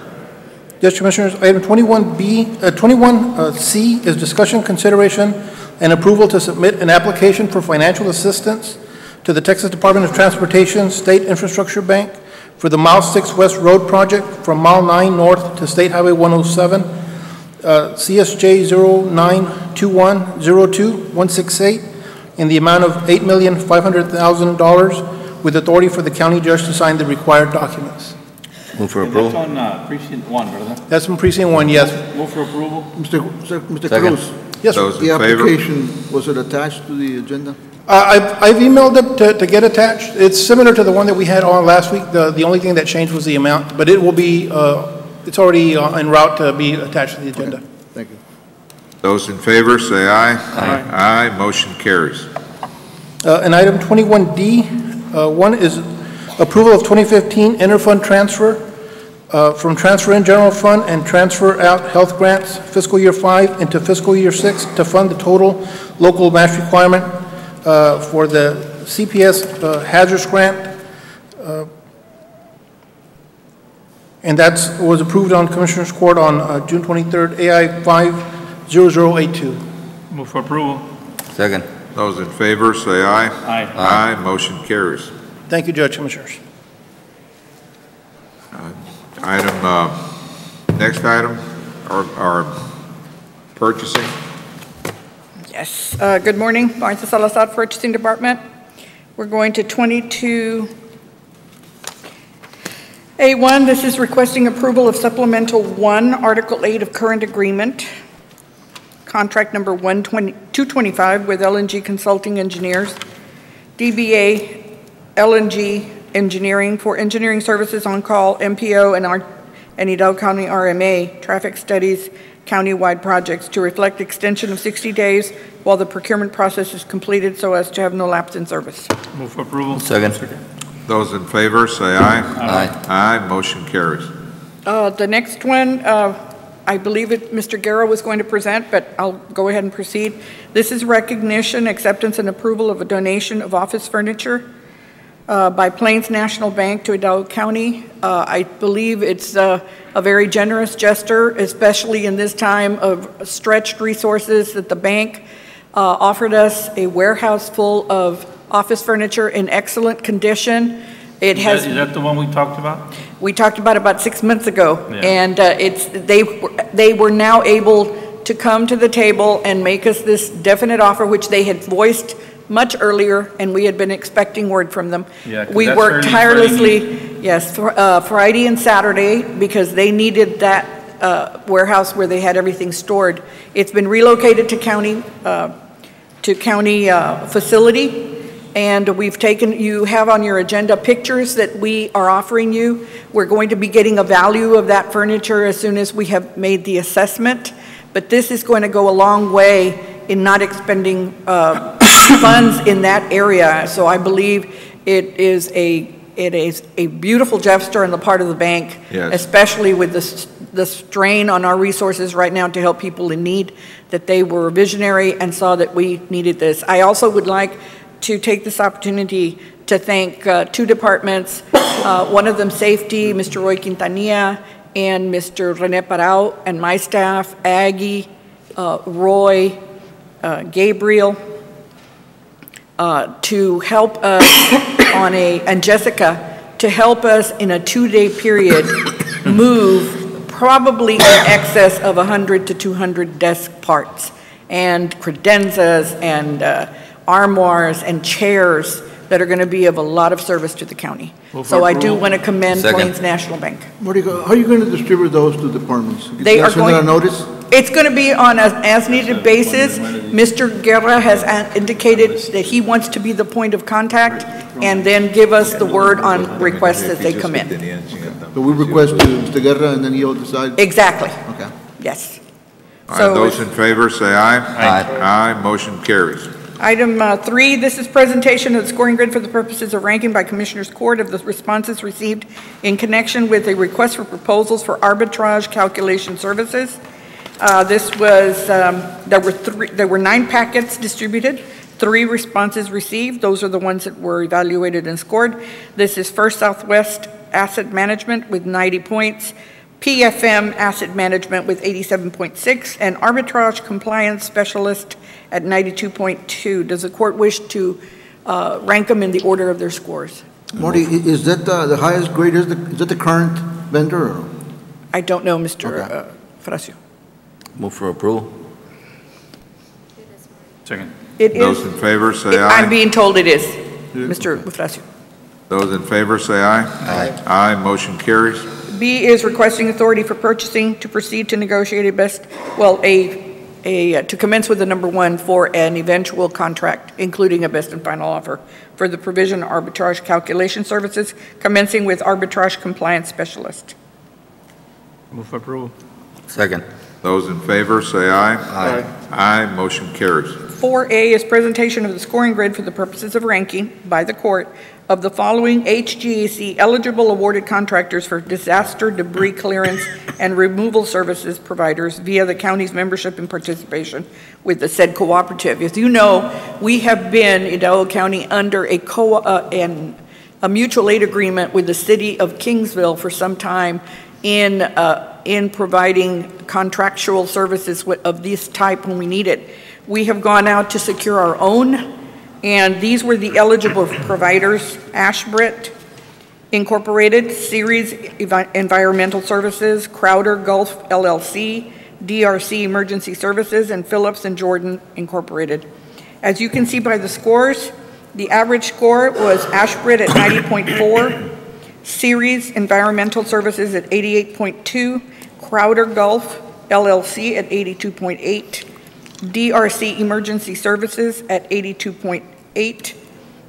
S16: Yes, Commissioners, item 21C is discussion, consideration, and approval to submit an application for financial assistance to the Texas Department of Transportation State Infrastructure Bank for the Mile 6 West Road project from Mile 9 North to State Highway 107, CSJ 0921021168, in the amount of $8,500,000 with authority for the county judge to sign the required documents.
S5: Move for approval.
S6: That's on precinct 1, brother.
S16: That's from precinct 1, yes.
S6: Move for approval.
S14: Mr.
S1: Second.
S14: Cruz.
S16: Yes, sir.
S1: Those in
S14: The
S1: favor?
S14: application, was it attached to the agenda?
S16: I've emailed it to get attached. It's similar to the one that we had on last week. The only thing that changed was the amount, but it will be, it's already en route to be attached to the agenda.
S14: Okay. Thank you.
S1: Those in favor say aye.
S6: Aye.
S1: Aye, motion carries.
S16: And item 21D, one is approval of 2015 interfund transfer from transfer in general fund and transfer out health grants fiscal year 5 into fiscal year 6 to fund the total local match requirement for the CPS hazardous grant, and that was approved on Commissioners Court on June 23rd, AI 50082.
S4: Move for approval.
S5: Second.
S1: Those in favor, say aye.
S4: Aye.
S1: Aye, motion carries.
S16: Thank you, Judge, Commissioners.
S1: Next item, our purchasing.
S10: Yes. Good morning, Martha Salazar, Purchasing Department. We're going to 22A1. This is requesting approval of Supplemental 1, Article 8 of Current Agreement, Contract Number 225 with LNG Consulting Engineers, DBA LNG Engineering for engineering services on call, MPO, and Hidalgo County RMA, traffic studies, countywide projects to reflect extension of 60 days while the procurement process is completed so as to have no lapse in service.
S4: Move for approval.
S5: Second.
S1: Those in favor, say aye.
S5: Aye.
S1: Aye, motion carries.
S10: The next one, I believe Mr. Guerra was going to present, but I'll go ahead and proceed. This is recognition, acceptance, and approval of a donation of office furniture by Plains National Bank to Hidalgo County. I believe it's a very generous gesture, especially in this time of stretched resources, that the bank offered us a warehouse full of office furniture in excellent condition. It has.
S4: Is that the one we talked about?
S10: We talked about 6 months ago,
S4: Yeah.
S10: and they were now able to come to the table and make us this definite offer, which they had voiced much earlier, and we had been expecting word from them.
S4: Yeah, 'cause
S10: we
S4: that's
S10: worked
S4: fairly
S10: tirelessly, yes, Friday and Saturday, because they needed that warehouse where they had everything stored. It's been relocated to county facility, and we've taken, you have on your agenda pictures that we are offering you. We're going to be getting a value of that furniture as soon as we have made the assessment, but this is going to go a long way in not expending funds in that area. So I believe it is a beautiful gesture on the part of the bank,
S1: Yes.
S10: especially with the strain on our resources right now to help people in need, that they were visionary and saw that we needed this. I also would like to take this opportunity to thank two departments, one of them safety, Mr. Roy Quintanilla and Mr. Rene Parao, and my staff, Aggie, Roy, Gabriel, to help us and Jessica, to help us in a 2-day period move probably in excess of 100 to 200 desk parts and credenzas and armoires and chairs that are going to be of a lot of service to the county. So I do want to commend Plains National Bank.
S14: Marty, how are you going to distribute those to departments?
S10: They are
S14: Send out a notice?
S10: It's going to be on an as-needed basis. Mr. Guerra has indicated that he wants to be the point of contact and then give us the word on requests as they come in.
S14: So we request to Mr. Guerra and then he'll decide?
S10: Exactly.
S14: Okay.
S10: Yes.
S1: All right, those in favor, say aye. Aye. Aye, motion carries.
S10: Item 3, this is presentation of the scoring grid for the purposes of ranking by Commissioners Court of the responses received in connection with a request for proposals for arbitrage calculation services. This was, there were 9 packets distributed, 3 responses received. Those are the ones that were evaluated and scored. This is First Southwest Asset Management with 90 points, PFM Asset Management with 87.6, and Arbitrage Compliance Specialist at 92.2. Does the court wish to rank them in the order of their scores?
S14: Marty, is that the highest grade, is that the current vendor? Or?
S10: I don't know, Mr. Fracio.
S5: Move for approval.
S4: Second.
S10: It is.
S1: Those in favor, say aye.
S10: I'm being told it is, Mr. Fracio.
S1: Those in favor, say aye. Aye. Aye, motion carries.
S10: B is requesting authority for purchasing to proceed to negotiate to commence with the number 1 for an eventual contract, including a best and final offer for the provision of arbitrage calculation services, commencing with arbitrage compliance specialist.
S4: Move for approval.
S5: Second.
S1: Those in favor, say aye.
S5: Aye.
S1: Aye, motion carries.
S10: 4A is presentation of the scoring grid for the purposes of ranking by the court of the following HGAC eligible awarded contractors for disaster debris clearance and removal services providers via the county's membership and participation with the said cooperative. As you know, we have been in Hidalgo County under a mutual aid agreement with the city of Kingsville for some time in providing contractual services of this type when we need it. We have gone out to secure our own, and these were the eligible providers: Ashbrit Incorporated, Ceres Environmental Services, Crowder Gulf LLC, DRC Emergency Services, and Phillips and Jordan Incorporated. As you can see by the scores, the average score was Ashbrit at 90.4, Ceres Environmental Services at 88.2, Crowder Gulf LLC at 82.8, DRC Emergency Services at 82.8,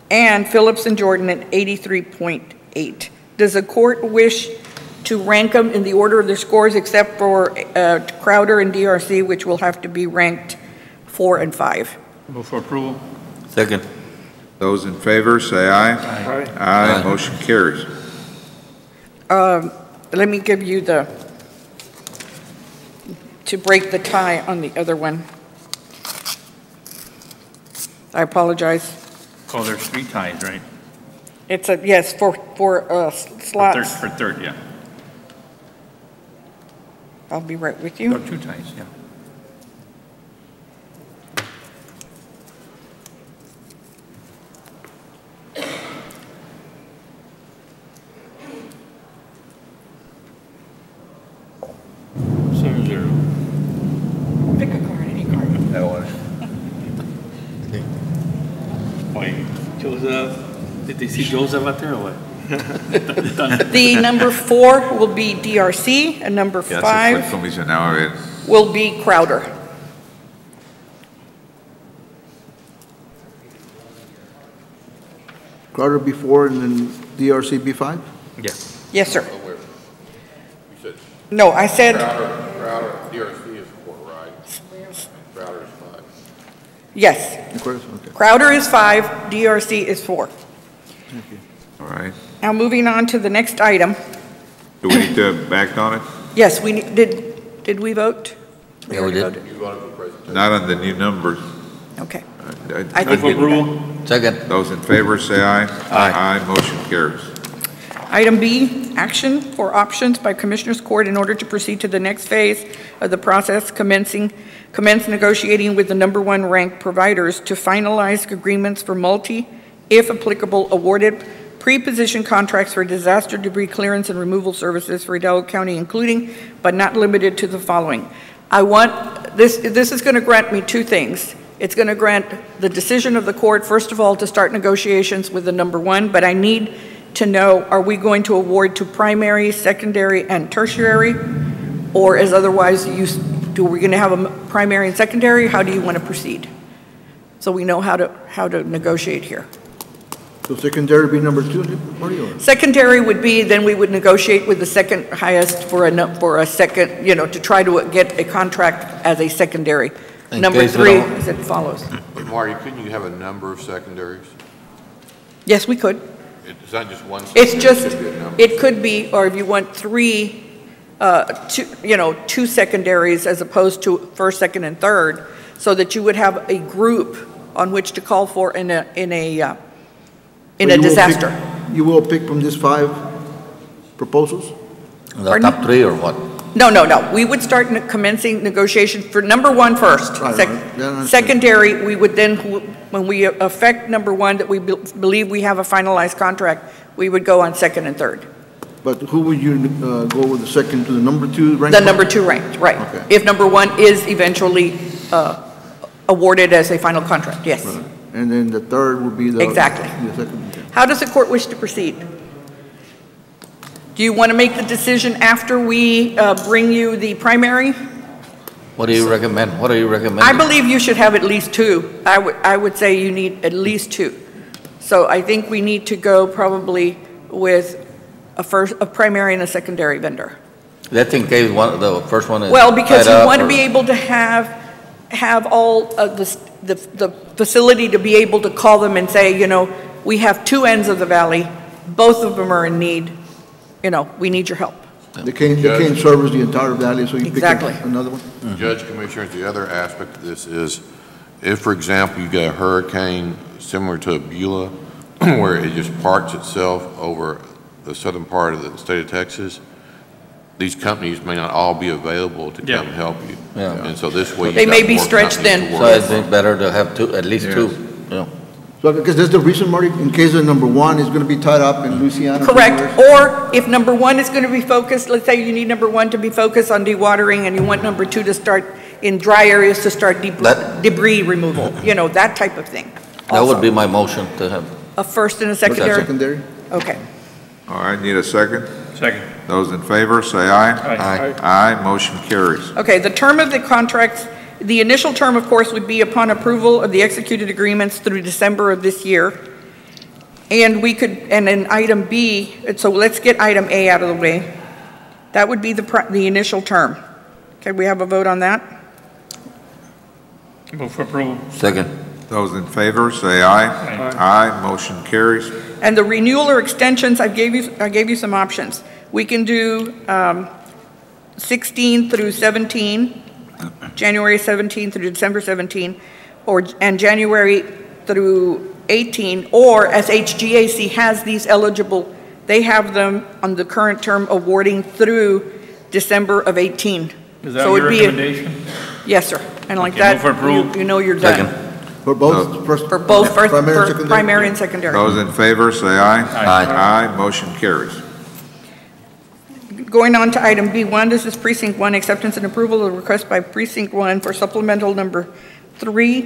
S10: and Phillips and Jordan at 83.8. Does the court wish to rank them in the order of their scores except for Crowder and DRC, which will have to be ranked 4 and 5?
S6: Move for approval.
S5: Second.
S1: Those in favor, say aye. Aye. Aye. Motion carries.
S10: Let me give you to break the tie on the other one. I apologize.
S11: Oh, there's 3 ties, right?
S10: It's yes, for slots.
S11: For third, yeah.
S10: I'll be right with you.
S11: Oh, 2 ties, yeah.
S10: Pick a card, any card.
S5: That one.
S11: Wait, Joseph, did they see Joseph out there or what?
S10: The number 4 will be DRC, and number 5 will be Crowder.
S14: Crowder B4 and then DRC B5?
S11: Yes.
S10: Yes, sir. No, I said.
S22: Crowder, DRC is 4, right? Crowder is 5.
S10: Yes.
S14: Okay.
S10: Crowder is 5, DRC is 4.
S14: Thank you.
S1: All right.
S10: Now moving on to the next item.
S1: Do we need to act on it?
S10: Yes, we did we vote?
S5: Yeah, we did.
S10: Voted.
S1: Not on the new numbers.
S10: Okay.
S1: I
S10: think we did.
S5: Second.
S1: Those in favor, say aye.
S5: Aye.
S1: Aye. Motion carries.
S10: Item B, action for options by Commissioners Court in order to proceed to the next phase of the process, commence negotiating with the number 1 ranked providers to finalize agreements for if applicable, awarded pre-position contracts for disaster debris clearance and removal services for Hidalgo County, including but not limited to the following. This is going to grant me 2 things. It's going to grant the decision of the court, first of all, to start negotiations with the number 1, but I need to know, are we going to award to primary, secondary, and tertiary? Or as otherwise, are we going to have a primary and secondary? How do you want to proceed? So we know how to negotiate here.
S14: So secondary be number 2, Marty, or?
S10: Secondary would be, then we would negotiate with the second highest for a second, to try to get a contract as a secondary. Number 3 is as follows.
S22: But Marty, couldn't you have a number of secondaries?
S10: Yes, we could.
S22: It's not just one
S10: It's
S22: secondary,
S10: just,
S22: could be a number.
S10: it could be, or if you want 3, 2 secondaries as opposed to first, second, and third, so that you would have a group on which to call for in a disaster.
S14: You will pick from these 5 proposals?
S5: The top 3 or what?
S10: No. We would start commencing negotiations for number 1 first.
S14: Right.
S10: Secondary, we would then, when we affect number 1 that we believe we have a finalized contract, we would go on second and third.
S14: But who would you go with the second to the number 2 ranked?
S10: The number 2 ranked, right.
S14: Okay.
S10: If number 1 is eventually awarded as a final contract, yes.
S14: Right. And then the third would be the...
S10: Exactly.
S14: The second. Okay.
S10: How does the court wish to proceed? Do you want to make the decision after we bring you the primary?
S5: What do you recommend?
S10: I believe you should have at least 2. I would say you need at least 2. So I think we need to go probably with a primary and a secondary vendor.
S5: That's in case the first one is...
S10: Well, because you want to
S5: or-
S10: be able to have all of the the facility to be able to call them and say, you know, we have two ends of the valley, both of them are in need, you know, we need your help.
S14: They can't service the entire valley, so you pick up another one?
S22: Judge, Commissioners, the other aspect of this is, if, for example, you get a hurricane similar to Beulah, where it just parks itself over the southern part of the state of Texas, these companies may not all be available to come help you.
S5: Yeah.
S22: And so this way,
S10: They may be stretched thin.
S5: So I think better to have two, at least two, you know.
S14: So, because that's the reason, Marty, in case the number one is going to be tied up in Louisiana.
S10: Correct, or if number one is going to be focused, let's say you need number one to be focused on dewatering and you want number two to start in dry areas to start debris removal, you know, that type of thing.
S5: That would be my motion to have.
S10: A first and a secondary?
S14: Secondary.
S10: Okay.
S1: All right, need a second?
S11: Second.
S1: Those in favor, say aye.
S11: Aye.
S1: Aye, motion carries.
S10: Okay, the term of the contracts, the initial term, of course, would be upon approval of the executed agreements through December of this year. And we could, and then item B, so let's get item A out of the way. That would be the initial term. Okay, we have a vote on that?
S11: Move for approval.
S5: Second.
S1: Those in favor, say aye. Aye, motion carries.
S10: And the renewal or extensions, I gave you some options. We can do 16 through 17, January 17 through December 17, and January through 18, or as HGAC has these eligible, they have them on the current term awarding through December of 18.
S11: Is that your recommendation?
S10: Yes, sir. And like
S11: Okay,
S10: that,
S11: move for approval.
S10: you know you're done.
S5: Second.
S14: For both?
S10: For both, first,
S14: Primary,
S10: primary and secondary.
S1: Those in favor, say aye.
S5: Aye.
S1: Aye, motion carries.
S10: Going on to item B1, this is Precinct 1, acceptance and approval of request by Precinct 1 for supplemental number 3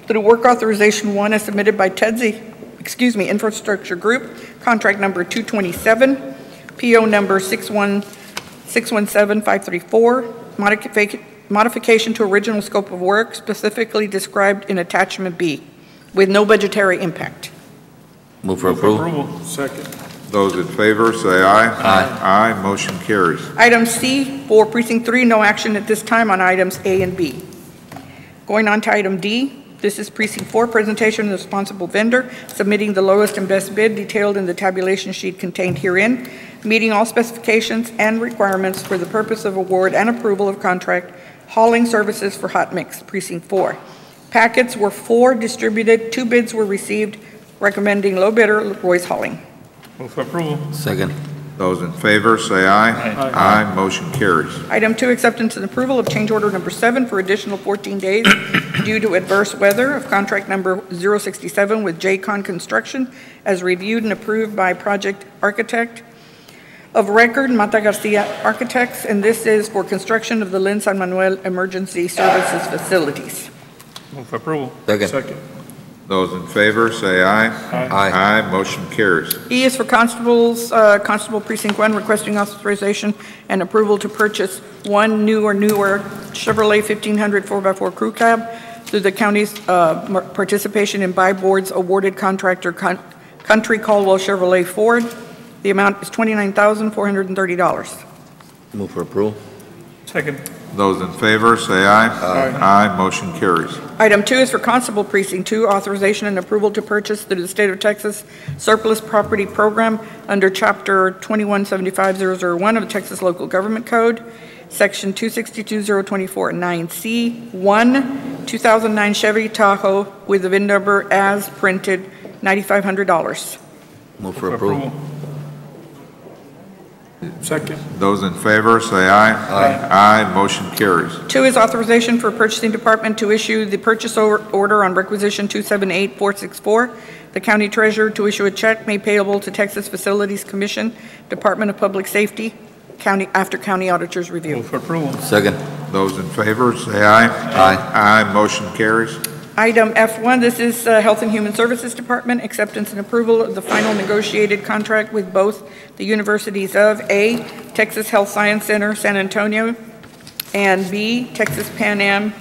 S10: through work authorization 1 as submitted by Infrastructure Group, contract number 227, PO number 617534, modification to original scope of work specifically described in attachment B with no budgetary impact.
S5: Move for approval.
S11: Second.
S1: Those in favor, say aye.
S5: Aye.
S1: Aye, motion carries.
S10: Item C for Precinct 3, no action at this time on items A and B. Going on to item D, this is Precinct 4, presentation of the responsible vendor, submitting the lowest and best bid detailed in the tabulation sheet contained herein, meeting all specifications and requirements for the purpose of award and approval of contract hauling services for hot mix, Precinct 4. Packets were 4 distributed, 2 bids were received, recommending low bidder Roy's Hauling.
S11: Move for approval.
S5: Second.
S1: Those in favor, say aye. Aye, motion carries.
S10: Item 2, acceptance and approval of change order number 7 for additional 14 days due to adverse weather of contract number 067 with J-Con Construction as reviewed and approved by project architect of record, Mata Garcia Architects, and this is for construction of the Lynn San Manuel Emergency Services Facilities.
S11: Move for approval.
S5: Second.
S1: Those in favor, say aye.
S5: Aye.
S1: Aye, motion carries.
S10: E is for constables, Constable Precinct 1 requesting authorization and approval to purchase 1 new or newer Chevrolet 1500 4x4 crew cab through the county's participation in buy boards awarded contractor Country Caldwell Chevrolet Ford. The amount is $29,430.
S5: Move for approval.
S11: Second.
S1: Those in favor, say aye. Aye, motion carries.
S10: Item 2 is for Constable Precinct 2, authorization and approval to purchase through the State of Texas Surplus Property Program under Chapter 2175001 of the Texas Local Government Code, Section 262.024.9C, 1 2009 Chevy Tahoe with the VIN number as printed, $9,500.
S5: Move for approval.
S11: Second.
S1: Those in favor, say aye. Aye, motion carries.
S10: 2 is authorization for purchasing department to issue the purchase order on requisition 278464. The county treasurer to issue a check made payable to Texas Facilities Commission, Department of Public Safety, after county auditor's review.
S11: Move for approval.
S5: Second.
S1: Those in favor, say aye. Aye, motion carries.
S10: Item F1, this is Health and Human Services Department, acceptance and approval of the final negotiated contract with both the universities of A, Texas Health Science Center, San Antonio, and B, Texas Pan Am,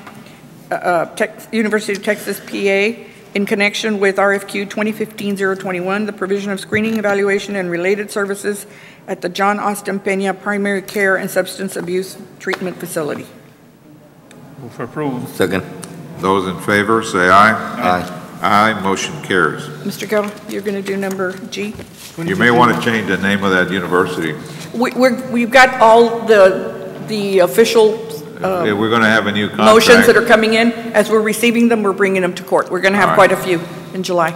S10: University of Texas, PA, in connection with RFQ 2015-021, the provision of screening, evaluation, and related services at the John Austin Peña Primary Care and Substance Abuse Treatment Facility.
S11: Move for approval.
S5: Second.
S1: Those in favor, say aye.
S5: Aye.
S1: Aye, motion carries.
S10: Mr. Guerra, you're going to do number G?
S1: You may want to change the name of that university.
S10: We've got all the official
S1: We're going to have a new contract.
S10: motions that are coming in. As we're receiving them, we're bringing them to court. We're going to have quite a few in July.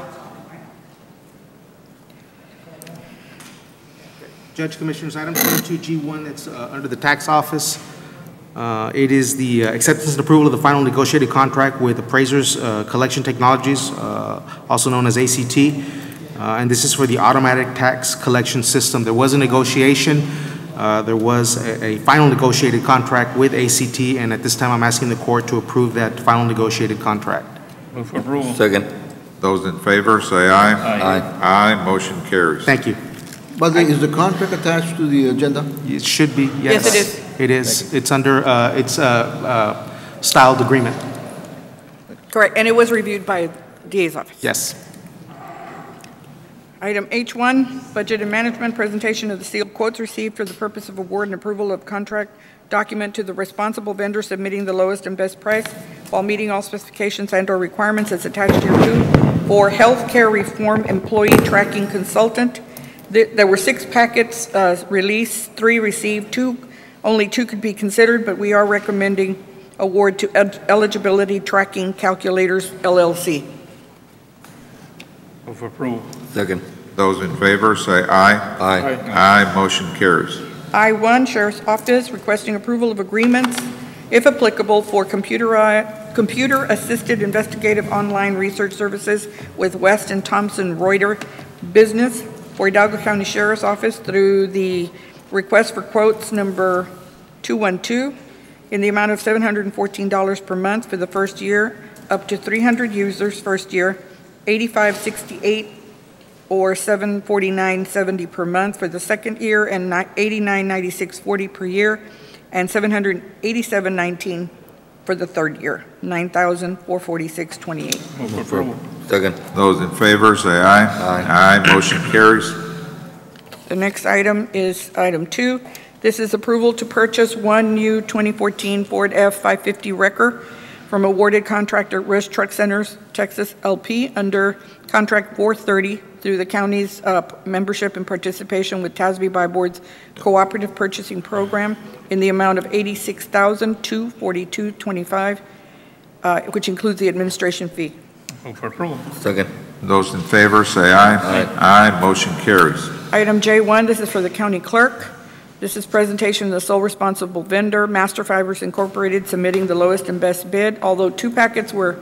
S3: Judge Commissioners, item 22G1, that's under the tax office. It is the acceptance and approval of the final negotiated contract with Appraisers Collection Technologies, also known as ACT. And this is for the automatic tax collection system. There was a negotiation. There was a final negotiated contract with ACT, and at this time I'm asking the court to approve that final negotiated contract.
S11: Move for approval.
S5: Second.
S1: Those in favor, say aye.
S5: Aye.
S1: Aye, motion carries.
S3: Thank you.
S14: But is the contract attached to the agenda?
S3: It should be, yes.
S10: Yes, it is.
S3: It is. It's under, it's styled agreement.
S10: Correct, and it was reviewed by DA's office.
S3: Yes.
S10: Item H1, Budget and Management, presentation of the sealed quotes received for the purpose of award and approval of contract document to the responsible vendor submitting the lowest and best price while meeting all specifications and/or requirements as attached hereto for healthcare reform employee tracking consultant. There were 6 packets released, 3 received, only 2 could be considered, but we are recommending award to Eligibility Tracking Calculators, LLC.
S11: Move for approval.
S5: Second.
S1: Those in favor, say aye.
S5: Aye.
S1: Aye, motion carries.
S10: I-1, Sheriff's Office, requesting approval of agreements, if applicable, for computer-assisted investigative online research services with West and Thompson Reuter Business for Hidalgo County Sheriff's Office through the request for quotes number 212 in the amount of $714 per month for the first year, up to 300 users first year, $85.68 or $749.70 per month for the second year, and $89.96.40 per year, and $787.19 for the third year, $9,446.28.
S11: Move for approval.
S5: Second.
S1: Those in favor, say aye.
S5: Aye.
S1: Aye, motion carries.
S10: The next item is item 2. This is approval to purchase one new 2014 Ford F-550 Wrecker from awarded contractor Rush Truck Centers, Texas LP, under contract 430 through the county's membership and participation with TASB by Board's cooperative purchasing program in the amount of $86,242.25, which includes the administration fee.
S11: Move for approval.
S5: Second.
S1: Those in favor, say aye.
S5: Aye.
S1: Aye, motion carries.
S10: Item J1, this is for the county clerk. This is presentation of the sole responsible vendor, Master Fibers Incorporated, submitting the lowest and best bid. Although 2 packets were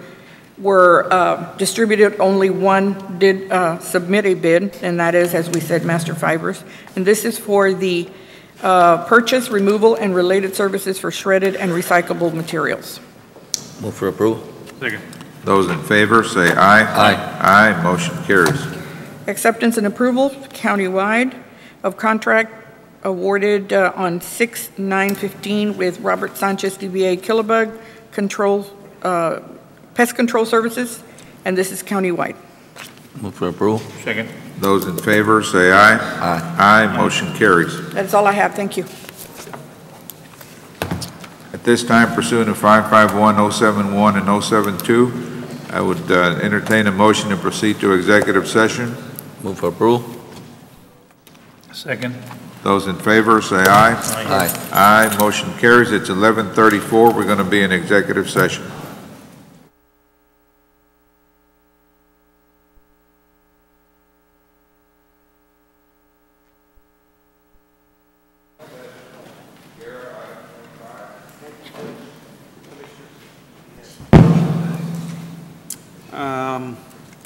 S10: distributed, only one did submit a bid, and that is, as we said, Master Fibers. And this is for the purchase, removal, and related services for shredded and recyclable materials.
S5: Move for approval.
S11: Second.
S1: Those in favor, say aye.
S5: Aye.
S1: Aye, motion carries.
S10: Acceptance and approval countywide of contract awarded on 6/9/15 with Robert Sanchez DBA Killabug Control, Pest Control Services, and this is countywide.
S5: Move for approval.
S11: Second.
S1: Those in favor, say aye.
S5: Aye.
S1: Aye, motion carries.
S10: That's all I have. Thank you.
S1: At this time, pursuant to 551-071 and 072, I would entertain a motion to proceed to executive session.
S5: Move for approval.
S11: Second.
S1: Those in favor, say aye.
S5: Aye.
S1: Aye, motion carries. It's 11:34. We're going to be in executive session.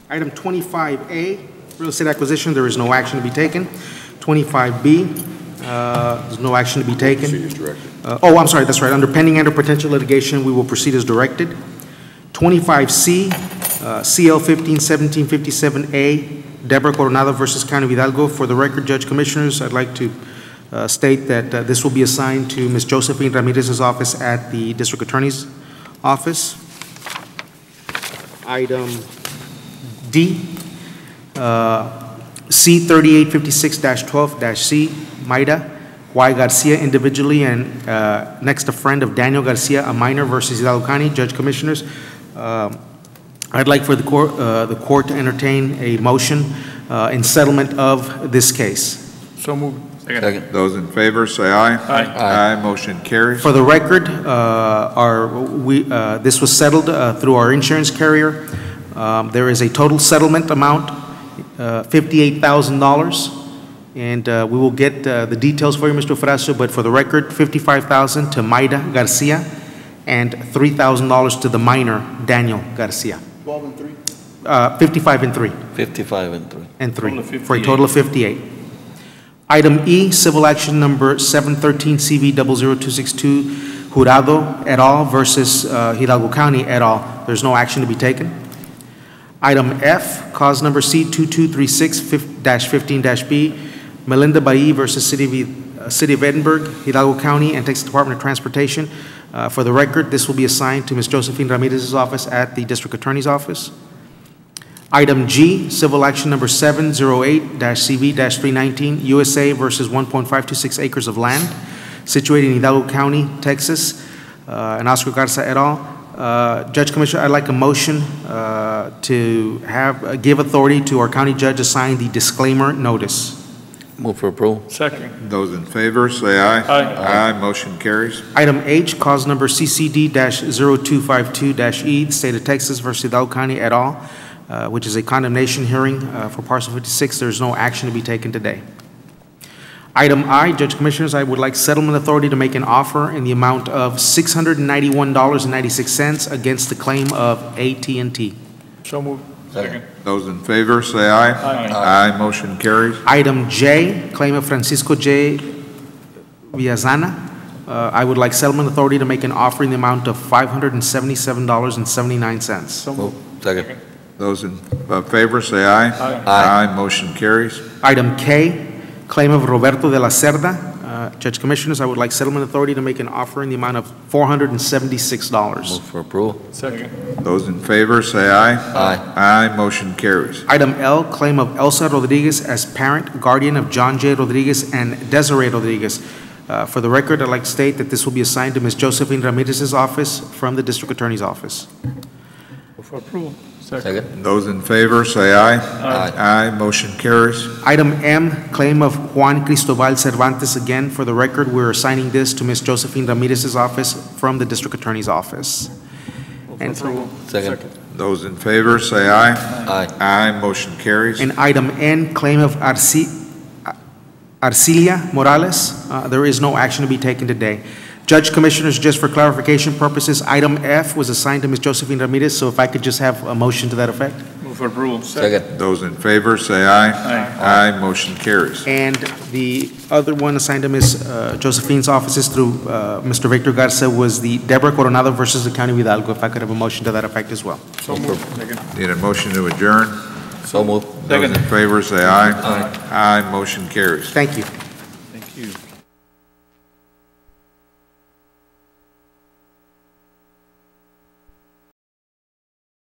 S3: Item 25A, real estate acquisition, there is no action to be taken. 25B, there's no action to be taken. Oh, I'm sorry, that's right. Under pending and or potential litigation, we will proceed as directed. 25C, CL 151757A, Deborah Coronado versus County of Hidalgo. For the record, Judge Commissioners, I'd like to state that this will be assigned to Ms. Josephine Ramirez's office at the District Attorney's office. Item D, C 3856-12-C, Maida Y. Garcia individually and next a friend of Daniel Garcia, a minor versus Hidalgo County. Judge Commissioners, I'd like for the court to entertain a motion in settlement of this case.
S6: So moved.
S5: Second.
S1: Those in favor, say aye.
S6: Aye.
S1: Aye, motion carries.
S3: For the record, this was settled through our insurance carrier. There is a total settlement amount, $58,000. And we will get the details for you, Mr. Frasso, but for the record, $55,000 to Maida Garcia and $3,000 to the minor, Daniel Garcia.
S14: 12 and 3?
S3: 55 and 3.
S5: 55 and 3.
S3: And 3,
S11: Total of
S3: for a total of 58. Item E, civil action number 713 CV 00262, Jurado et al. Versus Hidalgo County et al. There's no action to be taken. Item F, cause number C2236-15-B, Melinda Bailly versus City of Edinburgh, Hidalgo County, and Texas Department of Transportation. For the record, this will be assigned to Ms. Josephine Ramirez's office at the District Attorney's Office. Item G, civil action number 708-CV-319, USA versus 1.526 acres of land situated in Hidalgo County, Texas, and Oscar Garza et al. Judge Commissioner, I'd like a motion to give authority to our county judge to sign the disclaimer notice.
S5: Move for approval.
S6: Second.
S1: Those in favor, say aye.
S6: Aye.
S1: Aye, motion carries.
S3: Item H, cause number CCD-0252-E, State of Texas versus Hidalgo County et al., which is a condemnation hearing for parcel 56. There is no action to be taken today. Item I, Judge Commissioners, I would like settlement authority to make an offer in the amount of $691.96 against the claim of AT&T.
S6: So moved.
S5: Second.
S1: Those in favor, say aye.
S6: Aye.
S1: Aye, motion carries.
S3: Item J, claim of Francisco J. Villazana. I would like settlement authority to make an offer in the amount of $577.79.
S6: So moved.
S5: Second.
S1: Those in favor, say aye.
S6: Aye.
S1: Aye, motion carries.
S3: Item K, claim of Roberto de la Cerda. Judge Commissioners, I would like settlement authority to make an offer in the amount of $476.
S5: Move for approval.
S6: Second.
S1: Those in favor, say aye.
S5: Aye.
S1: Aye, motion carries.
S3: Item L, claim of Elsa Rodriguez as parent, guardian of John J. Rodriguez and Desiree Rodriguez. For the record, I'd like to state that this will be assigned to Ms. Josephine Ramirez's office from the District Attorney's Office.
S6: Move for approval.
S5: Second.
S1: Those in favor, say aye.
S5: Aye.
S1: Aye, motion carries.
S3: Item M, claim of Juan Cristobal Cervantes. Again, for the record, we're assigning this to Ms. Josephine Ramirez's office from the District Attorney's Office. And
S5: Second.
S1: Those in favor, say aye.
S5: Aye.
S1: Aye, motion carries.
S3: And item N, claim of Arcilia Morales. There is no action to be taken today. Judge Commissioners, just for clarification purposes, item F was assigned to Ms. Josephine Ramirez, so if I could just have a motion to that effect.
S6: Move for approval.
S5: Second.
S1: Those in favor, say aye.
S6: Aye.
S1: Aye, motion carries.
S3: And the other one assigned to Ms. Josephine's offices through Mr. Victor Garza was the Deborah Coronado versus the County of Hidalgo, if I could have a motion to that effect as well.
S6: So moved. Second.
S1: Need a motion to adjourn?
S5: So moved.
S1: Those in favor, say aye. Aye, motion carries.
S3: Thank you.